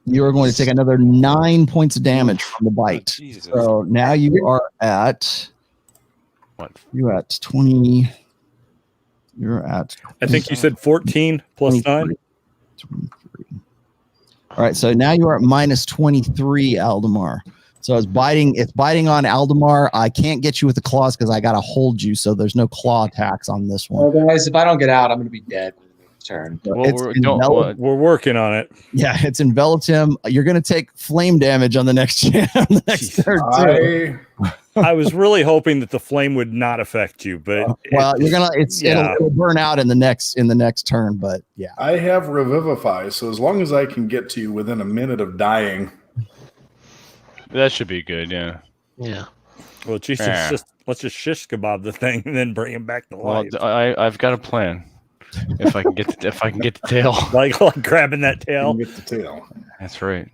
you are going to take another 9 points of damage from the bite. So now you are at what? You're at 20. You're at. I think you said 14 plus 9. 23. All right. So now you are at minus 23, Aldemar. So it's biting on Aldemar. I can't get you with the claws because I got to hold you. So there's no claw attacks on this one. Well, guys, if I don't get out, I'm going to be dead. Turn. We're working on it. Yeah, it's enveloped him. You're going to take flame damage on the next turn too. I was really hoping that the flame would not affect you, but it'll burn out in the next turn. But yeah, I have Revivify, so as long as I can get to you within a minute of dying, that should be good. Yeah. Yeah. Well, Jesus, let's just shish kebab the thing and then bring him back to life. I've got a plan. If I can get the tail, like grabbing that tail. Get the tail. That's right.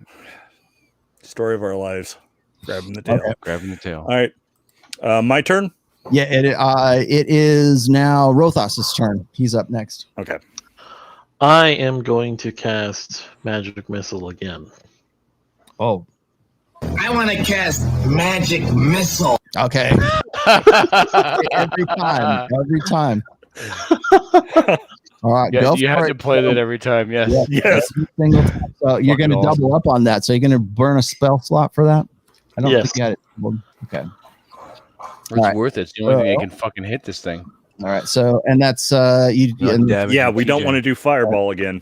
Story of our lives. Grabbing the tail. Okay. Grabbing the tail. All right. My turn. Yeah. It is now Rothos's turn. He's up next. Okay. I am going to cast Magic Missile again. Oh. I want to cast Magic Missile. Okay. Every time. All right, Yeah, go you for have it. to play that every time. Yes. Yeah. Yes. Every single time. So you're going to Fucking double up on that. So you're going to burn a spell slot for that? I don't Yes. think you had it. Okay. It's All right. worth it. It's the only thing that can fucking hit this thing. All right. So, and that's, you, Not and, damage Yeah, and we don't TJ. want to do fireball again.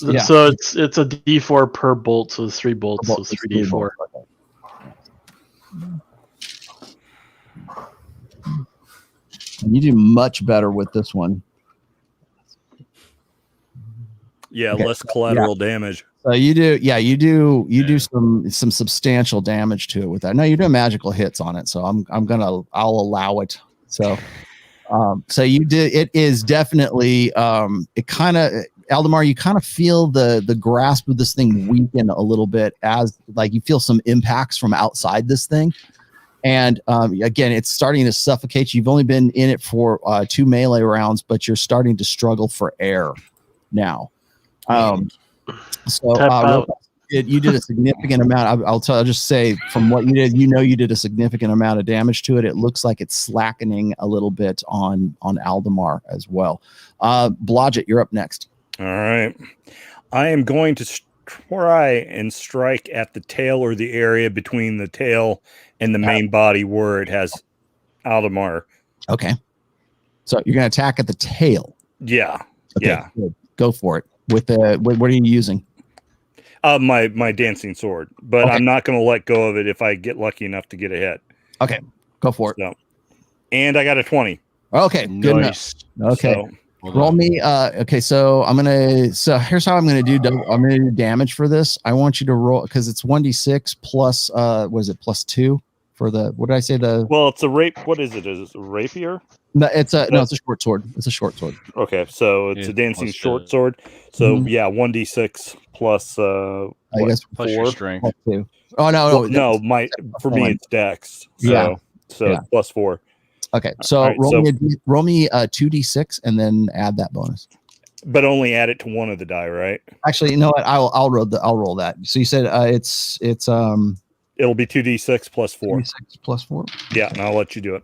yeah. So it's a D4 per bolt, so it's 3 bolts, so it's 3D4. Okay. And you do much better with this one. Yeah, Okay. less collateral damage. So you do some substantial damage to it with that. No, you're doing magical hits on it, so I'll allow it. So so you did. It is definitely it kind of, Aldemar, you kind of feel the grasp of this thing weaken a little bit as like you feel some impacts from outside this thing. And again, it's starting to suffocate. You've only been in it for 2 melee rounds, but you're starting to struggle for air now. So you did a significant amount. I'll just say from what you did, you did a significant amount of damage to it. It looks like it's slackening a little bit on Aldemar as well. Blodgett, you're up next. All right. I am going to try and strike at the tail or the area between the tail and the main body where it has Aldemar. Okay. So you're going to attack at the tail. Yeah. Okay, Yeah. good. Go for it. With what are you using? My dancing sword, but Okay. I'm not going to let go of it if I get lucky enough to get a hit. Okay, go for it. So, and I got a 20. Okay, good Nice. enough. Okay, So, roll me. Okay, so here's how I'm gonna do. I'm gonna do damage for this. I want you to roll because it's 1d6 plus what is it, plus 2 for the, what did I say, well, it's a rape. What is it? Is it a rapier? no, it's a short sword. It's a short sword. Okay, so it's Yeah, a dancing plus short the- sword. So Mhm. yeah, 1d6 plus I guess Plus your 4. strength. plus 2. Oh no, Well, no, for me fine. it's dex. So Yeah. Yeah. plus 4. Okay, so All right, roll me 2d6 and then add that bonus. But only add it to one of the die, right? Actually, you know what? I'll roll that. So you said it's It'll be 2d6 plus 4. 2d6 plus 4. Yeah, and I'll let you do it.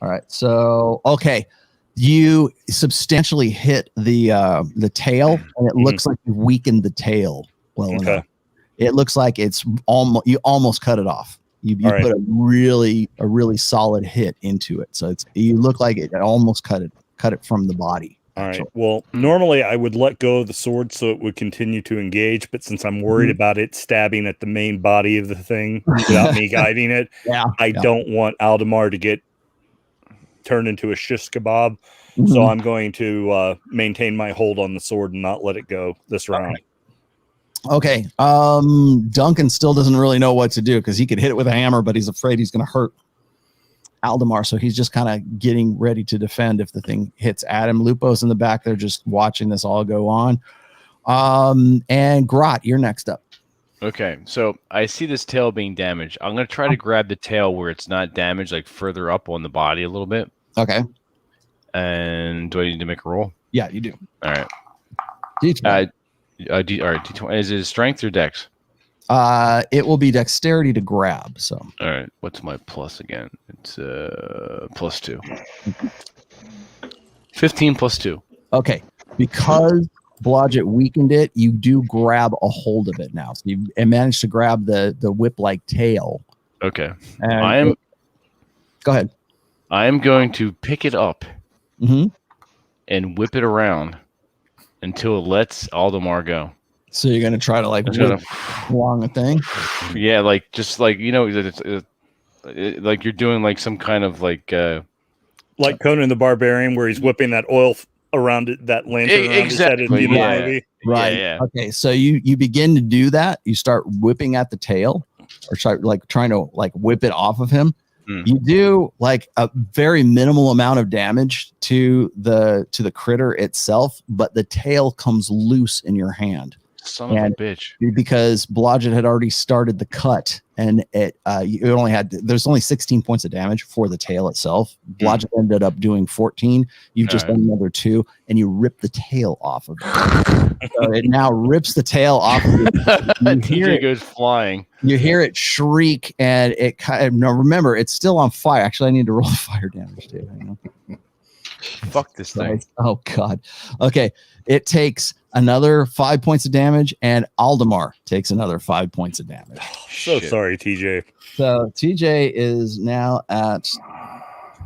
All right. So okay, you substantially hit the tail, and it looks like you weakened the tail well Okay. enough. It looks like it's almost cut it off. You All right. put a really solid hit into it. So you look like it almost cut it from the body. All right. actually. Well, normally I would let go of the sword so it would continue to engage, but since I'm worried about it stabbing at the main body of the thing without me guiding it, Yeah. I don't want Aldemar to get turned into a shish kebab. Mhm. So I'm going to maintain my hold on the sword and not let it go this round. Okay. Duncan still doesn't really know what to do because he could hit it with a hammer, but he's afraid he's going to hurt Aldemar. So he's just kind of getting ready to defend if the thing hits Adam. Lupo's in the back. They're just watching this all go on. And Grot, you're next up. Okay, so I see this tail being damaged. I'm going to try to grab the tail where it's not damaged, like further up on the body a little bit. Okay. And do I need to make a roll? Yeah, you do. All right. D20. All right, D20. Is it strength or dex? It will be dexterity to grab. So All right. What's my plus again? It's plus 2. 15 plus 2. okay, because Blodgett weakened it, you do grab a hold of it now. So you managed to grab the whip-like tail. Okay. And go ahead. I am going to pick it up Mm-hmm. and whip it around until it lets Aldemar go. So you're gonna try to like It's whip along the thing. Yeah, like just like like you're doing like some kind of like Like Conan the Barbarian, where he's whipping that oil around that lantern around his head at the end of the yeah. movie. Right. Yeah. Okay. So you begin to do that. You start whipping at the tail, or trying to whip it off of him. Mm. You do like a very minimal amount of damage to the critter itself, but the tail comes loose in your hand. Son of a bitch. Because Blodgett had already started the cut, and there's only 16 points of damage for the tail itself. Blodgett ended up doing 14. You've just done another 2, and you rip the tail off of it. So it now rips the tail off of it. TJ goes flying. You hear it shriek, and it kind of, no, remember, it's still on fire. Actually, I need to roll the fire damage too. Hang on. Fuck this thing. Oh God. Okay. It takes another 5 points of damage, and Aldemar takes another 5 points of damage. So sorry, TJ. So TJ is now at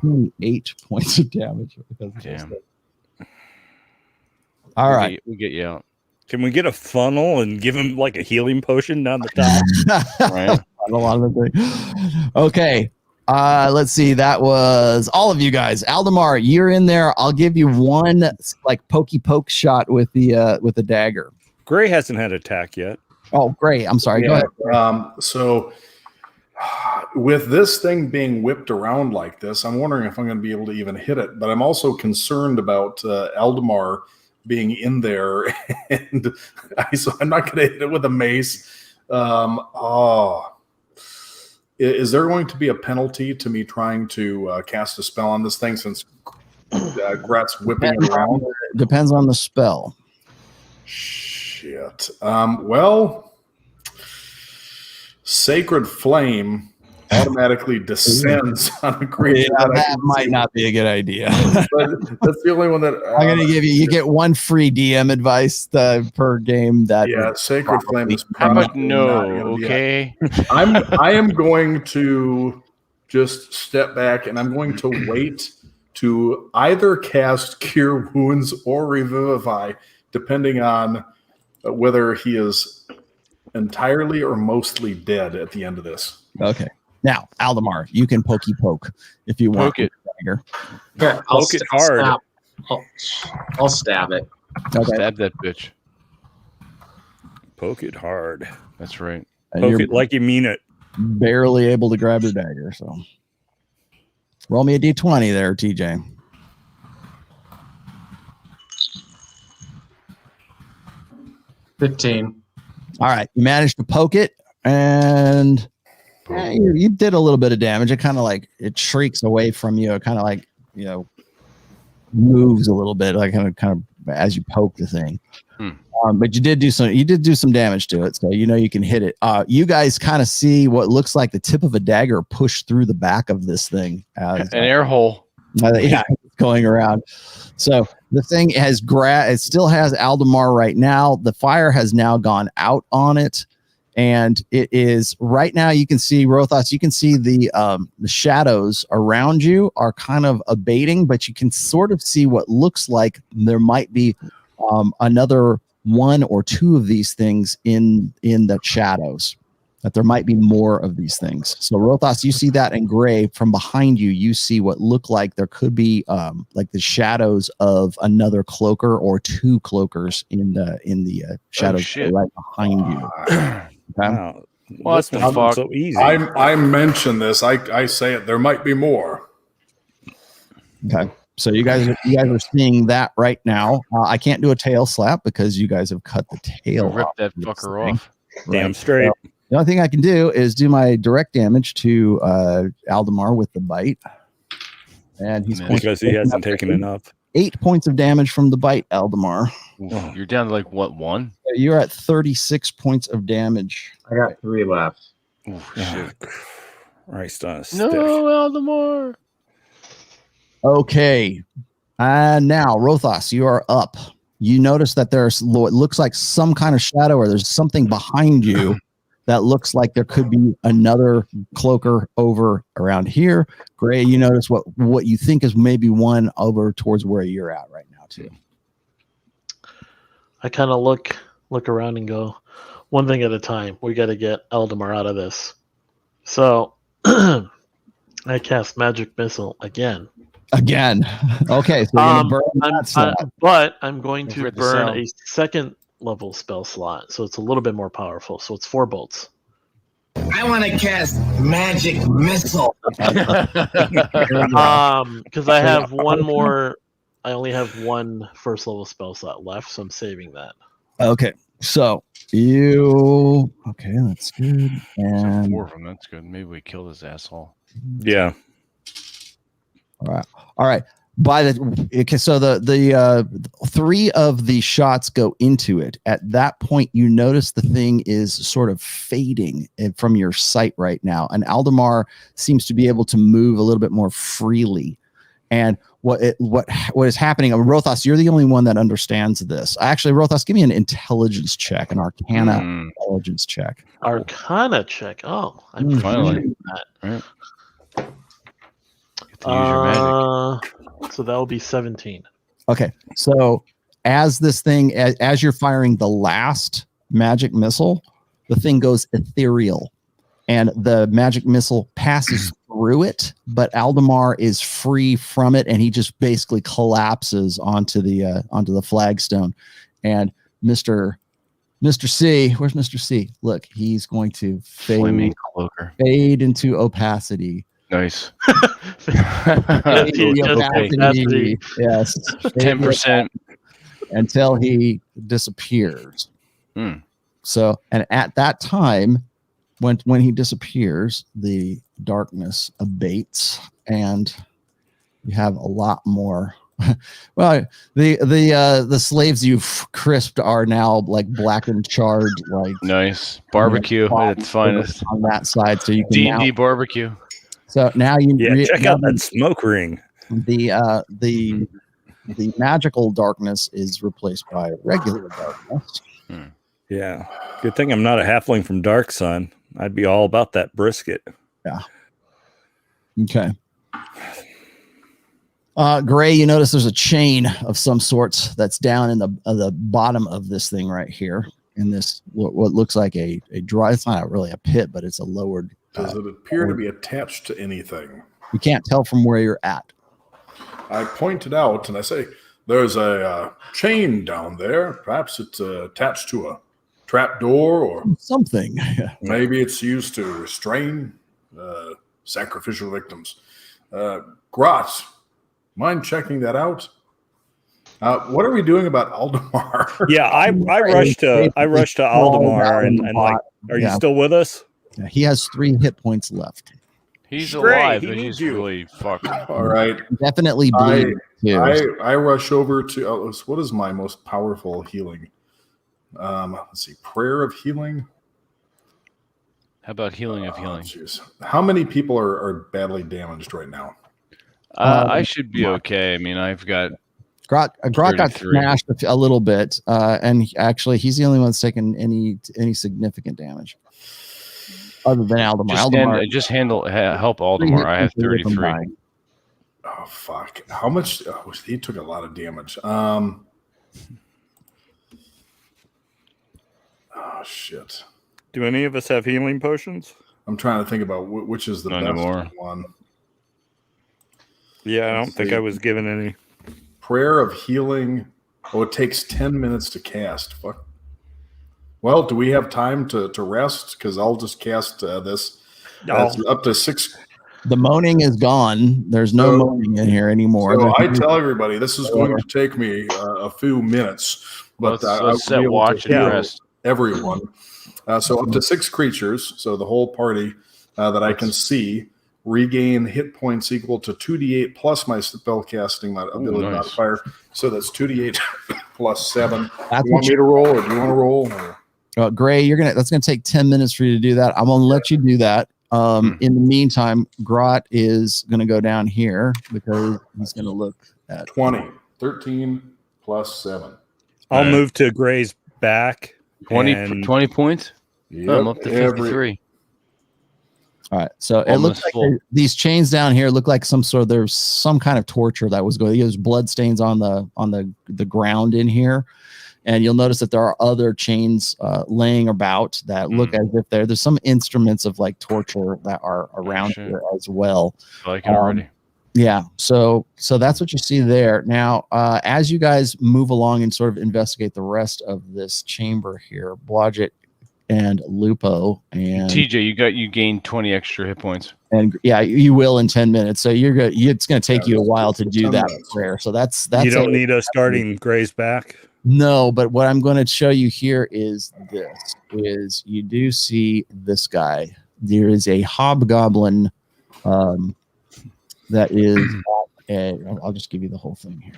28 points of damage. Damn. All right. We'll get you out. Can we get a funnel and give him like a healing potion down the top? Right. A lot of them. Okay. Let's see. That was all of you guys. Aldemar, you're in there. I'll give you one like pokey poke shot with the dagger. Gray hasn't had attack yet. Oh, great. I'm sorry. Go ahead. So with this thing being whipped around like this, I'm wondering if I'm going to be able to even hit it. But I'm also concerned about Aldemar being in there, and so I'm not going to hit it with a mace. Is there going to be a penalty to me trying to cast a spell on this thing since Grat's whipping it around? Depends on the spell. Shit. Well, Sacred Flame automatically descends on a creature. Yeah, that might not be a good idea. But that's the only one that I'm going to give you. You get one free DM advice per game. Sacred Flame is. How about no? Okay. I am going to just step back, and I'm going to wait to either cast Cure Wounds or Revivify, depending on whether he is entirely or mostly dead at the end of this. Okay. Now, Aldemar, you can pokey poke if you want. Poke it. Here, I'll Poke it hard. I'll stab it. Okay. Stab that bitch. Poke it hard. That's right. And Poke you're it like you mean it. barely able to grab your dagger. So roll me a d20 there, TJ. $15. All right. You managed to poke it, and you did a little bit of damage. It kind of like it shrieks away from you. It kind of like, moves a little bit, like kind of as you poke the thing. But you did do some damage to it, so you can hit it. You guys kind of see what looks like the tip of a dagger push through the back of this thing. An air hole. Yeah, it's going around. So the thing it still has Aldemar right now. The fire has now gone out on it. And it is right now, you can see, Rothos, you can see the shadows around you are kind of abating, but you can sort of see what looks like there might be another one or two of these things in the shadows, that there might be more of these things. So Rothos, you see that in gray. From behind you, you see what look like there could be like the shadows of another cloaker or two cloakers in the shadows right behind you. Okay. Wow. What the fuck? So easy. I mentioned this. I say it. There might be more. Okay. So you guys are seeing that right now. I can't do a tail slap because you guys have cut the tail. Rip that fucker off. Damn straight. So the only thing I can do is do my direct damage to Aldemar with the bite, and he's because he hasn't taken enough. 8 points of damage from the bite, Aldemar. Oof, you're down to like what, 1? You're at 36 points of damage. I got 3 left. Oof, shit. Christ on a stick. No, Aldemar. Okay. Now, Rothos, you are up. You notice that there's what looks like some kind of shadow, or there's something behind you that looks like there could be another cloaker over around here. Gray, you notice what you think is maybe one over towards where you're at right now, too. I kind of look around and go, one thing at a time. We got to get Aldemar out of this. So I cast Magic Missile again. Again. Okay. So you're gonna burn but I'm going to Forget the burn sound. a second level spell slot. So it's a little bit more powerful. So it's 4 bolts. I want to cast Magic Missile. Because I have one more. I only have one first level spell slot left, so I'm saving that. Okay. So okay, that's good. And 4 of them. That's good. Maybe we kill this asshole. Yeah. all right. So the 3 of the shots go into it. At that point, you notice the thing is sort of fading from your sight right now, and Aldemar seems to be able to move a little bit more freely. And what is happening? Rothos, you're the only one that understands this. Actually, Rothos, give me an intelligence check, an Arcana intelligence check. Arcana check. Oh, I'm Finally. that. Right. Get to use your magic. So that will be 17. Okay, so as you're firing the last magic missile, the thing goes ethereal, and the magic missile passes through it, but Aldemar is free from it, and he just basically collapses onto the flagstone. And Mr. C, where's Mr. C? Look, he's going to fade into opacity. Nice. Yes. 10%. Until he disappears. So, and at that time, when he disappears, the darkness abates, and you have a lot more. Well, the slaves you've crisped are now like black and charred, like nice barbecue at its finest on that side. So you can D&D barbecue. So now you check out that smoke ring. The magical darkness is replaced by regular darkness. Yeah, good thing I'm not a halfling from Dark Sun. I'd be all about that brisket. Yeah. Okay. Gray, you notice there's a chain of some sorts that's down in the bottom of this thing right here. In this, what looks like a dry. It's not really a pit, but it's a lowered. Does it appear to be attached to anything? You can't tell from where you're at. I point it out and I say, "There's a chain down there. Perhaps it's attached to a trap door or something. Maybe it's used to restrain sacrificial victims." Grot, mind checking that out? What are we doing about Aldemar? Yeah, I rushed to Aldemar and like, are you still with us? Yeah, he has 3 hit points left. He's alive, but he's really fucked. All right. Definitely bleeding. I rush over to what is my most powerful healing? Let's see, prayer of healing. How about healing of healing? Geez. How many people are badly damaged right now? I should be okay. I mean, I've got Grot got smashed a little bit, and actually, he's the only one that's taken any significant damage, other than Aldemar. Help Aldemar. I have 33. Oh fuck! How much? Oh, he took a lot of damage. Oh shit! Do any of us have healing potions? I'm trying to think about which is the best one. Yeah, I don't think I was given any. Prayer of healing. Oh, it takes 10 minutes to cast. Fuck. Well, do we have time to rest? Because I'll just cast this. That's up to 6. The moaning is gone. There's no moaning in here anymore. So I tell everybody this is going to take me a few minutes, but let's set watch and rest. Everyone. So up to 6 creatures. So the whole party that I can see regain hit points equal to 2d8 plus my spellcasting ability modifier. So that's 2d8 plus 7. Do you want me to roll, or do you want to roll? Gray, that's gonna take 10 minutes for you to do that. I'm gonna let you do that. In the meantime, Grot is gonna go down here because he's gonna look at 20, 13 plus 7. I'll move to Gray's back. 20 points. Yep, I'm up to 53. All right, so it looks like these chains down here look like there's some kind of torture that was going. There's blood stains on the ground in here, and you'll notice that there are other chains laying about that look as if there's some instruments of like torture that are around here as well. I like it already. Yeah, so that's what you see there. Now, as you guys move along and sort of investigate the rest of this chamber here, Blodgett and Lupo and TJ, you gained 20 extra hit points, and yeah, you will in 10 minutes. So you're good. It's going to take you a while to do that prayer. So that's you don't need us starting Gray's back. No, but what I'm going to show you here is this: is you do see this guy. There is a hobgoblin that is. I'll just give you the whole thing here.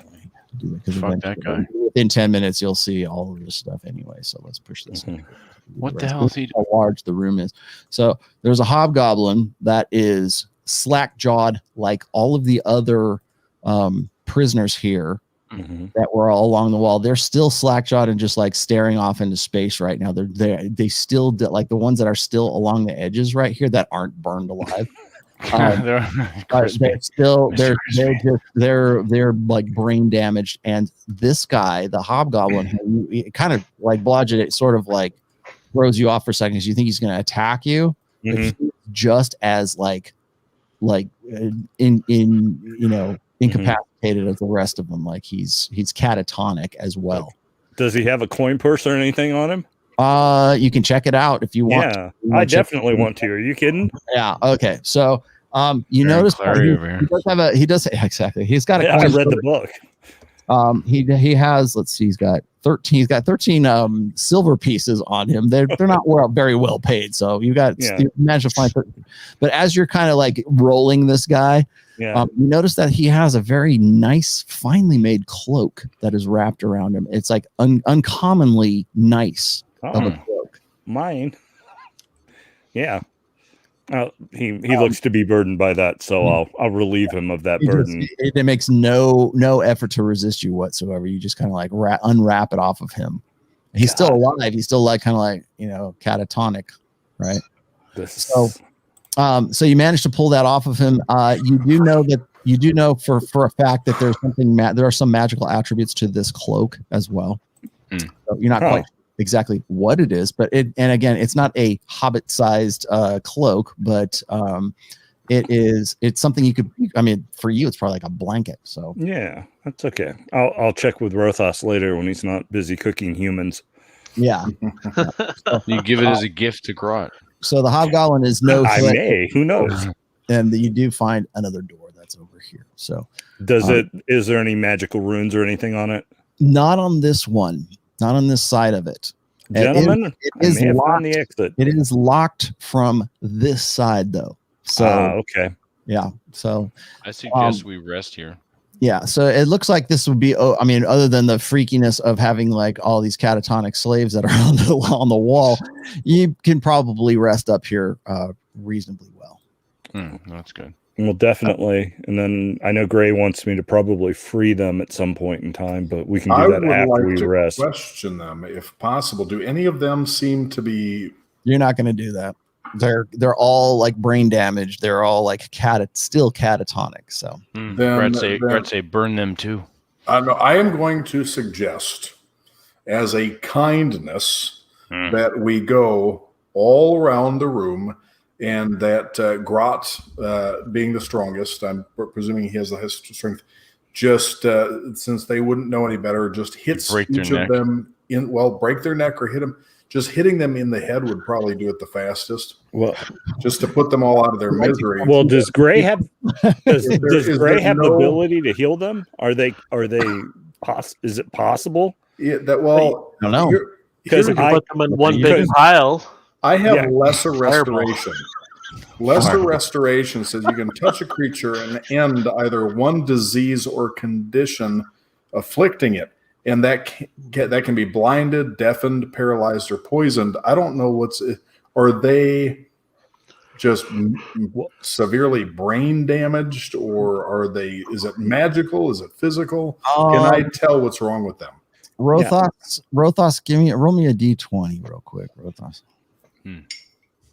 Do that, Fuck that guy. Within 10 minutes, you'll see all of this stuff anyway. So let's push this. What the hell is he doing? How large the room is. So there's a hobgoblin that is slack-jawed like all of the other prisoners here that were all along the wall. They're still slack-jawed and just like staring off into space right now. They still like the ones that are still along the edges right here that aren't burned alive. They're like brain damaged, and this guy, the hobgoblin, he kind of like bludgeon it, sort of like throws you off for a second because you think he's going to attack you. But he's just as incapacitated as the rest of them. Like he's catatonic as well. Does he have a coin purse or anything on him? You can check it out if you want. Yeah, I definitely want to. Are you kidding? Yeah. Okay. So, you notice he does exactly. He's got I read the book. He has. Let's see. He's got 13. He's got 13 silver pieces on him. They're not very well paid. So you got managed to find 13. But as you're kind of like rolling this guy, you notice that he has a very nice, finely made cloak that is wrapped around him. It's like uncommonly nice. Of a cloak. Mine. Yeah. He looks to be burdened by that, so I'll relieve him of that burden. It makes no effort to resist you whatsoever. You just kind of like unwrap it off of him. He's still alive. He's still like kind of like catatonic, right? So you managed to pull that off of him. You do know for a fact that there's something. There are some magical attributes to this cloak as well. So you're not quite exactly what it is, but and again, it's not a hobbit-sized cloak, but it's something you could. I mean, for you, it's probably like a blanket. So yeah, that's okay. I'll check with Rothos later when he's not busy cooking humans. Yeah, you give it as a gift to Grot. So the hobgoblin is no. I may. Who knows? And you do find another door that's over here. So is there any magical runes or anything on it? Not on this one. Not on this side of it. Gentlemen, it is locked. The exit. It is locked from this side, though. So, okay. Yeah. So, I suggest we rest here. Yeah. So it looks like this would be. I mean, other than the freakiness of having like all these catatonic slaves that are on the wall, you can probably rest up here reasonably well. That's good. Well, definitely. And then I know Gray wants me to probably free them at some point in time, but we can do that after we rest. Question them if possible. Do any of them seem to be? You're not going to do that. They're all like brain damaged. They're all like still catatonic. So Brett say burn them too. I am going to suggest, as a kindness, that we go all around the room. And that Grot, being the strongest, I'm presuming he has the highest strength, just since they wouldn't know any better, just hits each of them break their neck or hit them. Just hitting them in the head would probably do it the fastest. Well, just to put them all out of their misery. Well, does Gray have the ability to heal them? Is it possible? Yeah, I don't know. Because I put them in one big pile. I have lesser restoration. Lesser restoration says you can touch a creature and end either one disease or condition afflicting it, and that can be blinded, deafened, paralyzed, or poisoned. I don't know are they just severely brain damaged, or is it magical? Is it physical? Can I tell what's wrong with them? Rothos, roll me a D20 real quick, Rothos.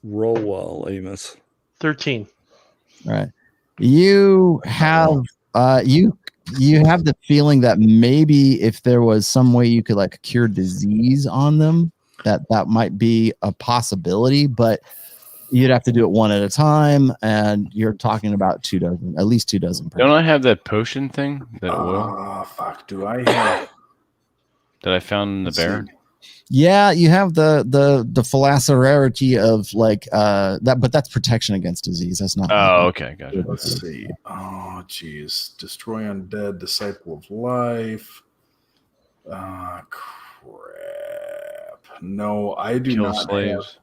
Roll well, Amos. 13. All right. You have you have the feeling that maybe if there was some way you could like cure disease on them, that might be a possibility, but you'd have to do it one at a time, and you're talking about at least 2 dozen. Don't I have that potion thing? That oil? Fuck. Do I have that I found in the bear? Yeah, you have the phylacterarity of like that, but that's protection against disease. That's not. Oh, okay, gotcha. Let's see. Oh, geez. Destroy undead, disciple of life. Crap. No, I do Kill not slaves.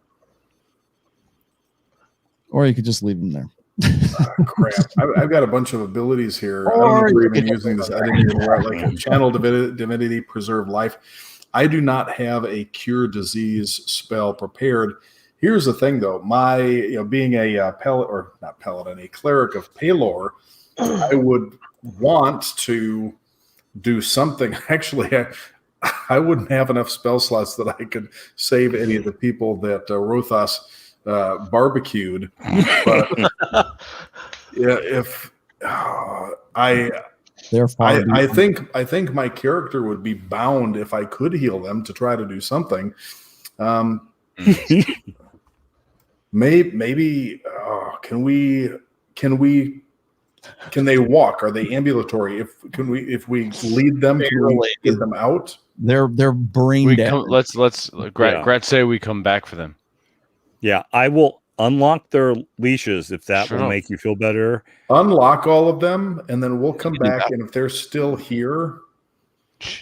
Or you could just leave them there. Crap. I've got a bunch of abilities here. I don't Or think we're you even could- using this. I didn't even write like a channel divinity, preserve life. I do not have a cure disease spell prepared. Here's the thing, though. My, being a a cleric of Palor, I would want to do something. Actually, I wouldn't have enough spell slots that I could save any of the people that Rothas barbecued. But yeah, if They're far I think my character would be bound if I could heal them to try to do something. Maybe can they walk? Are they ambulatory? If we lead them, can we get them out? They're brain dead. Let's Grat say we come back for them. Yeah, I will unlock their leashes if that will make you feel better. Unlock all of them, and then we'll come back. And if they're still here,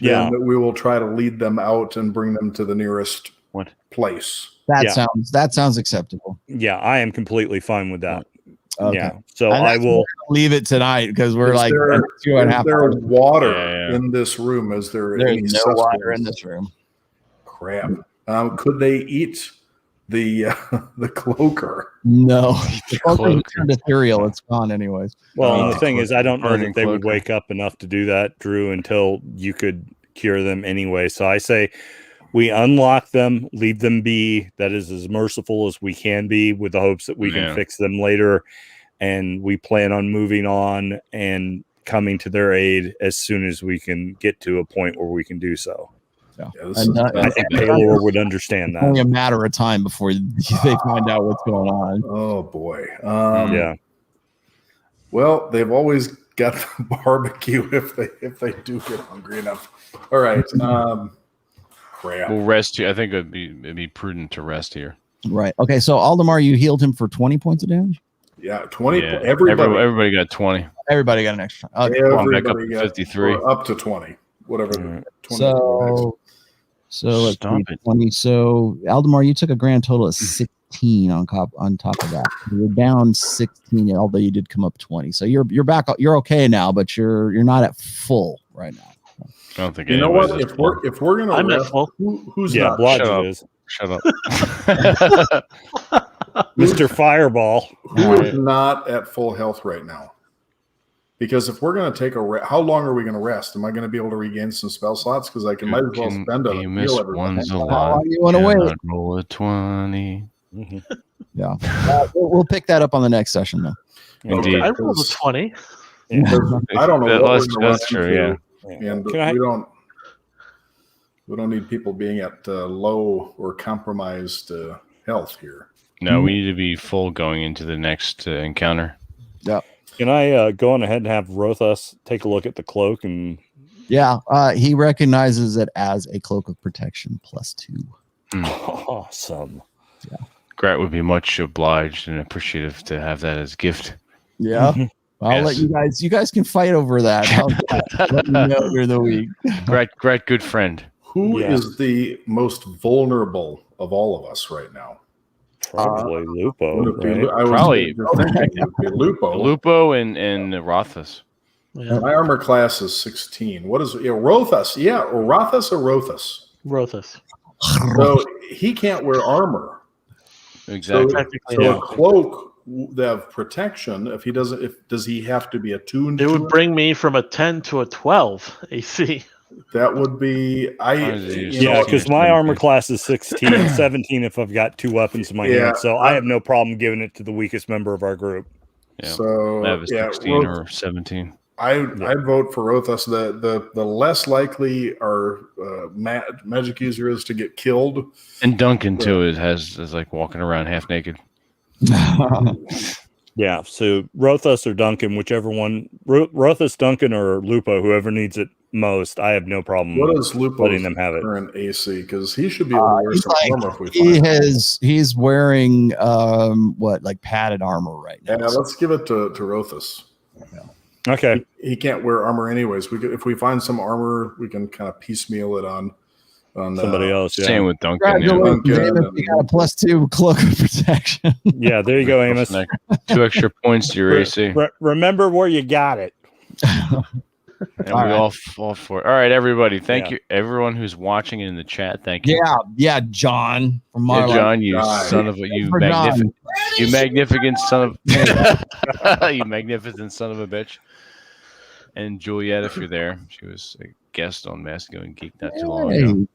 then we will try to lead them out and bring them to the nearest place. That sounds acceptable. Yeah, I am completely fine with that. Okay. Yeah, so I will leave it tonight because we're Is like there, 2.5 is there hours. water in this room? Is there any There's no water in this room. Crap. Could they eat the cloaker? No. The cloaker turned ethereal. It's gone anyways. Well, and the thing is, I don't know that they would cloaker. wake up enough to do that, Drew, until you could cure them anyway. So I say we unlock them, leave them be. That is as merciful as we can be, with the hopes that we can fix them later. And we plan on moving on and coming to their aid as soon as we can get to a point where we can do so. Yeah, I think Palor would understand that. Only a matter of time before they find out what's going on. Oh boy. Yeah. Well, they've always got the barbecue if they do get hungry enough. All right. Crap. We'll rest here. I think it'd be prudent to rest here. Right. Okay. So Aldemar, you healed him for 20 points of damage. Yeah, 20. Yeah, Everybody got 20. Everybody got an extra. Okay. Back up everybody to got 53. up to 20. Whatever. 20 So let's Stop see, it. 20. So Aldemar, you took a grand total of 16 on top of that. You're down 16, although you did come up 20. So you're back. You're okay now, but you're not at full right now. I don't think You know anybody's what? at full. If we're gonna I'm at rest, full. who's Yeah, not? Blodgett is. Shut up. Mr. Fireball. Who is not at full health right now? Because if we're going to take how long are we going to rest? Am I going to be able to regain some spell slots? Because I might as well spend a You miss heal everybody. ones a How lot. long you want to wait? Cannot roll a 20. Yeah. We'll pick that up on the next session, though. Indeed. I rolled a 20. I don't know what we're going That's to true, and Can I- we don't need people being at low or compromised health here. No, we need to be full going into the next encounter. Can I go on ahead and have Rothas take a look at the cloak? And Yeah. He recognizes it as a cloak of protection +2. awesome. Grat would be much obliged and appreciative to have that as a gift. Yeah. I'll let Yes. you guys can fight over that. How's that? Let me know during the week. Grat, good friend. Who is the most vulnerable of all of us right now? Probably Lupo. Would it be Right? I was Probably. just thinking it would be Lupo. Lupo and Rothas. Yeah. My armor class is 16. What is Rothas? Yeah, or Rothas or Rothas. Rothas. So he can't wear armor. Exactly. Technically, So yeah. a cloak of protection. If he doesn't, does he have to be attuned? It to would bring me from a 10 to a 12 AC. That would be Yeah, because my armor class is 16, 17 if I've got 2 weapons in my hand. So I have no problem giving it to the weakest member of our group. Yeah. So I have a 16 or 17. I'd vote for Rothas. The less likely our magic user is to get killed. And Duncan too is like walking around half naked. Yeah, so Rothas or Duncan, whichever one. Rothas, Duncan, or Lupo, whoever needs it most. I have no problem What is Lupo's letting them have it. current AC? Because he should be able to wear some armor if we find He's wearing padded armor right now. Yeah, let's give it to Rothas. Okay. He can't wear armor anyways. If we find some armor, we can kind of piecemeal it on Somebody else. Yeah. Same with Duncan. Yeah. Congratulations, Amos, you got a +2 cloak of protection. Yeah, there you go, Amos. 2 extra points to your AC. Remember where you got it. And we all fall for it. All right, everybody. Thank you, everyone who's watching in the chat. Thank you. Yeah, John from Yeah, Marla. John, you son of a you magnificent son of you magnificent son of a bitch. And Juliet, if you're there, she was a guest on Masculine Geek not too long ago.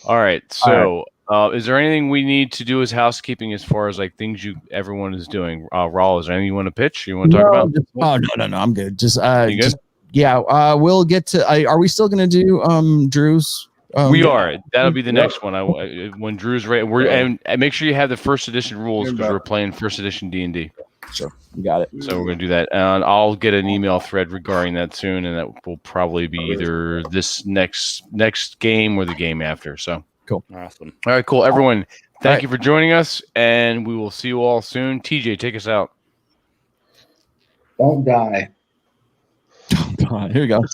All right, so is there anything we need to do as housekeeping as far as like things everyone is doing? Raul, is there anything you want to pitch? You want to talk about? No, I'm good. Just you good? We'll get to. Are we still going to do Drew's? We are. That'll be the next one. When Drew's ready. And make sure you have the first edition rules because we're playing first edition D&D. Sure, you got it. So we're going to do that, and I'll get an email thread regarding that soon, and that will probably be either this next game or the game after. So cool. Awesome. All right, cool. Everyone, thank you for joining us, and we will see you all soon. TJ, take us out. Don't die. Here we go.